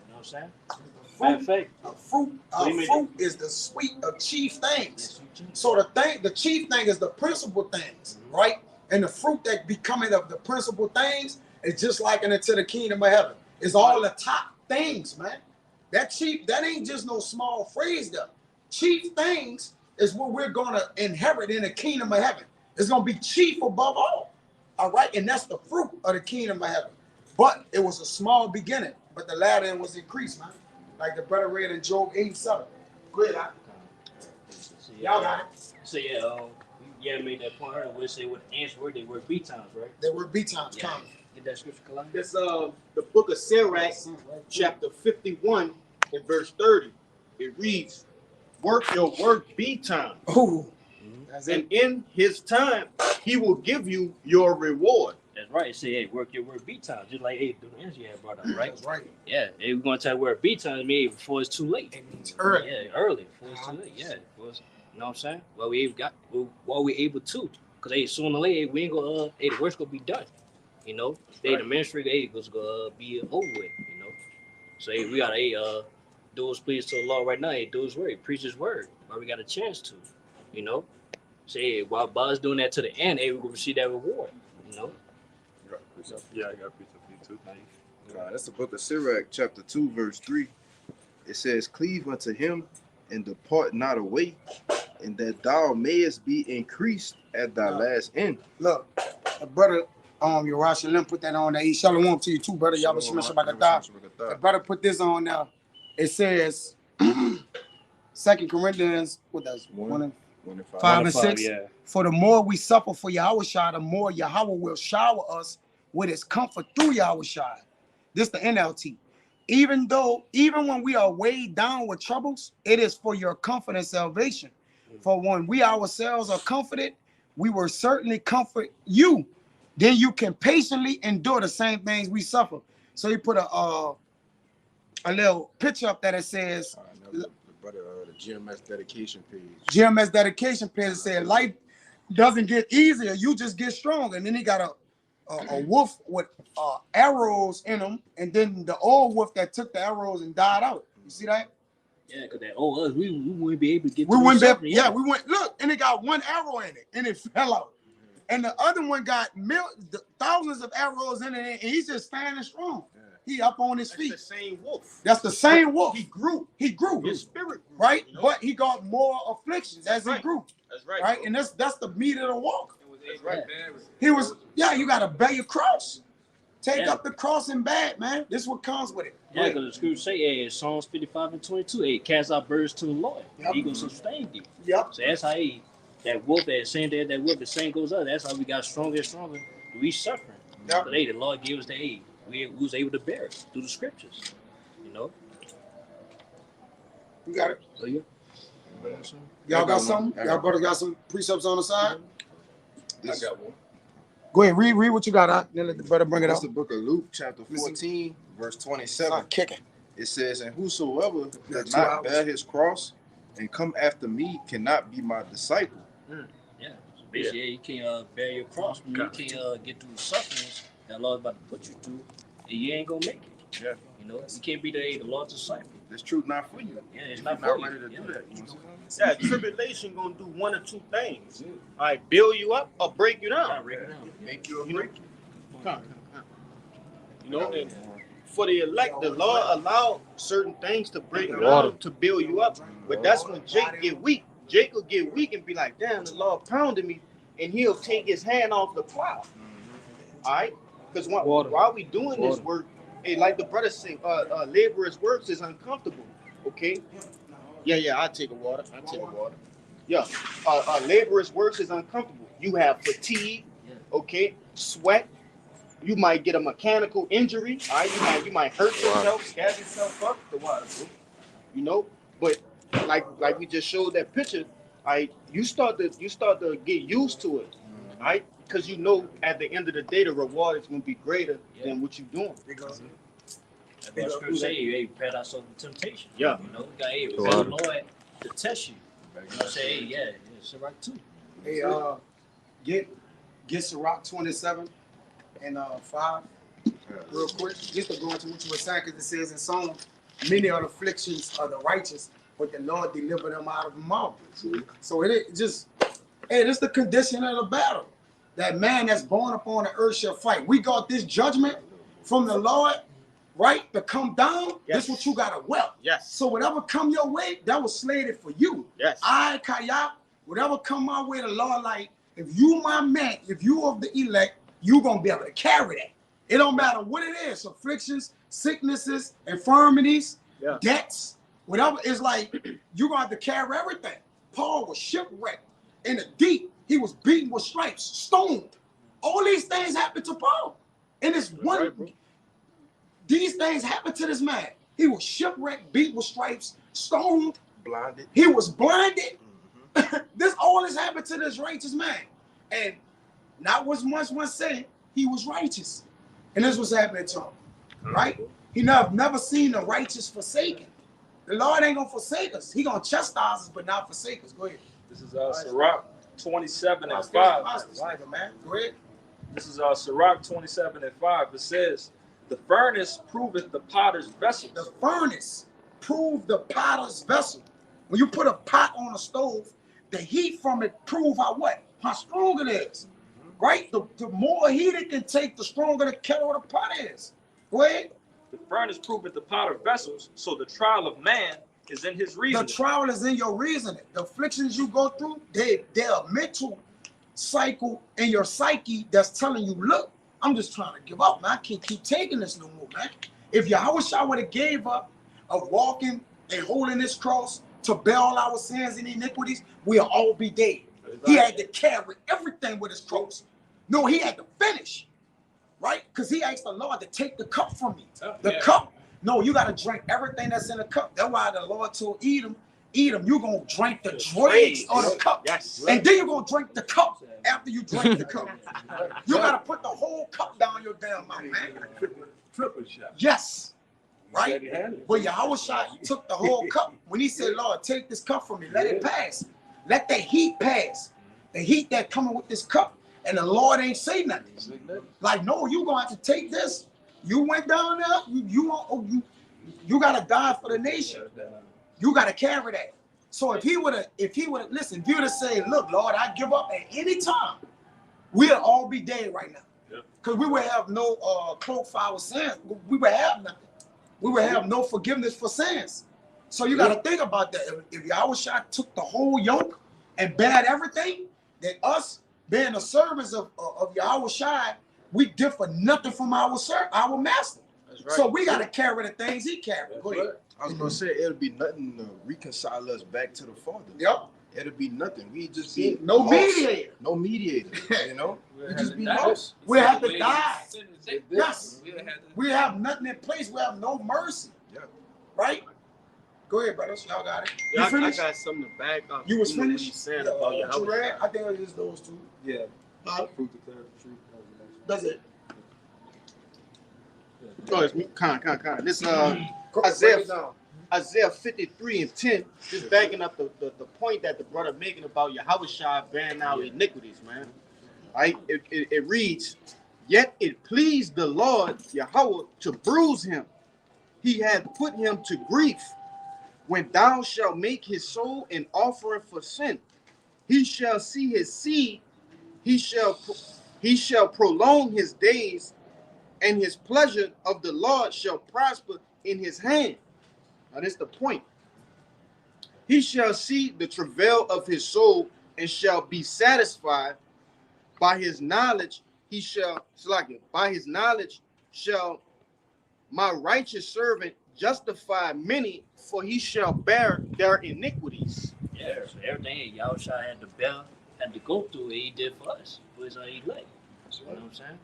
You know what I'm saying? Our fruit is the sweet of chief things. So the chief thing is the principal things, right? And the fruit that becoming of the principal things is just like into the kingdom of heaven. It's all the top things, man. That ain't just no small phrase there. Chief things is what we're gonna inherit in the kingdom of heaven. It's gonna be chief above all. All right, and that's the fruit of the kingdom of heaven. But it was a small beginning, but the latter end was increased, man. Like the brother read in Job 8:7. Go ahead, y'all got it. So yeah, made that point earlier. We say what ants were, they were B times, right? They were B times. Yeah. Get that scripture, Kalani. It's the book of Sirach, chapter 51 and verse 30. It reads, "Work your work B time, and in his time he will give you your reward." That's right. It say, hey, work your work B times, just like the answer you had brought up, right? That's right. Yeah, hey, we're gonna tell you where B times mean before it's too late. It means early. Yeah, early before it's too late. Yeah, you know what I'm saying? Well, we able to, because hey, sooner or later we ain't gonna the work's gonna be done. You know, the ministry was gonna be over with. You know, so hey, we gotta do his pleas to the Lord right now. Hey, do his word, preach his word, while we got a chance to. You know, say hey, while Buzz doing that to the end, hey, we gonna receive that reward. You know. Yeah, I got a piece of you too. That's the book of Sirach, chapter 2, verse 3. It says, "Cleave unto him and depart not away, and that thou mayest be increased at thy last end." Look, brother, Yerushalayim put that on there. Shalom to you too, brother. Y'all be the brother put this on now. It says, 2 Corinthians, what does 1:5 and 6. Yeah. For the more we suffer for Yahushua, the more Yahweh will shower us with his comfort through Yahushua. This the NLT. Even when we are weighed down with troubles, it is for your comfort and salvation. For when we ourselves are comforted, we will certainly comfort you. Then you can patiently endure the same things we suffer. So he put a little picture up that it says, the GMS dedication page. GMS dedication page said life doesn't get easier, you just get stronger. And then he got a wolf with arrows in them, and then the old wolf that took the arrows and died out. You see that? Yeah, because that old us, we wouldn't be able to get. We went, look, and it got one arrow in it, and it fell out. And the other one got thousands of arrows in it, and he's just standing strong. Yeah. He up on his feet. That's the same wolf. That's the same wolf. He grew. His spirit grew, right? You know? But he got more afflictions as he grew. That's right. Right? Bro. And that's the meat of the walk. That's right. He was, you got to bear your cross. Take up the cross and bad, man. This is what comes with it. Yeah, because the scripture say, hey, Psalms 55 and 22, hey, cast out birds to the Lord. Yep. He gonna sustain thee. Yep. So that's how that wolf, that saying that wolf, the saying goes up. That's how we got stronger and stronger. We suffering. Yep. But hey, the Lord gave us the aid. We was able to bear it through the scriptures. You know? You got it. So yeah. Y'all got something? Y'all brother got some precepts on the side? I got one. Go ahead, read what you got out. Then let the brother bring it That's out. the book of Luke, chapter 14, verse 27. Start kicking. It says, and whosoever Yeah, does 2 not hours. bear his cross and come after me cannot be my disciple. Yeah. So basically, yeah, you can't bear your cross. You can't get through the sufferings that Lord's about to put you through, and you ain't gonna make it. Yeah. You know, you can't be the Lord's disciple. This truth not for you. Yeah, it's If not you're for not you. ready to do that. You know what I'm saying? Yeah, tribulation gonna do one or two things. All right, build you up or break you down. Make you a You know? break. Come. You know, and for the elect, the Lord allowed certain things to break you down to build you up. But that's when Jake get weak. Jake will get weak and be like, damn, the Lord pounded me, and he'll take his hand off the plow. All right? Because while we doing this work, hey, like the brother say, laborer's works is uncomfortable. Okay? Yeah, I'll take a water. Yeah, laborer's works is uncomfortable. You have fatigue, okay, sweat. You might get a mechanical injury. All right, you might hurt yourself, scab yourself up. The water, bro. You know, but like we just showed that picture. All right, you start to get used to it. All right, because you know at the end of the day the reward is going to be greater than what you're doing. That's what scripture say, hey, prepare ourselves for temptation. Yeah. You know, we got, hey, prepare the Lord to test you. You know, say, hey, yeah, it's right too. Hey, get Sirach 27 and 5 real quick. Just to go into what you were saying, because it says in Psalm, many are the afflictions of the righteous, but the Lord delivered them out of them all. So it just, hey, this is the condition of the battle. That man that's born upon the earth shall fight. We got this judgment from the Lord, right, to come down. This is what you got to well. Yes. So whatever come your way, that was slated for you. Yes. I, Kaya, whatever come my way, the Lord, like, if you my man, if you of the elect, you going to be able to carry that. It don't matter what it is, afflictions, sicknesses, infirmities, debts, whatever. It's like, you're going to have to carry everything. Paul was shipwrecked in the deep. He was beaten with stripes, stoned. All these things happened to Paul. And it's one, these things happened to this man. He was shipwrecked, beat with stripes, stoned, blinded. He was blinded. This all this happened to this righteous man. And not was much one saying he was righteous. And this was happening to him. Right? He never seen the righteous forsaken. The Lord ain't gonna forsake us. He gonna chastise us, but not forsake us. Go ahead. This is Sirach 27 and 5. Man. Go ahead. This is Sirach 27 and 5. It says, the furnace proveth the potter's vessel. The furnace proved the potter's vessel. When you put a pot on a stove, the heat from it prove how strong it is. Right? The more heat it can take, the stronger the kettle or the pot is. Go ahead. The furnace proveth the potter vessels, so the trial of man is in his reasoning. The trial is in your reasoning. The afflictions you go through, they're a mental cycle in your psyche that's telling you, look, I'm just trying to give up, man. I can't keep taking this no more, man. If Yahushua would have gave up of walking and holding this cross to bear all our sins and iniquities, we'll all be dead. He had to carry everything with his cross. No, he had to finish, right? Because he asked the Lord to take the cup from me. The cup. No, you got to drink everything that's in the cup. That's why the Lord told Edom, you're going to drink the dregs of the cup. Yes. And then you're going to drink the cup after you drink the cup. You got to put the whole cup down your damn mouth, man. Triple shot. Yes. Right? But Yahushua took the whole cup. When he said, Lord, take this cup from me. Let it pass. Let the heat pass. The heat that coming with this cup. And the Lord ain't say nothing. Like, no, you're going to have to take this. You went down there. You got to die for the nation. You got to carry that. So if he would have listened, if he would have said, look, Lord, I give up at any time, we'll all be dead right now. Because we would have no cloak for our sins. We would have nothing. We would have no forgiveness for sins. So you got to think about that. If Yahushua took the whole yoke and bared everything, then us being the servants of Yahushua, we differ nothing from our master. That's right. So we got to carry the things he carried. Go ahead. I was gonna say it'll be nothing to reconcile us back to the Father. Yep. It'll be nothing. We just be no lost. mediator. No mediator. You know, we just be die. lost. We have to die. Yes. We have nothing in place. We have no mercy. Yeah. Right. Go ahead, brothers. Y'all got it. Yeah, I got something to back up. You was finished? You said about your you read? I think it was just those two. Yeah. Fruit declared the truth. Does it? Oh, it's kind. This Isaiah 53 and 10, just backing up the point that the brother making about Yahushua bearing our iniquities, man. Right? It reads, yet it pleased the Lord Yahweh to bruise him. He hath put him to grief. When thou shalt make his soul an offering for sin, he shall see his seed, he shall prolong his days, and his pleasure of the Lord shall prosper in his hand. Now that's the point. He shall see the travail of his soul and shall be satisfied. By his knowledge by his knowledge shall my righteous servant justify many, for he shall bear their iniquities. Yeah, so everything Yahushua had to bear, had to go through, what he did for us, for his elect. You know what I'm saying?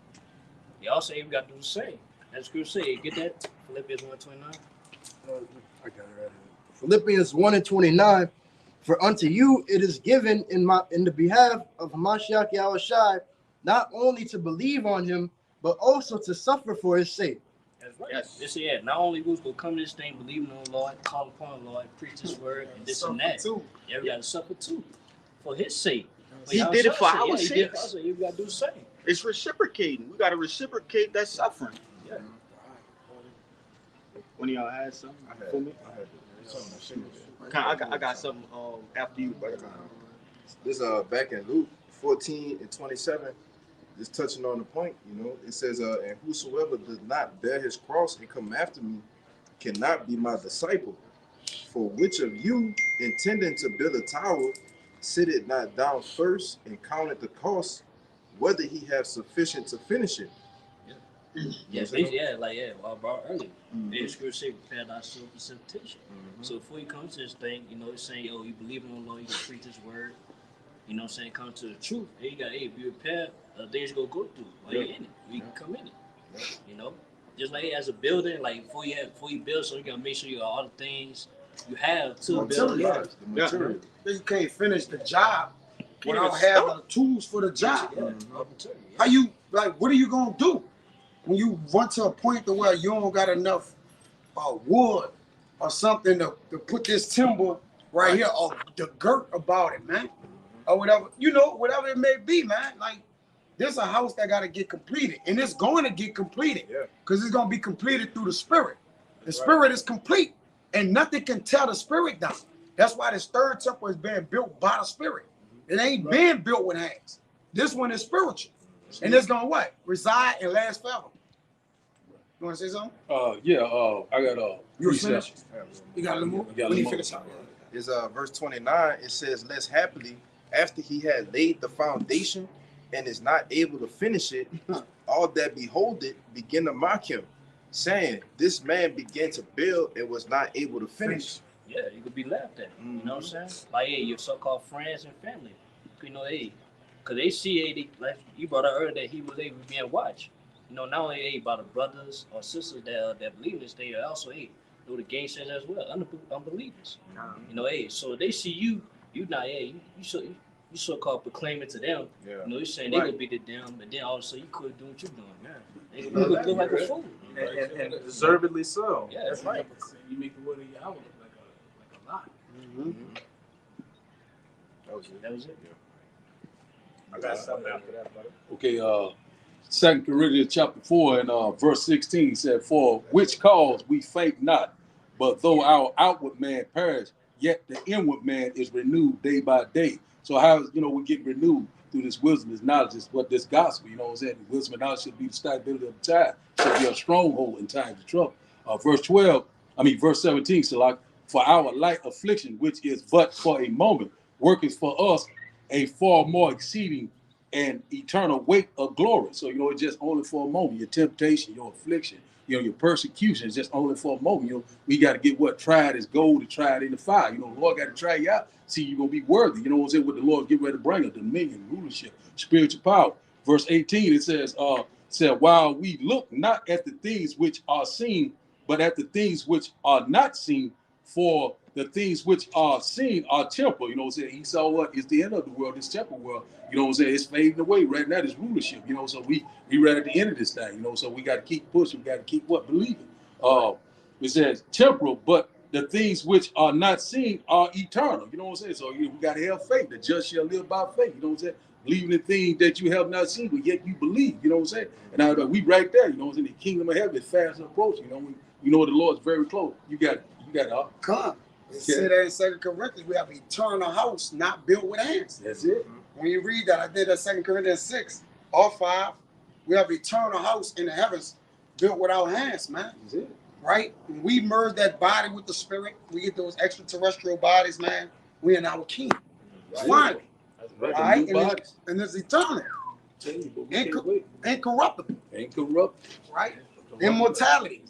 Y'all say we got to do the same. That's scripture say. Get that? Philippians 1:29. I got it right. Philippians 1:29. For unto you it is given in the behalf of Hamashiach Yahushua, not only to believe on him, but also to suffer for his sake. That's right. Yes. Yeah. Not only we was gonna come to this thing, believing on the Lord, call upon the Lord, preach his word, and this and that. Too. Yeah, we gotta suffer too. For his sake. He did it for our sake. You gotta do the same. It's reciprocating. We gotta reciprocate that suffering. Yeah. One of y'all had something for me? I got something after you, brother. This back in Luke 14 and 27, just touching on the point, you know, it says, and whosoever does not bear his cross and come after me cannot be my disciple. For which of you, intending to build a tower, sit it not down first and count it the cost, whether he have sufficient to finish it? Yes, I brought earlier. The scripture say prepare thyself for temptation. So before you come to this thing, you know, it's saying, oh, you believe in the Lord, you can preach his word. You know what I'm saying? Come to the truth. Hey, you got, be prepared. Things you're going to go through while you're in it. You can come in it. You know? Just like as a building, like before you build, so you got to make sure you got all the things you have to build. You can't finish the job without having the tools for the job. How you, what are you going to do? When you run to a point to where you don't got enough wood or something to put this timber right here, or the girt about it, man, or whatever, you know, whatever it may be, man. Like, there's a house that got to get completed, and it's going to get completed because it's going to be completed through the Spirit. The Spirit is complete, and nothing can tear the Spirit down. That's why this third temple is being built by the Spirit. It ain't being built with hands. This one is spiritual, and it's going to what? Reside and last forever. You want to say something? I got you finished? You got a little more? When you finish out? It's verse 29. It says, less happily, after he had laid the foundation and is not able to finish it, all that behold it begin to mock him, saying, this man began to build and was not able to finish. Yeah, you could be laughed at. You know what I'm saying? Like, hey, your so-called friends and family. You know, hey, because they see, like you brought up earlier, that he was able to be and watch. You know, not only by the brothers or sisters that believe in this, they are also know the gangsters as well, unbelievers. You know, so they see you not you so-called proclaiming to them. You know, you're saying they gonna be the them, and then all of a sudden you could do what you're doing. They gonna look like a fool, and deservedly so. Yeah, that's right. You make the word of Yahweh like a lot. That was it. I got something after that, brother. Okay, 2 Corinthians chapter 4 and verse 16 said, for which cause we faint not, but though our outward man perish, yet the inward man is renewed day by day. So how, you know, we get renewed through this wisdom, this knowledge, is what this gospel, you know what I'm saying? Wisdom and knowledge should be the stability of the time, should be a stronghold in times of trouble. Verse 17, so like, for our light affliction, which is but for a moment, worketh for us a far more exceeding and eternal weight of glory. So, it's just only for a moment. Your temptation, your affliction, your persecution is just only for a moment. We got to get what? Tried as gold to try it in the fire. The Lord got to try you out. See, you're going to be worthy. You know what I'm saying? What the Lord get ready to bring us, dominion, rulership, spiritual power. Verse 18, it says, while we look not at the things which are seen, but at the things which are not seen, for the things which are seen are temporal. He saw what is the end of the world, this temporal world. It's fading away right now, this rulership. So we right at the end of this thing. So we got to keep pushing. We got to keep believing. It says temporal, but the things which are not seen are eternal. So we got to have faith. The just shall live by faith. Believing the things that you have not seen, but yet you believe. And we right there. In the kingdom of heaven is fast approaching. We know the Lord's very close. You got come. It said that in 2 Corinthians, we have an eternal house not built with hands. That's it. When you read that, I did that 2 Corinthians 6 or 5. We have an eternal house in the heavens built without hands, man. That's it. Right? When we merge that body with the spirit, we get those extraterrestrial bodies, man. We in our kingdom. Finally. Right. All right? And it's eternal. Incorruptible. Right? Immortality.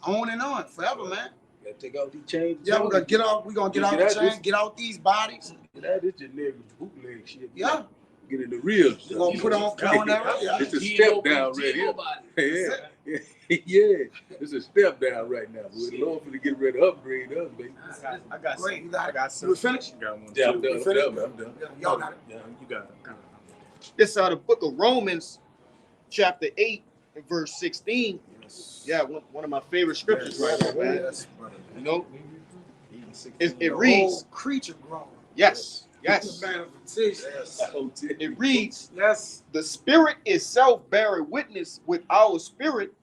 On and on. Forever, man. Gotta take out these chains. Yeah, we're gonna get out the chains, get out these bodies. Get out this generic bootleg shit. Yeah. Get in the real stuff. We're gonna put on that. Yeah. It's a step down right here. Yeah. It's a step down right now. We're Lord for to get ready to upgrade us, baby. I got some. You finished? Got one. Yeah, too. I'm done. Y'all got it. Yeah, you got it. This the book of Romans, chapter 8 and verse 16. Yeah, one of my favorite scriptures right there, man. It reads, Creature grown. yes. It reads, the Spirit itself beareth witness with our spirit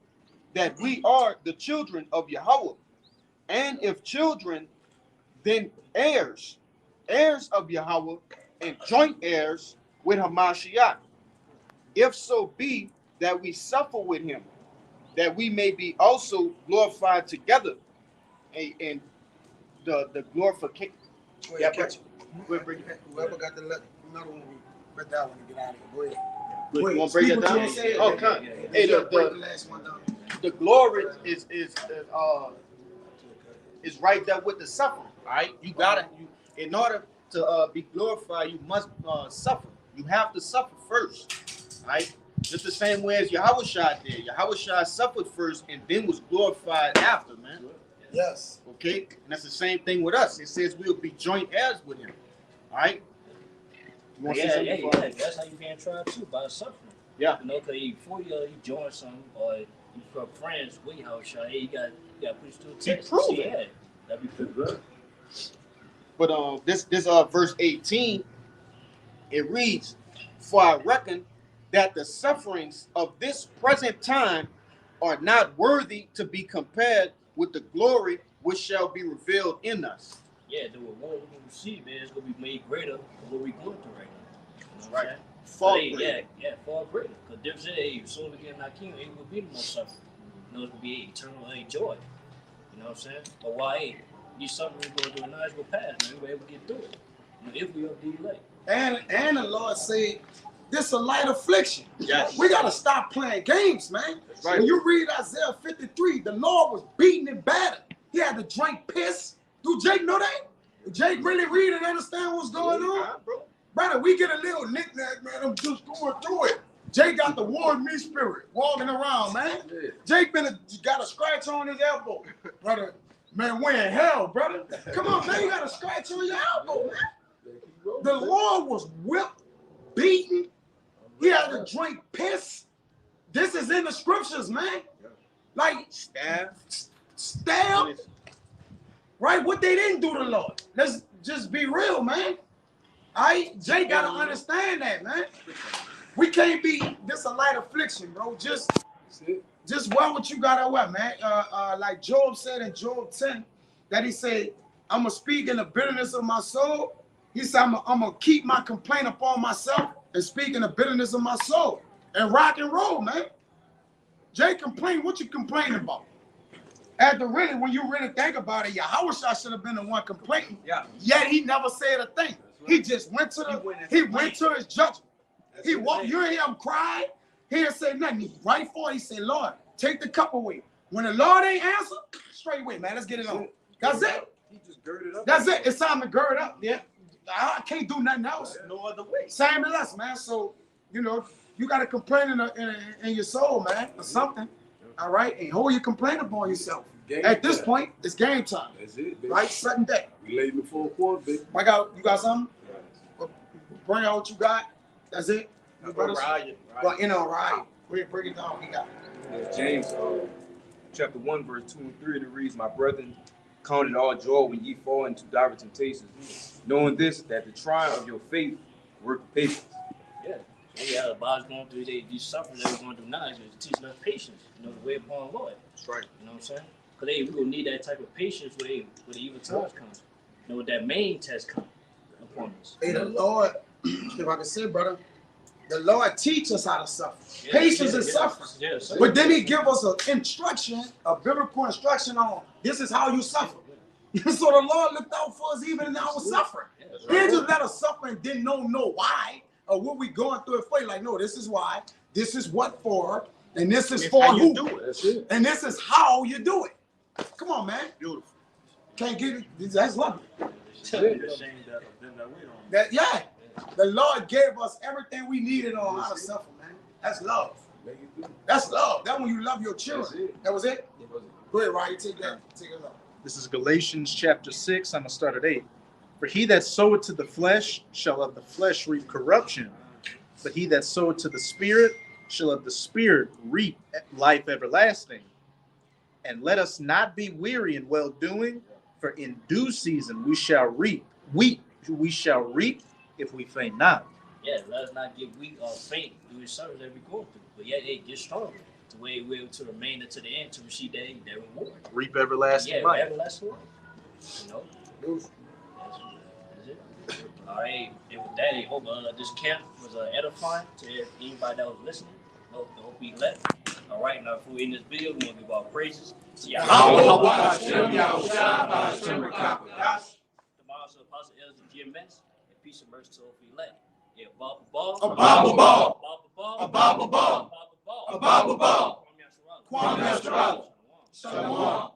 that we are the children of Yahweh. And if children, then heirs, heirs of Yahweh, and joint heirs with Hamashiach. If so be that we suffer with him, that we may be also glorified together. And the glorification. Whoever got the letter, another one, we put that one to get out of here. Go ahead. You want to break it down? Oh, come. Hey, the last one down. The glory is right there with the suffering. All right, in order to be glorified, you must suffer. You have to suffer first. All right, just the same way as Yahushua did. Yahushua suffered first and then was glorified after, man. Yes. Okay, and that's the same thing with us. It says we'll be joint heirs with him. All right. Yeah. That's how you being tried too, by suffering. Yeah. Because before you join something or you become friends with Yahushua, you got to put it to a test. Yeah, that'd be pretty good. But this verse 18, it reads, "For I reckon that the sufferings of this present time are not worthy to be compared with the glory which shall be revealed in us." Yeah, the reward we're going to receive, man, is going to be made greater than what we're going through right now. You know what I'm saying? Far greater. Yeah, far greater. Because difference is, as soon as we get in our kingdom, it will be no more suffering. It's going to be eternal joy. You know what I'm saying? But why these suffering we're going through now will pass, man. We're able to get through it. If we are the elect. And the Lord said, this is a light affliction. Yes. We got to stop playing games, man. Right. When you read Isaiah 53, the Lord was beaten and battered. He had to drink piss. Do Jake know that? Did Jake really read and understand what's going on? Brother, we get a little knick-knack, man. I'm just going through it. Jake got the war in me spirit walking around, man. Yeah. Jake got a scratch on his elbow. Brother, man, we're in hell, brother. Come on, man, you got a scratch on your elbow, man. The Lord was whipped, beaten. He had to drink piss. This is in the scriptures, man. Like, stab. Right? What they didn't do to the Lord. Let's just be real, man. Jay got to understand that, man. We can't be this a light affliction, bro. Just wear what you got to wear, man. Like Job said in Job 10, that he said, I'm going to speak in the bitterness of my soul. He said, I'm going to keep my complaint upon myself and speak in the bitterness of my soul. And rock and roll, man. Jay complain, what you complaining about? When you really think about it, Yahushua should have been the one complaining. Yeah. Yet he never said a thing. He just went to his judgment. He walked, you hear him cry. He didn't say nothing. He right for it. He said, Lord, take the cup away. When the Lord ain't answer, straight away, man. Let's get it on. That's it. He just girded up. That's it. It's time to gird up. Yeah. I can't do nothing else. No other way. Same as us, man. So, you know, you got to complain in your soul, man, or something. All right? And hold your complaint upon yourself. Game At this time. point, it's game time. That's it, baby. Right? Sudden day. We late in the fourth quarter, baby. You got something? Bring out what you got. That's it. Right. Well, you know, right. We'll bring it down. We got it. James chapter 1, verse 2 and 3, and it reads, My brethren, count it all joy when ye fall into diverse temptations, knowing this, that the trial of your faith work patience. Yeah. Yeah, the Bible's going through these suffering that we're going through now is teaching us patience, you know, the way upon the Lord. That's right. You know what I'm saying? Because we're going to need that type of patience when the evil times come. You know, when that main test comes upon us. Hey, the Lord, if I can say, brother, the Lord teach us how to suffer. Yeah, Patience is suffering. Yeah, But then he give us an instruction, a biblical instruction on this is how you suffer. So the Lord looked out for us even in our suffering. He didn't just let us suffer and didn't know why or what we going through it for. Like, no, this is why, this is what for, and this is for who. That's it. And this is how you do it. Come on, man. Beautiful. Can't get it. That's lovely. Ashamed of them that wait on. That, yeah. The Lord gave us everything we needed on how to suffer, man. That's love. That's love. That's when you love your children. That was it? Go ahead, Ryan. Take that. Take it up. This is Galatians chapter 6. I'm going to start at 8. For he that soweth to the flesh shall of the flesh reap corruption, but he that soweth to the Spirit shall of the Spirit reap life everlasting. And let us not be weary in well doing, for in due season we shall reap. We shall reap if we faint not. Yeah, let us not get weak or faint through the service that we go through. But yet, get stronger. The way we're able to remain until the end to receive that reward. Reap everlasting Yeah, life. everlasting life. You know? That's it. All right. And with that, I hope this camp was edifying to anybody that was listening. I hope we left. All right, now before we end this video, we want to give our praises to Yahweh. Tomorrow's Apostle Elder GMS, and peace and mercy to all the elect. Yeah, Bible ball. A Bible ball. A Bible ball. A Bible ball. Kwame Asherah. Shalom.